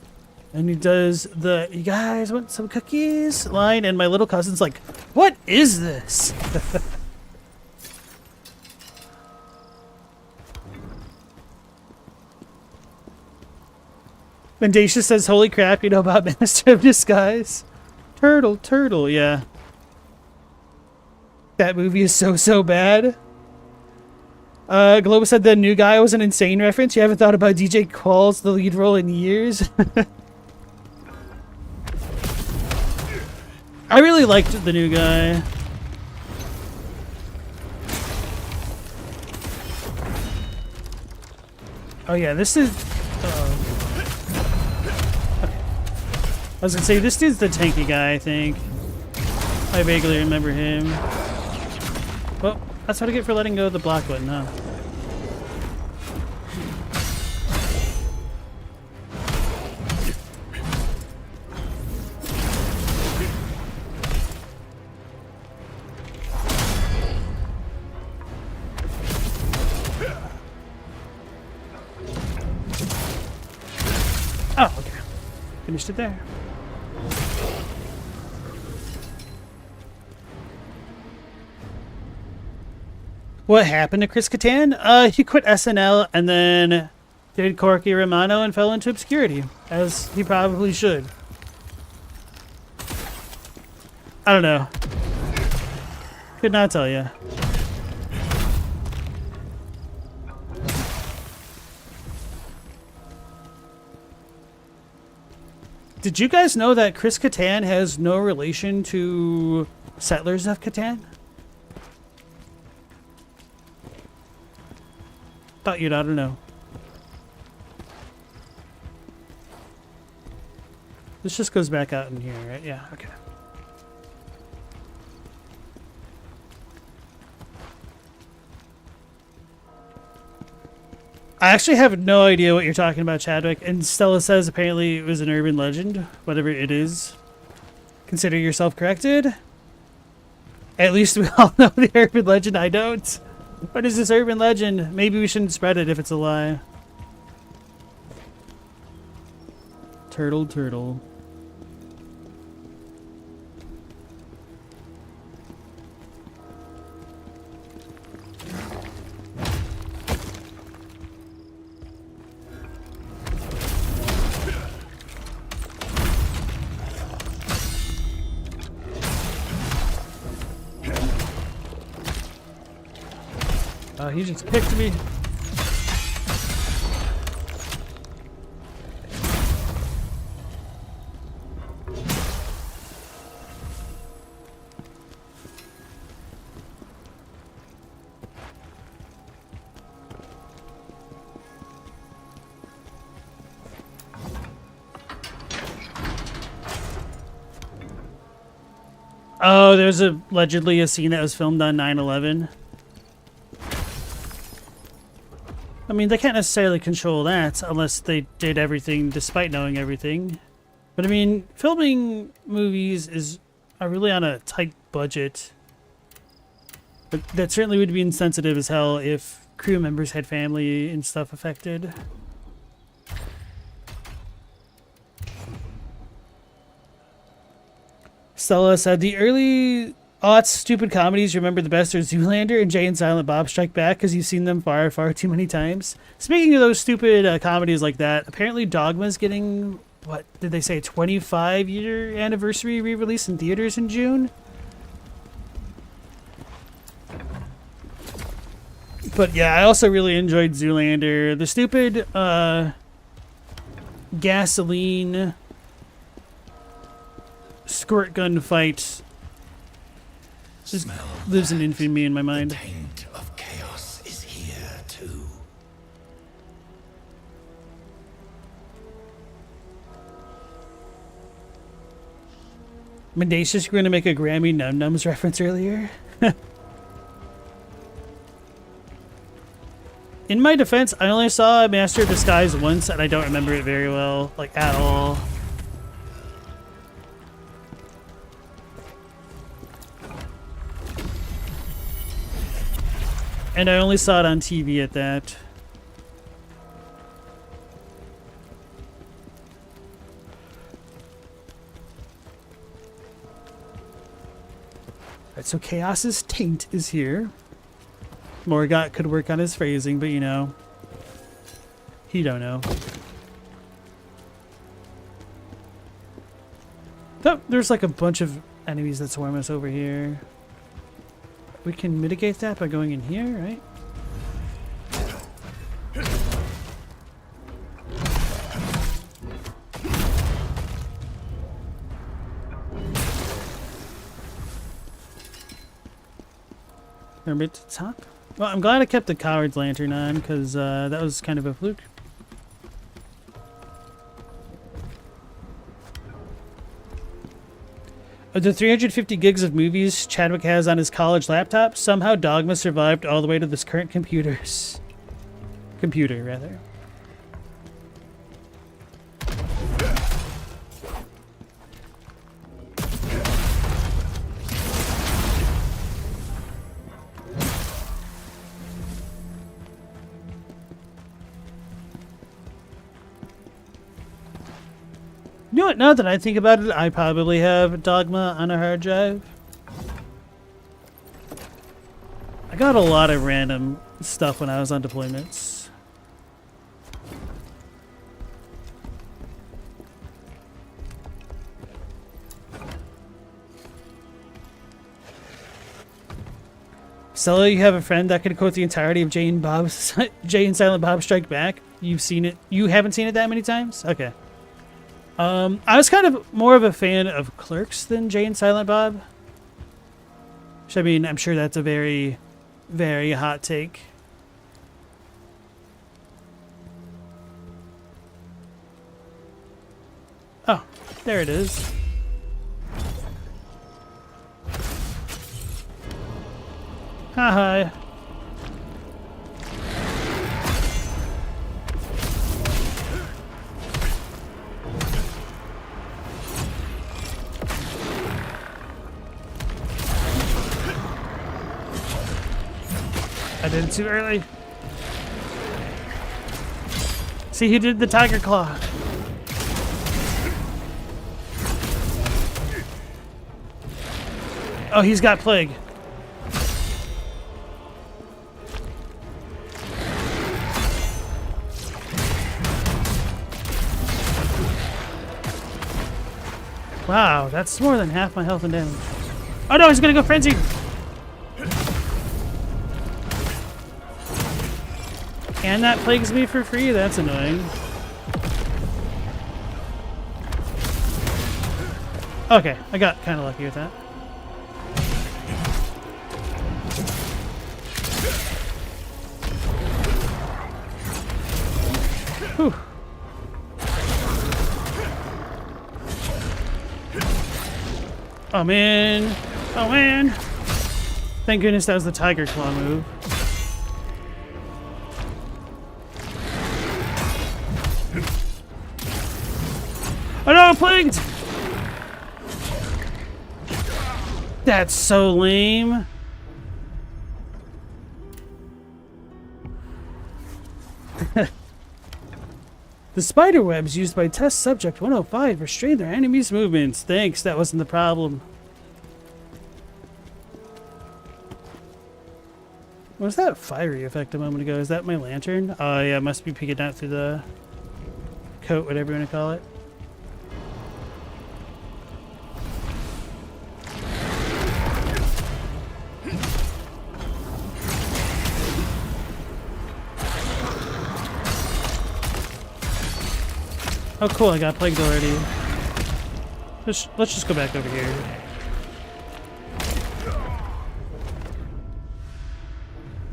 And he does the, "You guys want some cookies?" line. And my little cousin's like, "What is this?" Mendacia says, "Holy crap, you know about Master of Disguise?" Turtle, yeah. That movie is so bad. Globo said the new guy was an insane reference. You haven't thought about DJ Qualls, the lead role, in years. I really liked the new guy. Oh yeah, this is... Okay. I was gonna say, this dude's the tanky guy, I think. I vaguely remember him. Well, that's what I get for letting go of the block button, huh? Oh, okay. Finished it there. What happened to Chris Kattan? He quit SNL and then did Corky Romano and fell into obscurity, as he probably should. I don't know. Could not tell you. Did you guys know that Chris Kattan has no relation to Settlers of Catan? Thought you'd ought to know. This just goes back out in here, right? Yeah, okay. I actually have no idea what you're talking about, Chadwick. And Stella says apparently it was an urban legend, whatever it is. Consider yourself corrected. At least we all know the urban legend. I don't. What is this urban legend? Maybe we shouldn't spread it if it's a lie. Turtle. He just kicked me. Oh, there's allegedly a scene that was filmed on 9/11. I mean, they can't necessarily control that unless they did everything despite knowing everything. But I mean, filming movies are really on a tight budget. But that certainly would be insensitive as hell if crew members had family and stuff affected. Stella said, the early aughts stupid comedies you remember the best are Zoolander and Jay and Silent Bob Strike Back because you've seen them far, far too many times. Speaking of those stupid comedies like that, apparently Dogma's getting, what did they say, 25-year anniversary re-release in theaters in June? But yeah, I also really enjoyed Zoolander. The stupid gasoline squirt gun fight just lives in infamy in my mind. The taint of chaos is here too. Mendacious, you're going to make a Grammy Num Nums reference earlier. In my defense, I only saw Master of Disguise once, and I don't remember it very well, like, at all. And I only saw it on TV at that. Alright, so Chaos's taint is here. Morgott could work on his phrasing, but you know, he don't know. Oh, there's like a bunch of enemies that swarm us over here. We can mitigate that by going in here, right? Remember at the top? Well, I'm glad I kept the Coward's Lantern on, because that was kind of a fluke. Of the 350 gigs of movies Chadwick has on his college laptop, somehow Dogma survived all the way to this current computer, rather. You know what, now that I think about it, I probably have Dogma on a hard drive. I got a lot of random stuff when I was on deployments. Stella, you have a friend that could quote the entirety of Jay and Silent Bob Strike Back. You've seen it. You haven't seen it that many times? Okay. I was kind of more of a fan of Clerks than Jay and Silent Bob. Which, I mean, I'm sure that's a very, very hot take. Oh, there it is. Hi. I did it too early. See, he did the Tiger Claw. Oh, he's got Plague. Wow, that's more than half my health and damage. Oh no, he's gonna go Frenzy! And that plagues me for free, that's annoying. Okay, I got kind of lucky with that. Whew. Oh man! Oh man! Thank goodness that was the Tiger Claw move. No, plagued! That's so lame. The spider webs used by test subject 105 restrain their enemies' movements. Thanks, that wasn't the problem. What was that fiery effect a moment ago? Is that my lantern? Oh yeah, it must be peeking out through the coat, whatever you want to call it. Oh cool, I got plagued already. Let's just go back over here.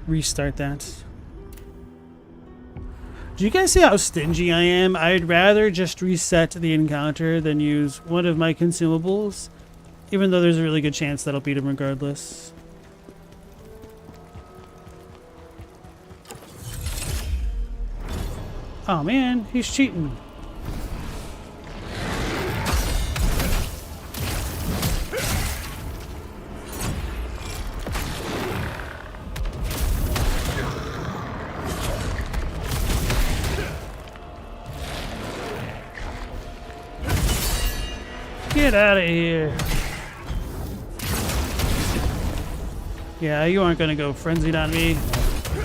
Restart that. Do you guys see how stingy I am? I'd rather just reset the encounter than use one of my consumables, even though there's a really good chance that I'll beat him regardless. Oh man, he's cheating. Get out of here. Yeah, you aren't gonna go frenzied on me,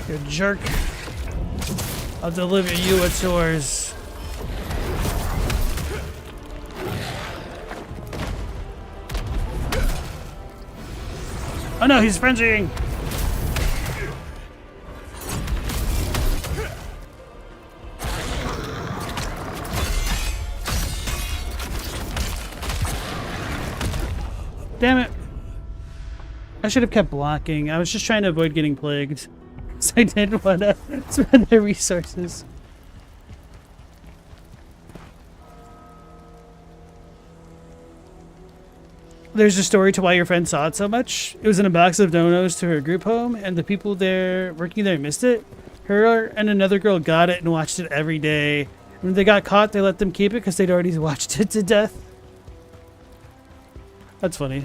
you jerk. I'll deliver you what's yours. Oh no, he's frenzying. Damn it. I should have kept blocking. I was just trying to avoid getting plagued. So I didn't want to spend their resources. There's a story to why your friend saw it so much. It was in a box of donos to her group home, and the people there working there missed it. Her and another girl got it and watched it every day. When they got caught, they let them keep it because they'd already watched it to death. That's funny.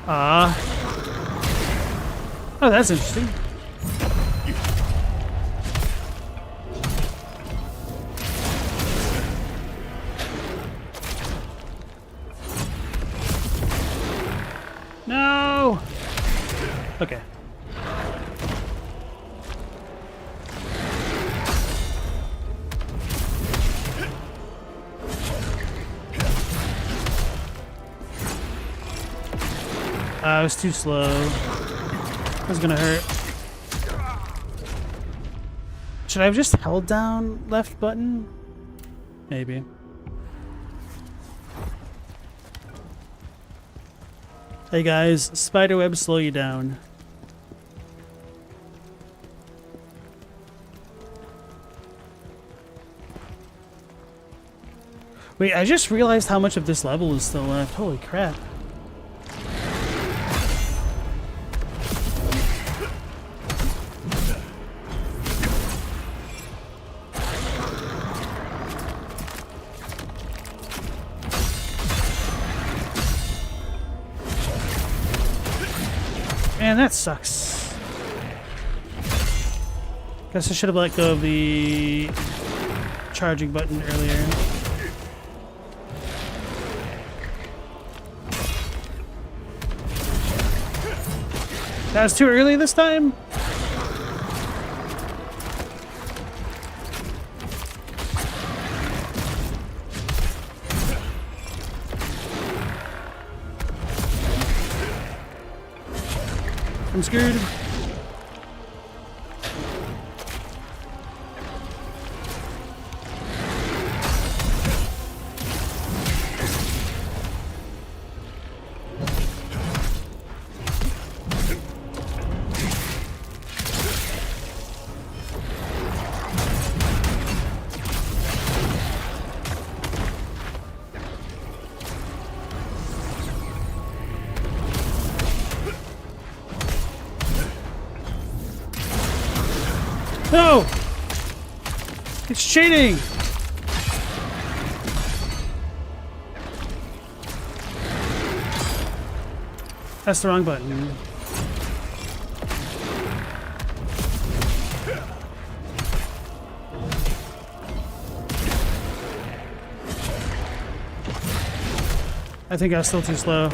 Ah. Oh, that's interesting. No. Okay. I was too slow. That was gonna hurt. Should I have just held down left button? Maybe. Hey guys, spiderwebs slow you down. Wait, I just realized how much of this level is still left. Holy crap. Man, that sucks. Guess I should have let go of the charging button earlier. That was too early this time? I'm scared. No! It's cheating! That's the wrong button. I think I was still too slow.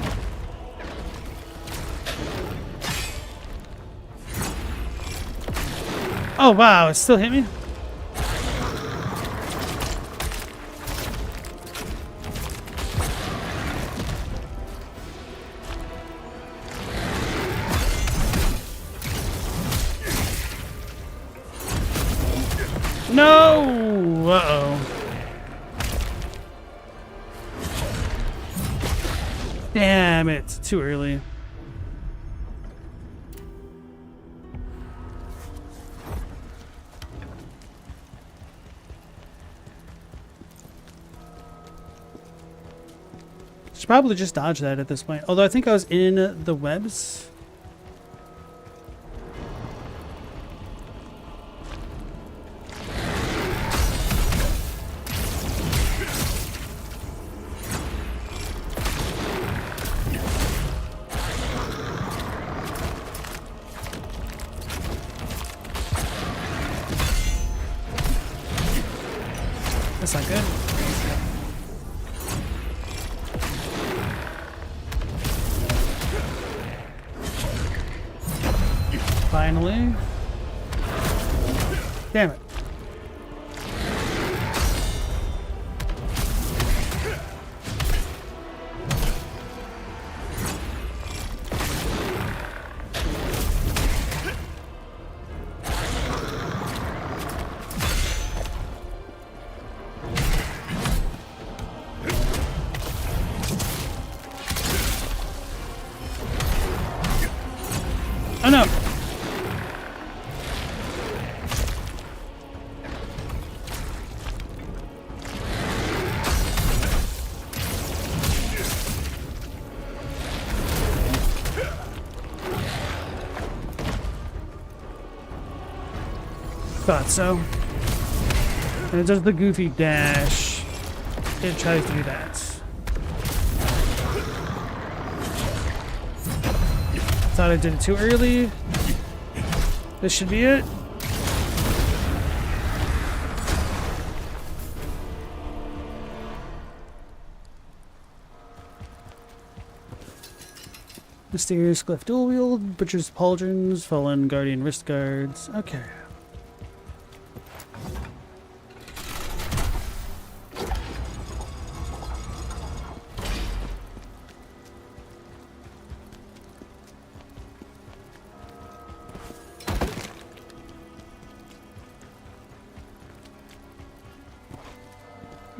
Oh wow, it still hit me? No! Uh-oh. Damn it, too early. Should probably just dodge that at this point. Although I think I was in the webs. That's not good. Finally. Damn it. Oh no! Thought so. And it does the goofy dash. It tries to do that. Thought I did it too early. This should be it. Mysterious Glyph Dual Wield, Butcher's Pauldrons, Fallen Guardian Wrist Guards. Okay.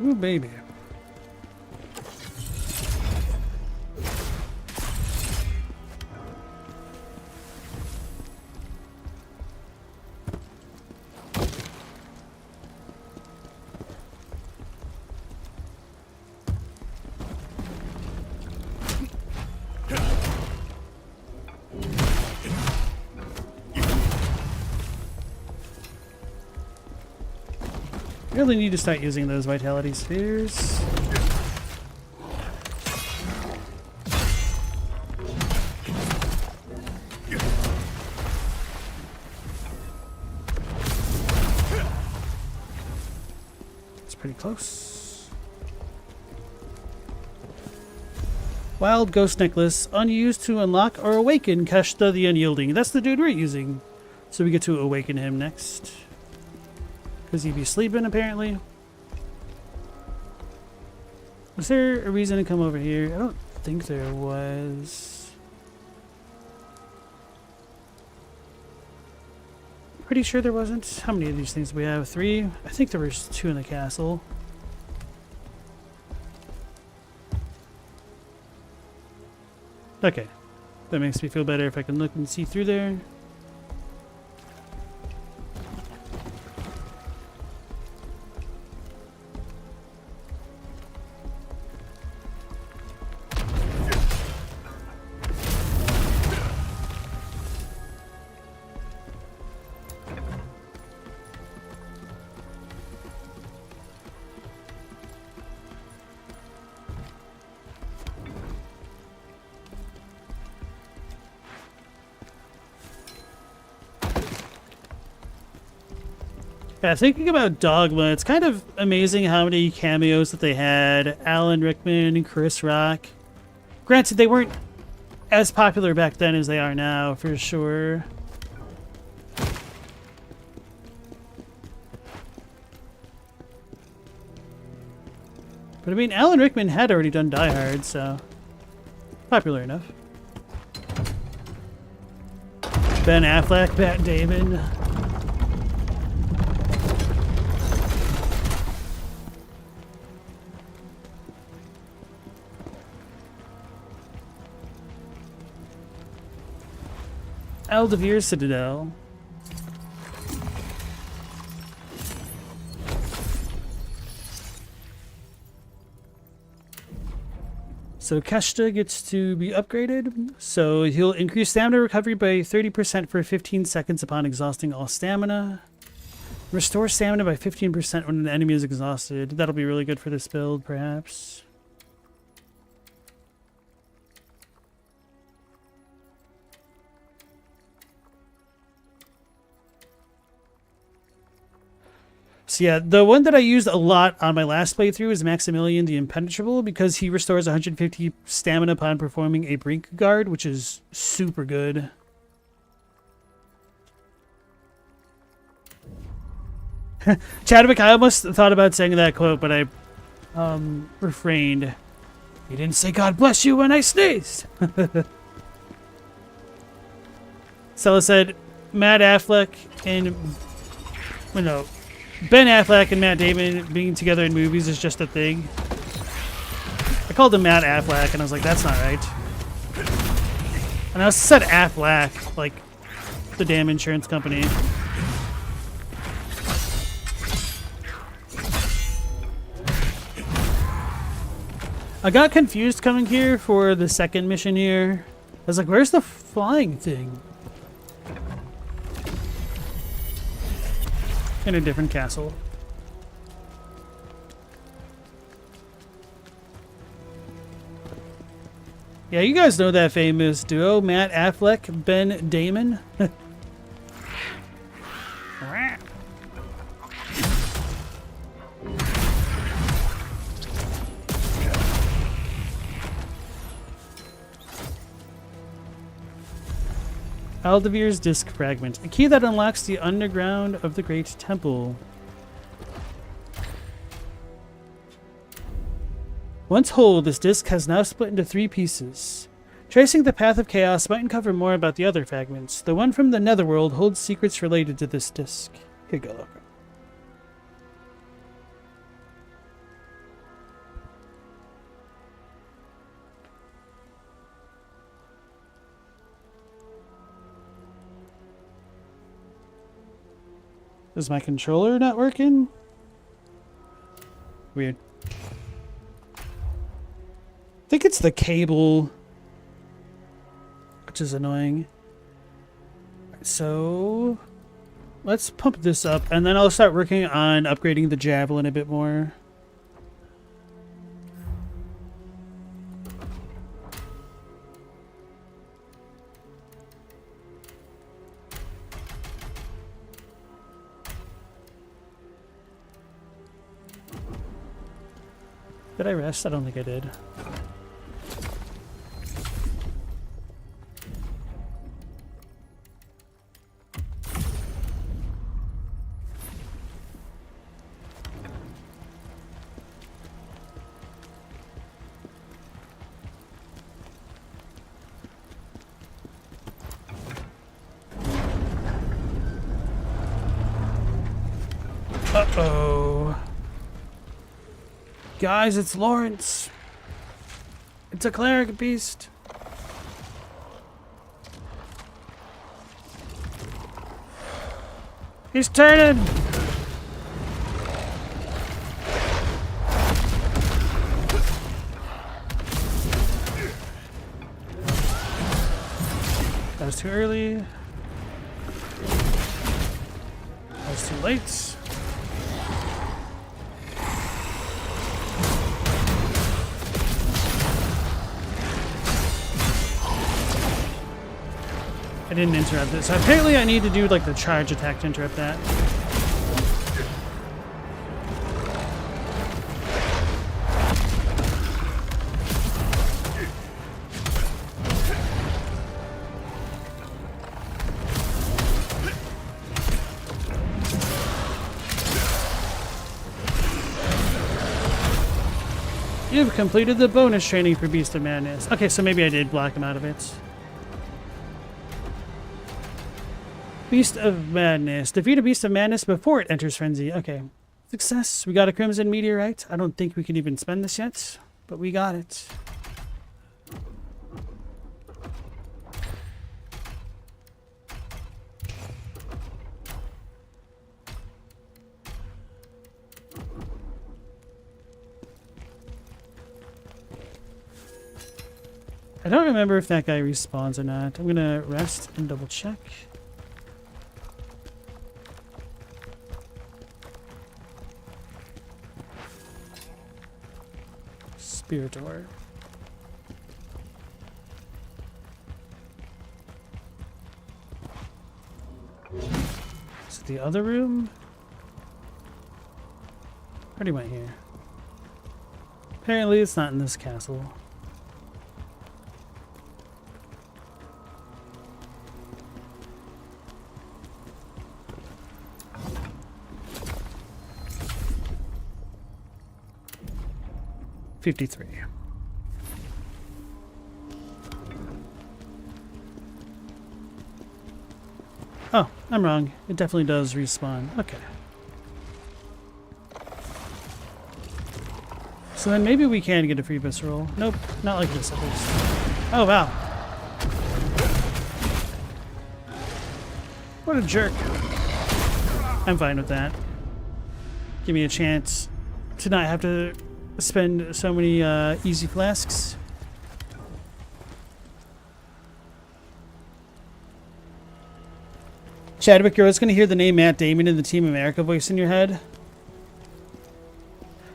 Ooh, baby. Really need to start using those vitality spheres. It's pretty close. Wild Ghost Necklace, unused to unlock or awaken Kashta the Unyielding. That's the dude we're using. So we get to awaken him next. Because he'd be sleeping, apparently. Was there a reason to come over here? I don't think there was. Pretty sure there wasn't. How many of these things do we have? 3? I think there was 2 in the castle. Okay. That makes me feel better if I can look and see through there. Yeah, thinking about Dogma, it's kind of amazing how many cameos that they had. Alan Rickman, Chris Rock. Granted, they weren't as popular back then as they are now, for sure. But I mean, Alan Rickman had already done Die Hard, so popular enough. Ben Affleck, Matt Damon. Aldevir Citadel. So Keshta gets to be upgraded. So he'll increase stamina recovery by 30% for 15 seconds upon exhausting all stamina. Restore stamina by 15% when an enemy is exhausted. That'll be really good for this build, perhaps. So yeah, the one that I used a lot on my last playthrough is Maximilian the Impenetrable, because he restores 150 stamina upon performing a Brink Guard, which is super good. Chadwick, I almost thought about saying that quote, but I refrained. You didn't say God bless you when I sneezed. Stella said Matt Affleck and... well, no. Ben Affleck and Matt Damon being together in movies is just a thing. I called him Matt Affleck, and I was like, that's not right. And I also said Affleck, like the damn insurance company. I got confused coming here for the second mission here. I was like, where's the flying thing? In a different castle. Yeah, you guys know that famous duo, Matt Affleck, Ben Damon. Aldevir's Disc Fragment, a key that unlocks the underground of the Great Temple. Once whole, this disc has now split into 3 pieces. Tracing the path of chaos might uncover more about the other fragments. The one from the Netherworld holds secrets related to this disc. Here you go, look. Is my controller not working? Weird. I think it's the cable, which is annoying. So let's pump this up, and then I'll start working on upgrading the javelin a bit more. Did I rest? I don't think I did. Uh-oh. Guys, it's Lawrence. It's a cleric beast. He's turning. That was too early. That was too late. I didn't interrupt it. So apparently I need to do like the charge attack to interrupt that. You've completed the bonus training for Beast of Madness. Okay, so maybe I did block him out of it. Beast of Madness. Defeat a Beast of Madness before it enters Frenzy. Okay. Success. We got a Crimson Meteorite. I don't think we can even spend this yet, but we got it. I don't remember if that guy respawns or not. I'm gonna rest and double check. Spiritor. Is it the other room? Already went here. Apparently it's not in this castle. $53. Oh, I'm wrong. It definitely does respawn. Okay. So then maybe we can get a free visceral. Nope, not like this at least. Oh, wow. What a jerk. I'm fine with that. Give me a chance to not have to spend so many easy flasks. Chadwick, you're always going to hear the name Matt Damon in the Team America voice in your head.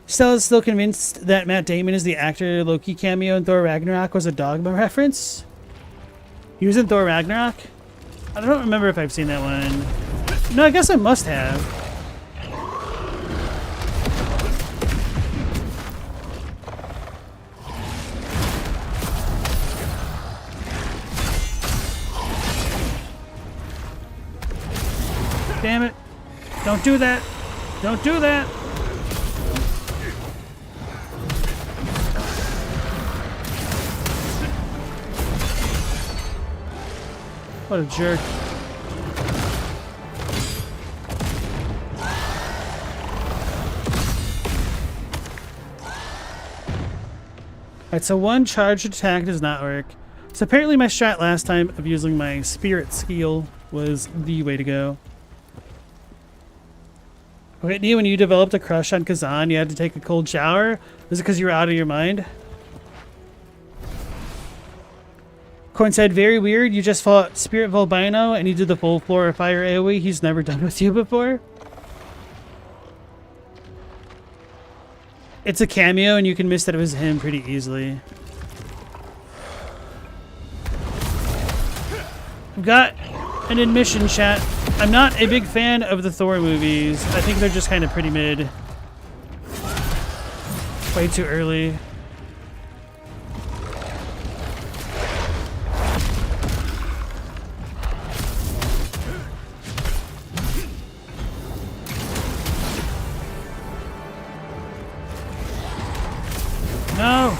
Stella's still convinced that Matt Damon is the actor Loki cameo in Thor Ragnarok was a Dogma reference. He was in Thor Ragnarok? I don't remember if I've seen that one. No, I guess I must have. Damn it. Don't do that. Don't do that. What a jerk. Alright, so one charged attack does not work. So apparently my strat last time of using my spirit skill was the way to go. Whitney, when you developed a crush on Khazan, you had to take a cold shower? Was it because you were out of your mind? Corn said, very weird. You just fought Spirit Volbino and you did the full floor of fire AoE he's never done with you before? It's a cameo and you can miss that it was him pretty easily. I've got an admission, chat. I'm not a big fan of the Thor movies. I think they're just kind of pretty mid. Way too early. No!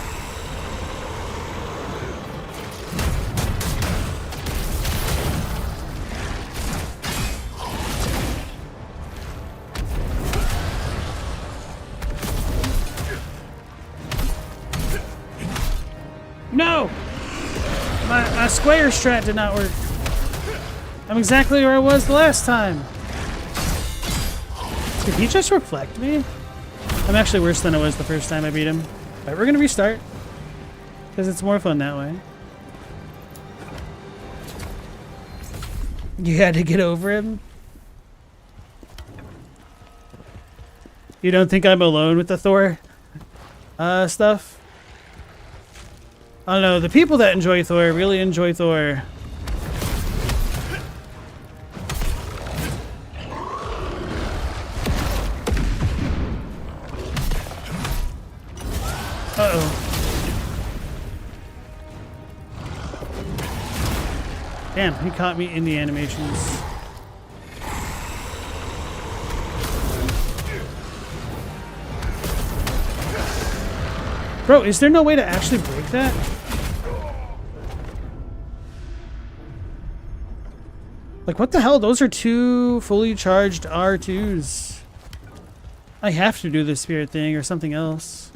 No! My square strat did not work. I'm exactly where I was the last time. Did he just reflect me? I'm actually worse than I was the first time I beat him. Alright, we're gonna restart. Because it's more fun that way. You had to get over him? You don't think I'm alone with the Thor stuff? I don't know, the people that enjoy Thor really enjoy Thor. Uh-oh. Damn, he caught me in the animations. Bro, is there no way to actually break that? Like, what the hell? Those are 2 fully charged R2s. I have to do the spirit thing or something else.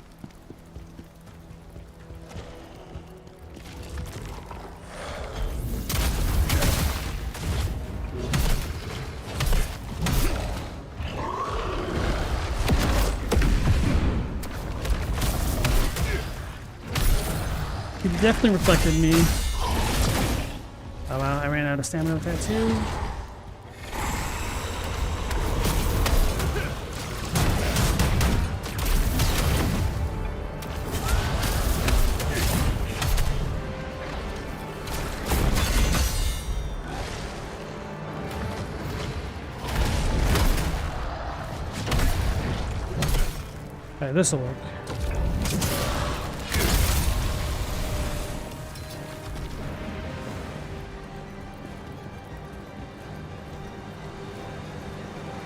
He definitely reflected me. Oh wow, I ran out of stamina with that too. Alright, this'll work.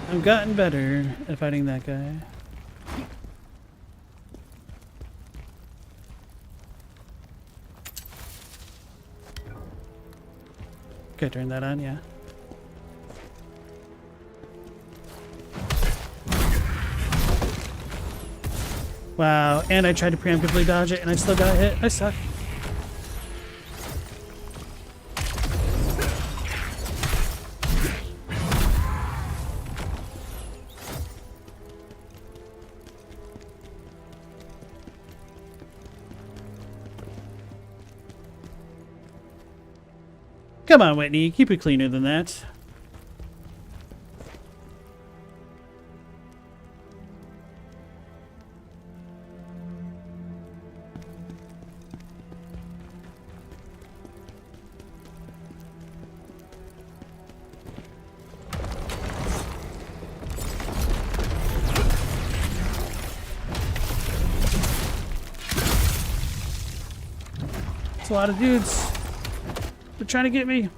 I've gotten better at fighting that guy. Okay, turn that on, yeah. Wow, and I tried to preemptively dodge it and I still got hit. I suck. Come on, Whitney. Keep it cleaner than that. It's a lot of dudes. They're trying to get me.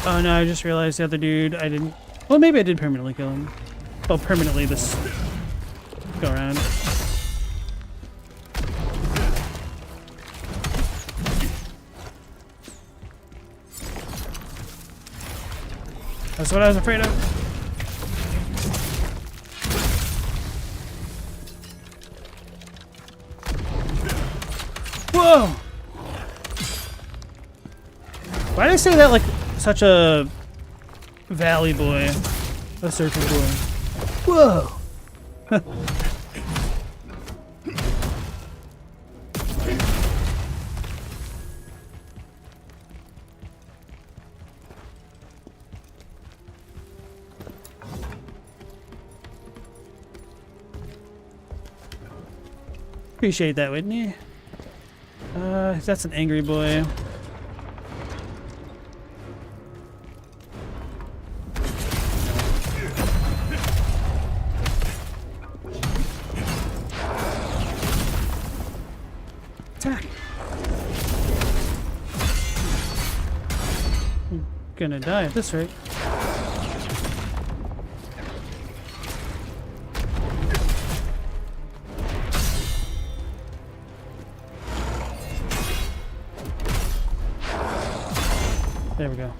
Oh no, I just realized the other dude, I didn't... Well, maybe I did permanently kill him. Well, permanently this go around. That's what I was afraid of. Whoa! Why did I say that like such a valley boy? A surfer boy. Whoa! Appreciate that, Whitney. That's an angry boy. Attack. I'm gonna die at this rate. There we go.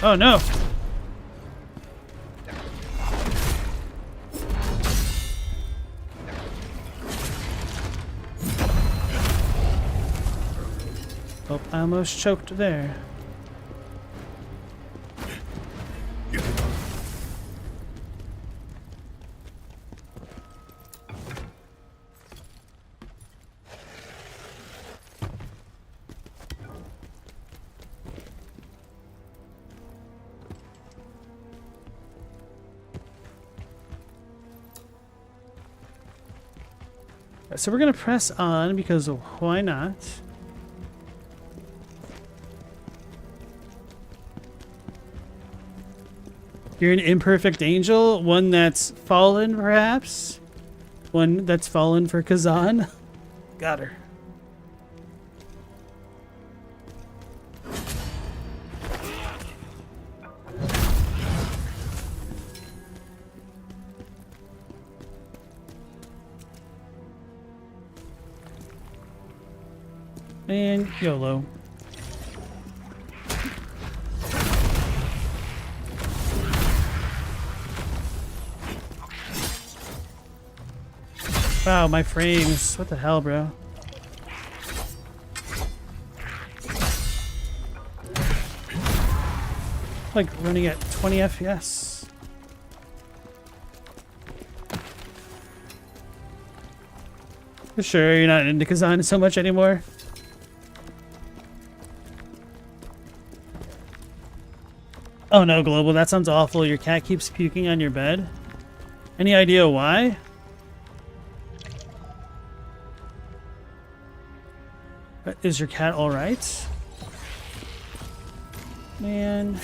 Oh no! Oh, I almost choked there. So we're gonna press on because why not? You're an imperfect angel, one that's fallen perhaps? One that's fallen for Khazan? Got her. And YOLO. Wow, my frames. What the hell, bro? Like running at 20 FPS. For sure, you're not into Khazan so much anymore. Oh no, Global, that sounds awful. Your cat keeps puking on your bed. Any idea why? Is your cat alright? Man.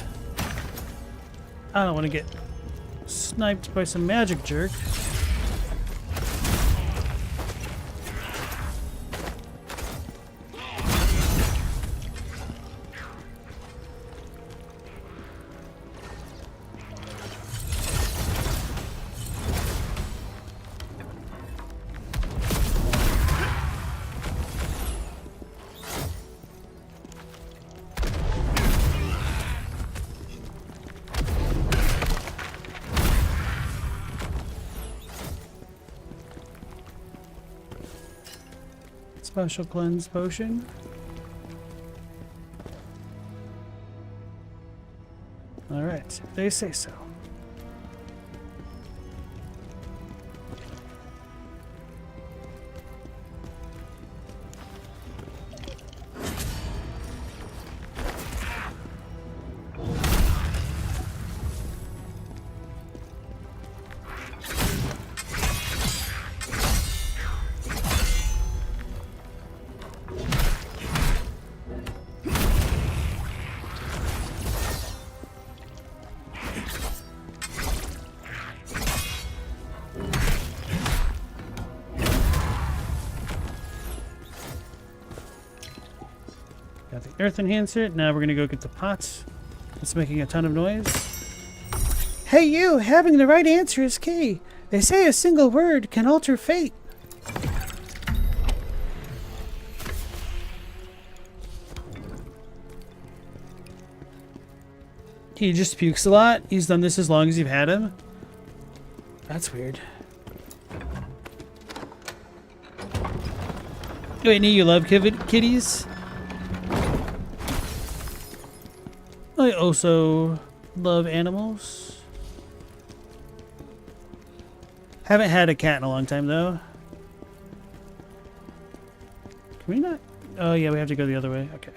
I don't want to get sniped by some magic jerk. Special cleanse potion. Alright, they say so. Got the earth enhancer. Now we're gonna go get the pot. It's making a ton of noise. Hey you! Having the right answer is key. They say a single word can alter fate. He just pukes a lot. He's done this as long as you've had him. That's weird. Wait, Nee, you love kitties? I also love animals. Haven't had a cat in a long time, though. Can we not? Oh, yeah, we have to go the other way. Okay.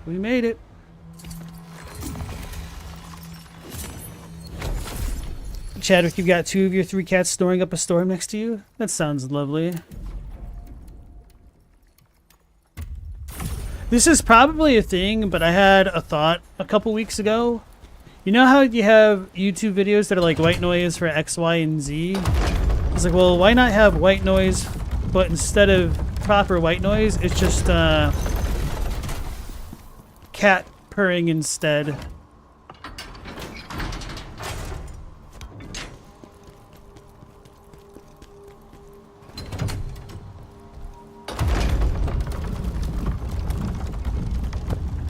We made it. Chadwick, you've got 2 of your 3 cats storing up a storm next to you? That sounds lovely. This is probably a thing, but I had a thought a couple weeks ago. You know how you have YouTube videos that are like white noise for X, Y, and Z? I was like, well, why not have white noise, but instead of proper white noise, it's just cat purring instead.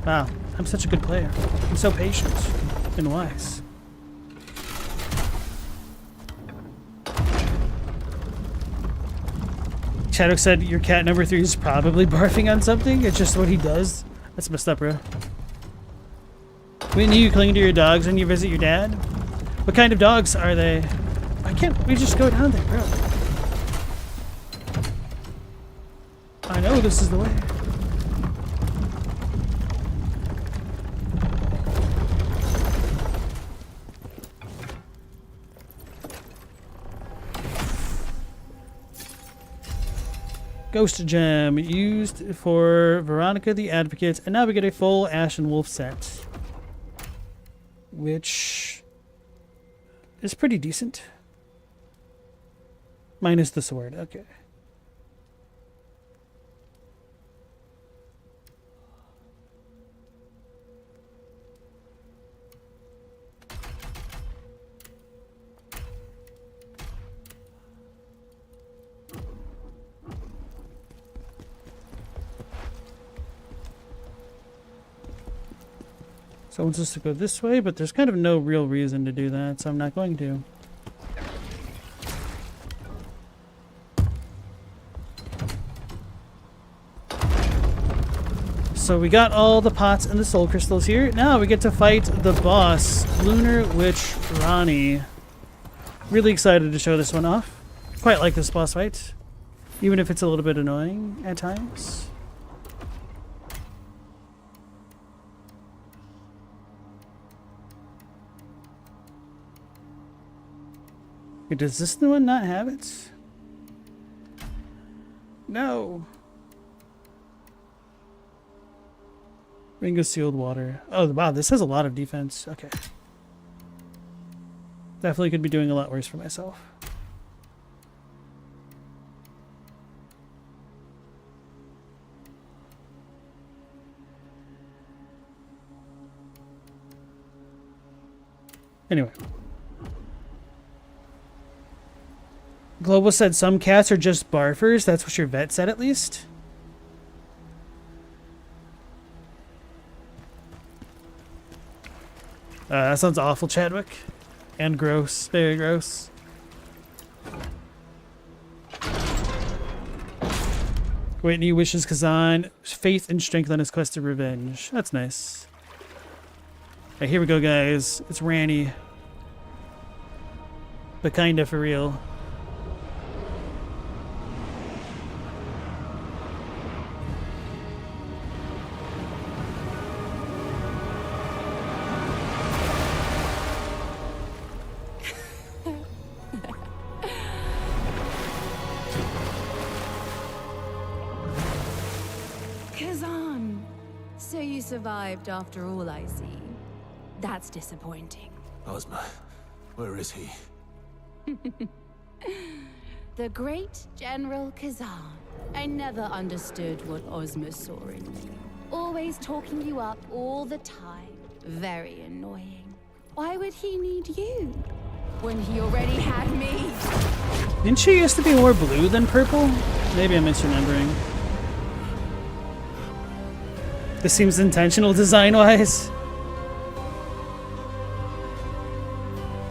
Wow, I'm such a good player. I'm so patient and wise. Chadwick said your cat number 3 is probably barfing on something. It's just what he does. That's messed up, bro. Whitney, you cling to your dogs when you visit your dad? What kind of dogs are they? Why can't we just go down there, bro? I know this is the way. Ghost Gem used for Veronica the Advocate, and now we get a full Ashen Wolf set, which is pretty decent. Minus the sword, okay. So it wants us to go this way, but there's kind of no real reason to do that, so I'm not going to. So we got all the pots and the soul crystals here. Now we get to fight the boss, Lunar Witch Ranni. Really excited to show this one off. Quite like this boss fight, even if it's a little bit annoying at times. Okay, does this one not have it? No. Ring of Sealed Water. Oh, wow, this has a lot of defense. Okay. Definitely could be doing a lot worse for myself. Anyway. Global said some cats are just barfers. That's what your vet said, at least. That sounds awful, Chadwick. And gross. Very gross. Whitney wishes Khazan faith and strength on his quest of revenge. That's nice. Alright, here we go, guys. It's Ranni. But kinda for real. Khazan! So you survived after all, I see. That's disappointing. Ozma, where is he? The great General Khazan. I never understood what Ozma saw in you. Always talking you up all the time. Very annoying. Why would he need you? When he already had me? Didn't she used to be more blue than purple? Maybe I'm misremembering. This seems intentional design-wise.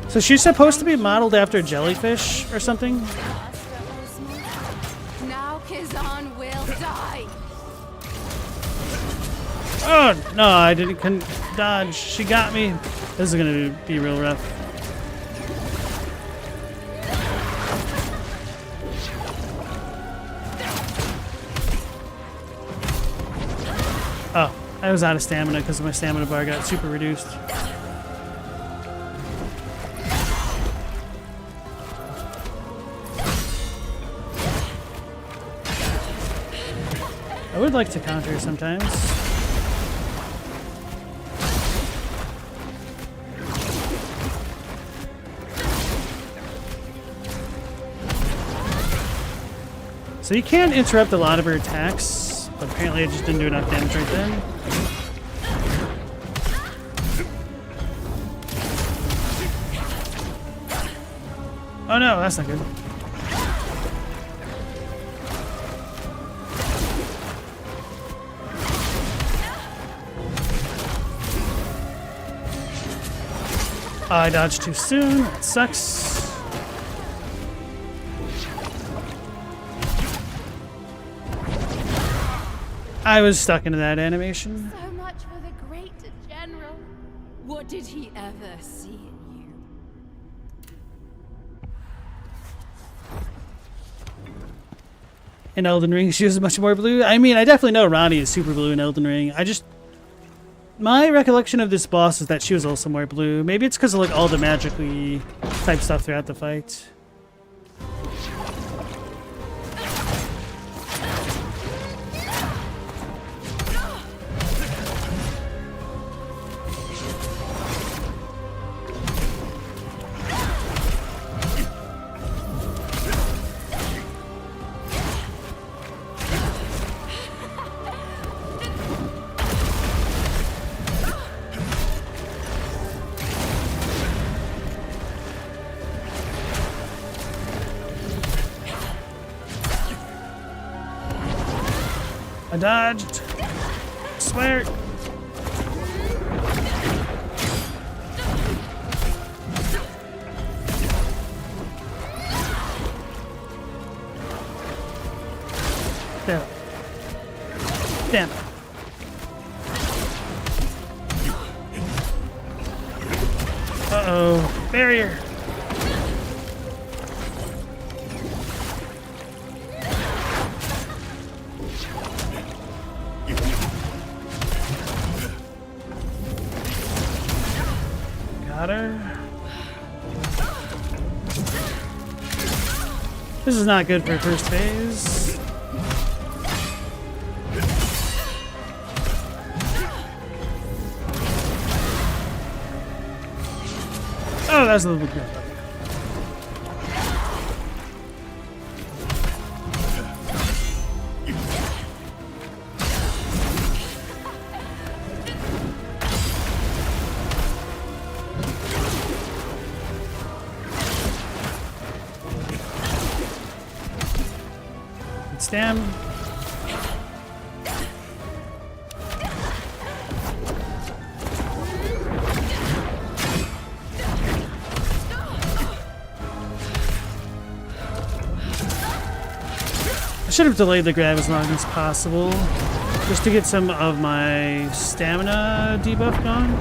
So she's supposed to be modeled after jellyfish or something? Now Khazan will die. Oh, no, I couldn't dodge. She got me. This is gonna be real rough. Oh, I was out of stamina because my stamina bar got super reduced. I would like to counter sometimes. So you can interrupt a lot of her attacks, but apparently I just didn't do enough damage right then. Oh no, that's not good. I dodged too soon. That sucks. I was stuck into that animation. So much for the great General. What did he ever see in you? In Elden Ring, she was much more blue. I mean, I definitely know Ranni is super blue in Elden Ring. My recollection of this boss is that she was also more blue. Maybe it's because of like all the magically type stuff throughout the fight. I dodged. I swear. Damn. Uh-oh. Barrier. Got her. This is not good for first phase. Oh, that's a little bit good. Stam. I should have delayed the grab as long as possible, just to get some of my stamina debuff going.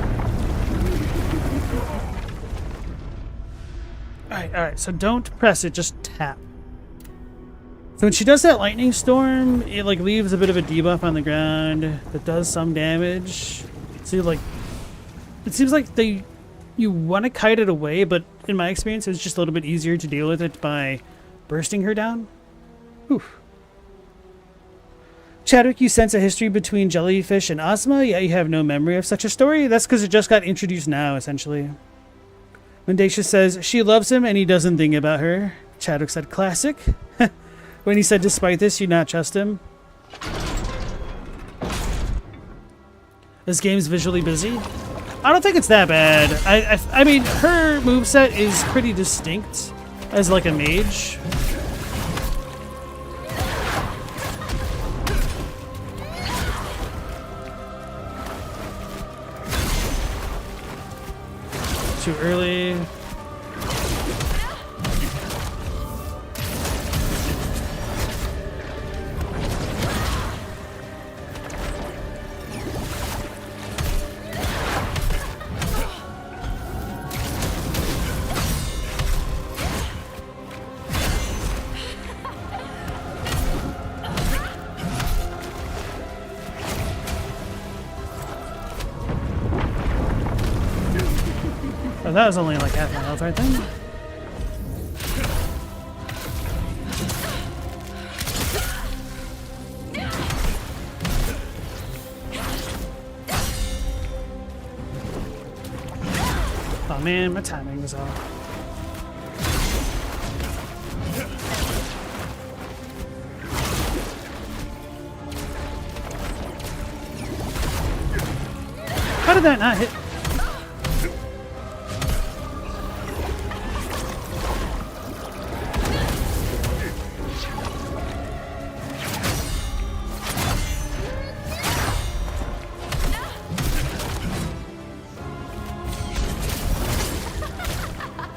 Alright, so don't press it, just tap. So when she does that lightning storm, it like leaves a bit of a debuff on the ground that does some damage. So like, it seems like you want to kite it away, but in my experience, it's just a little bit easier to deal with it by bursting her down. Oof. Chadwick, you sense a history between Jellyfish and Ozma, yet you have no memory of such a story? That's because it just got introduced now, essentially. Mendacious says, she loves him and he doesn't think about her. Chadwick said, classic. When he said, despite this, you not trust him. This game's visually busy. I don't think it's that bad. I mean, her moveset is pretty distinct as like a mage. Too early. Oh, that was only like half my health, I think. Oh man, my timing was off. How did that not hit?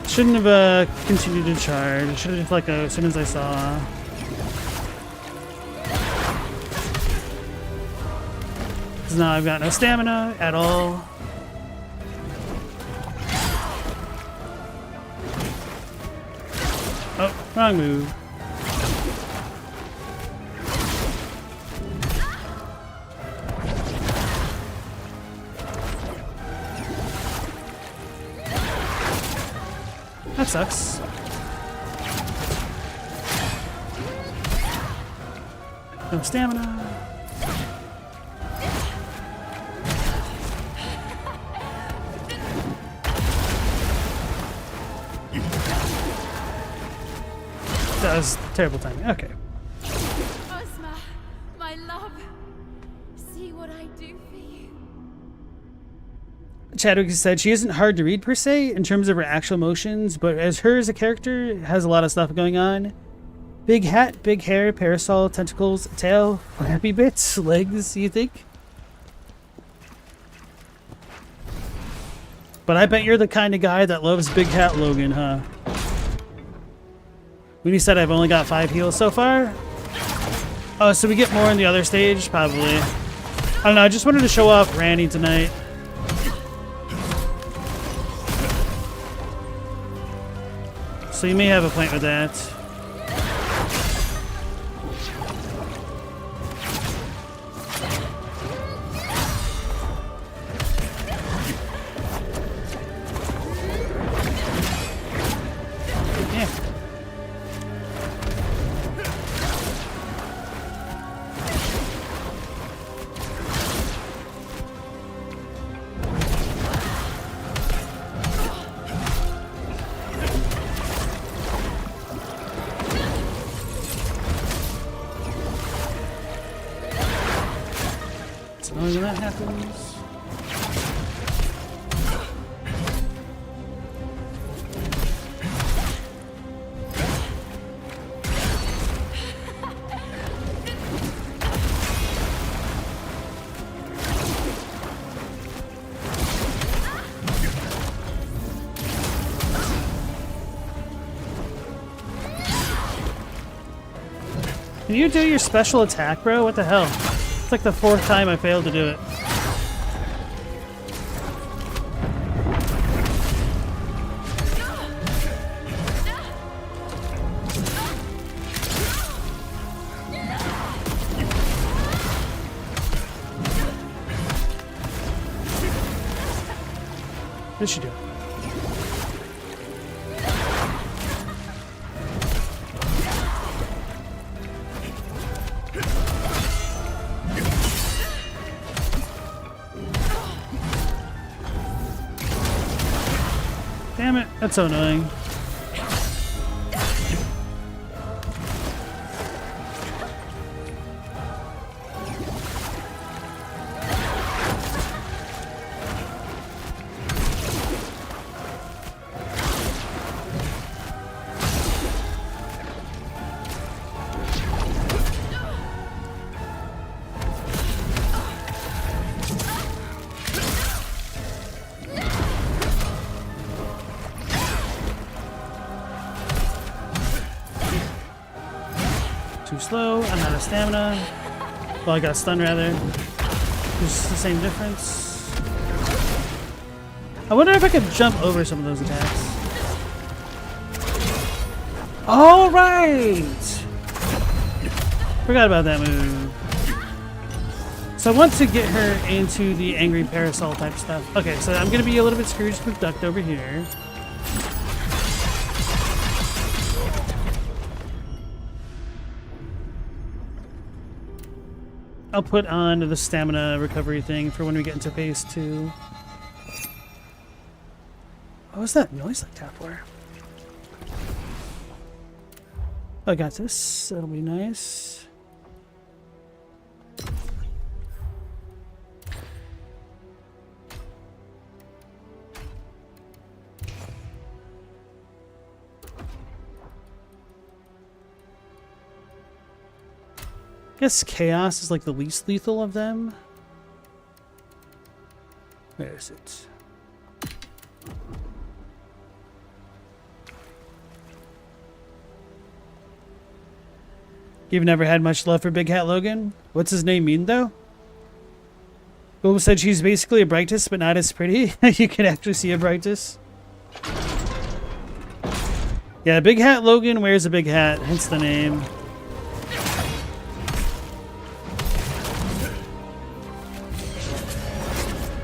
Shouldn't have continued to charge. Should have just like as soon as I saw. Because now I've got no stamina at all. Oh, wrong move. That sucks. No stamina. That was terrible timing. Okay. Ozma, my love. See what I do for you. Chadwick said she isn't hard to read per se in terms of her actual motions, but as her as a character has a lot of stuff going on. Big hat, big hair, parasol, tentacles, tail, happy bits, legs, you think? But I bet you're the kind of guy that loves Big Hat Logan, huh? When you said I've only got 5 heals so far? Oh, so we get more in the other stage? Probably. I don't know, I just wanted to show off Randy tonight. So you may have a point with that. Yeah. It's annoying when that happens. Can you do your special attack, bro? What the hell? It's like the 4th time I failed to do it. What should do it? Damn it, that's so annoying. Too slow, I'm out of stamina. Well, I got stunned rather. It's the same difference. I wonder if I could jump over some of those attacks. Alright! Forgot about that move. So I want to get her into the angry parasol type stuff. Okay, so I'm gonna be a little bit Scrooge McDuck over here. I'll put on the stamina recovery thing for when we get into phase 2. What was that noise like that for? I got this. That'll be nice. I guess Chaos is like the least lethal of them. Where is it? You've never had much love for Big Hat Logan? What's his name mean though? Google said she's basically a Brightest, but not as pretty. You can actually see a Brightest. Yeah, Big Hat Logan wears a big hat, hence the name.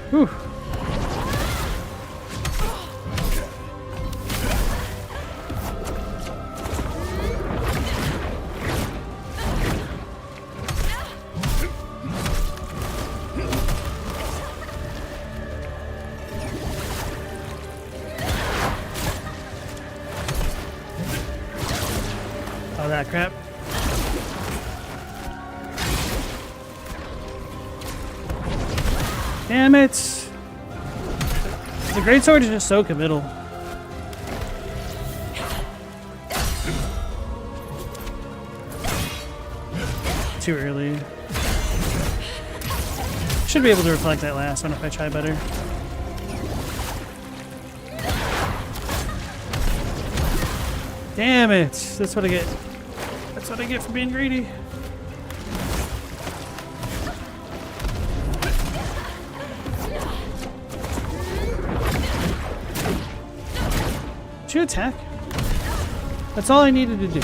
Whew. Oh, that crap. Damn it! The Greatsword is just so committal. Too early. Should be able to reflect that last one if I try better. Damn it! That's what I get. That's what I get for being greedy. you attack? That's all I needed to do.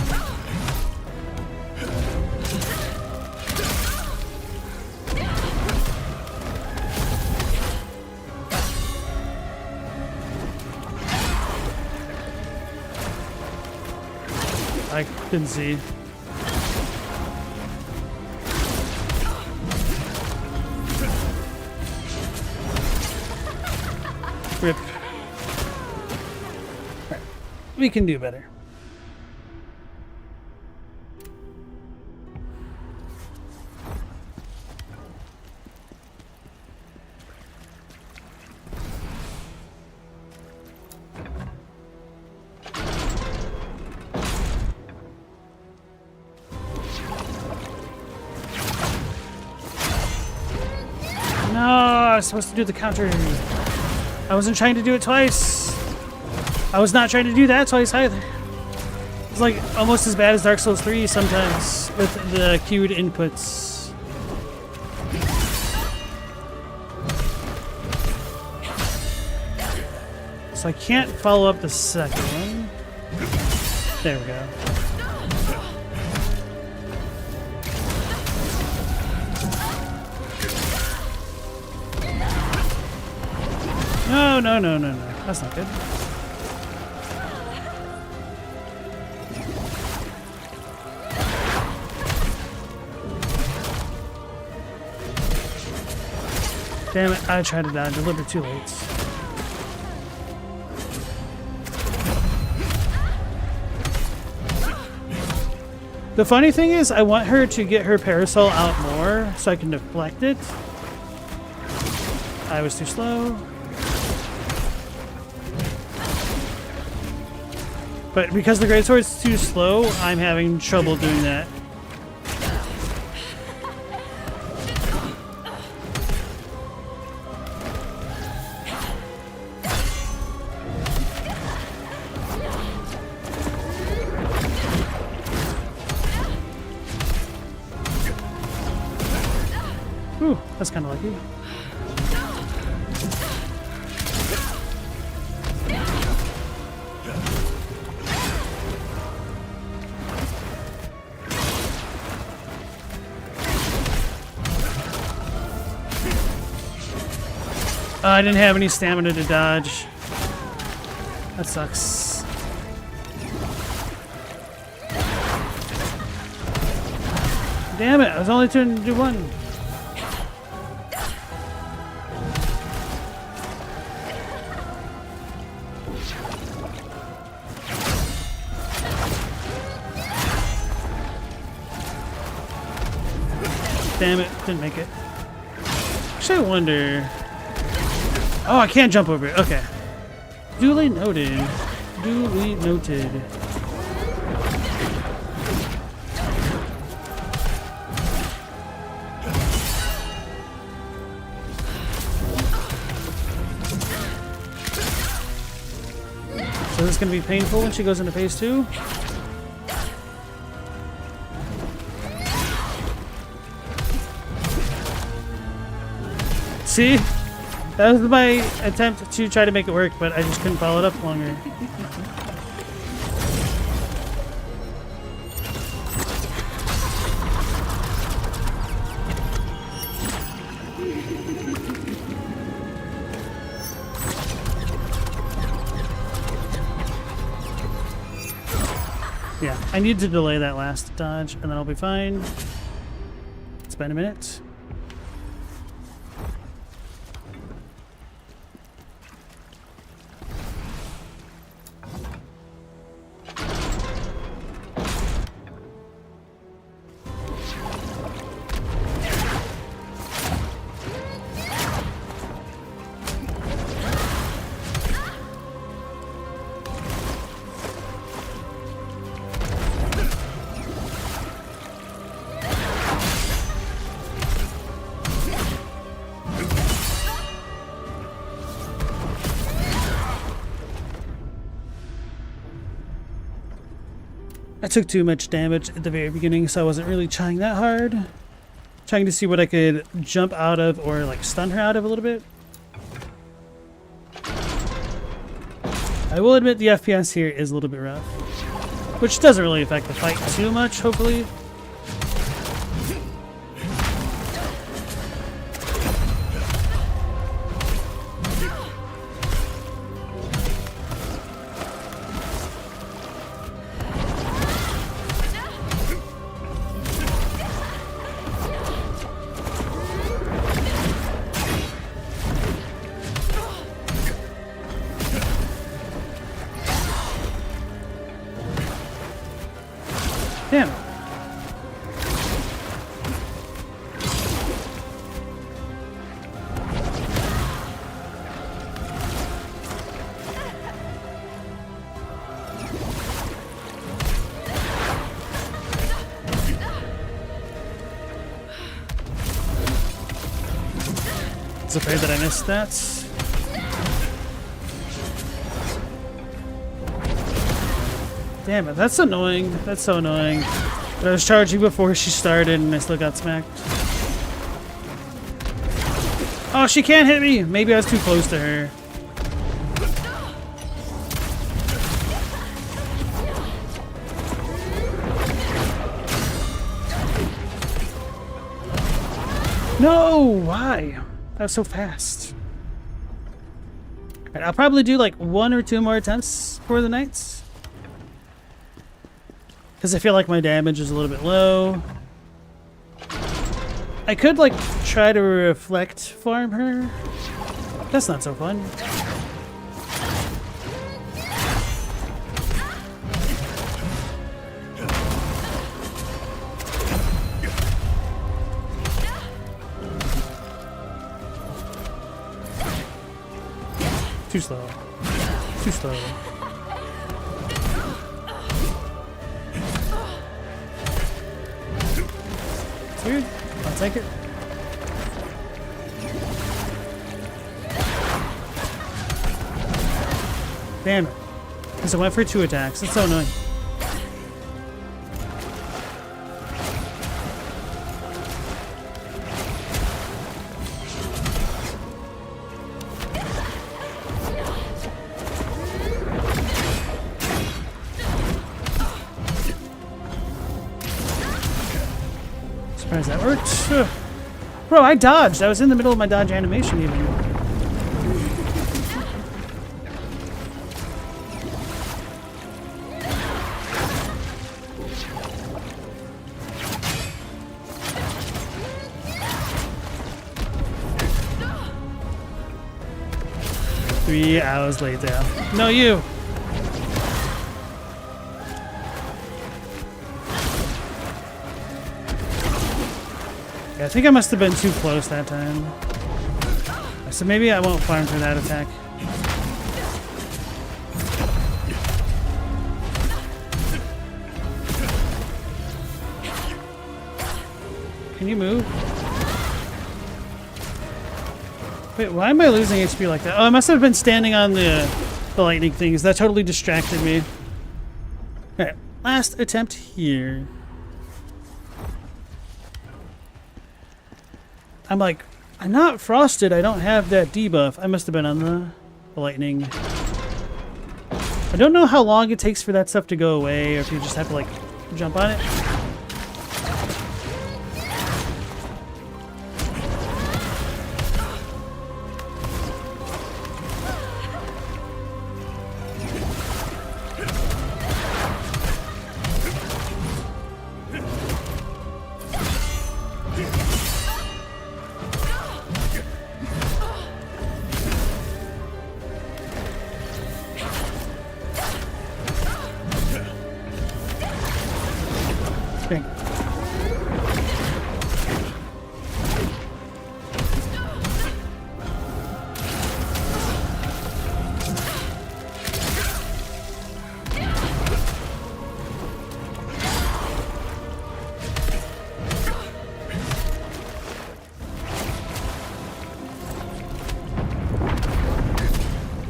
I didn't see. Rip. Right. We can do better. No, I was supposed to do the counter. I wasn't trying to do it twice. I was not trying to do that twice either. It's like almost as bad as Dark Souls 3 sometimes with the queued inputs. So I can't follow up the second one. There we go. No, no, no, no, no. That's not good. Damn it, I tried to dodge a little bit too late. The funny thing is, I want her to get her parasol out more so I can deflect it. I was too slow. But because the Greatsword is too slow, I'm having trouble doing that. Ooh, that's kind of lucky. I didn't have any stamina to dodge. That sucks. Damn it, I was only trying to do one. Damn it, didn't make it. Actually, I wonder... Oh, I can't jump over it. Okay. Duly noted. Duly noted. So this is going to be painful when she goes into phase 2? See? That was my attempt to try to make it work, but I just couldn't follow it up longer. Yeah, I need to delay that last dodge, and then I'll be fine. It's been a minute. I took too much damage at the very beginning, so I wasn't really trying that hard. Trying to see what I could jump out of or like stun her out of a little bit. I will admit the FPS here is a little bit rough, which doesn't really affect the fight too much, hopefully. Damn. I was afraid that I missed that. Damn it, that's annoying. That's so annoying. But I was charging before she started and I still got smacked. Oh, she can't hit me! Maybe I was too close to her. No! Why? That was so fast. Alright, I'll probably do like 1 or 2 more attempts for the knights. Because I feel like my damage is a little bit low. I could like try to reflect farm her. That's not so fun. Too slow. Too slow. Weird. I'll take it. Damn it. Because I went for 2 attacks. That's so annoying. Surprised that worked. Ugh. Bro, I dodged. I was in the middle of my dodge animation even. Three hours later. No, you. I think I must have been too close that time. So maybe I won't farm for that attack. Can you move? Wait, why am I losing HP like that? Oh, I must have been standing on the lightning things. That totally distracted me. Alright, last attempt here. I'm like, I'm not frosted. I don't have that debuff. I must have been on the lightning. I don't know how long it takes for that stuff to go away, or if you just have to like jump on it.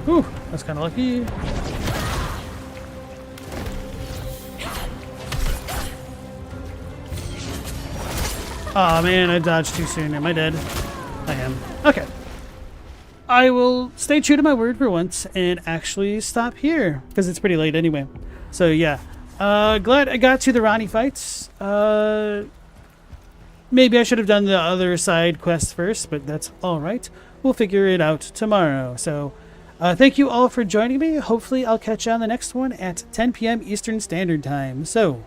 Whew, that's kind of lucky. Aw, man, I dodged too soon. Am I dead? I am. Okay. I will stay true to my word for once and actually stop here because it's pretty late anyway. So yeah, glad I got to the Ronnie fights. Maybe I should have done the other side quests first, but that's all right. We'll figure it out tomorrow. So thank you all for joining me. Hopefully I'll catch you on the next one at 10 p.m. Eastern Standard Time. So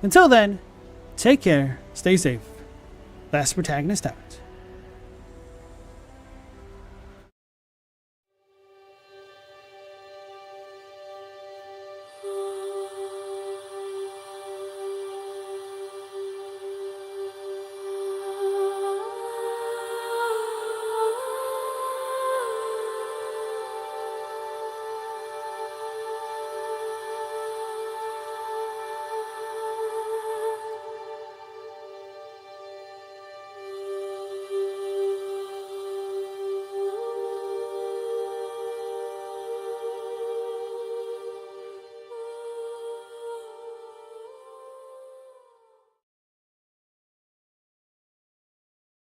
until then, take care, stay safe. Last Protagonist out.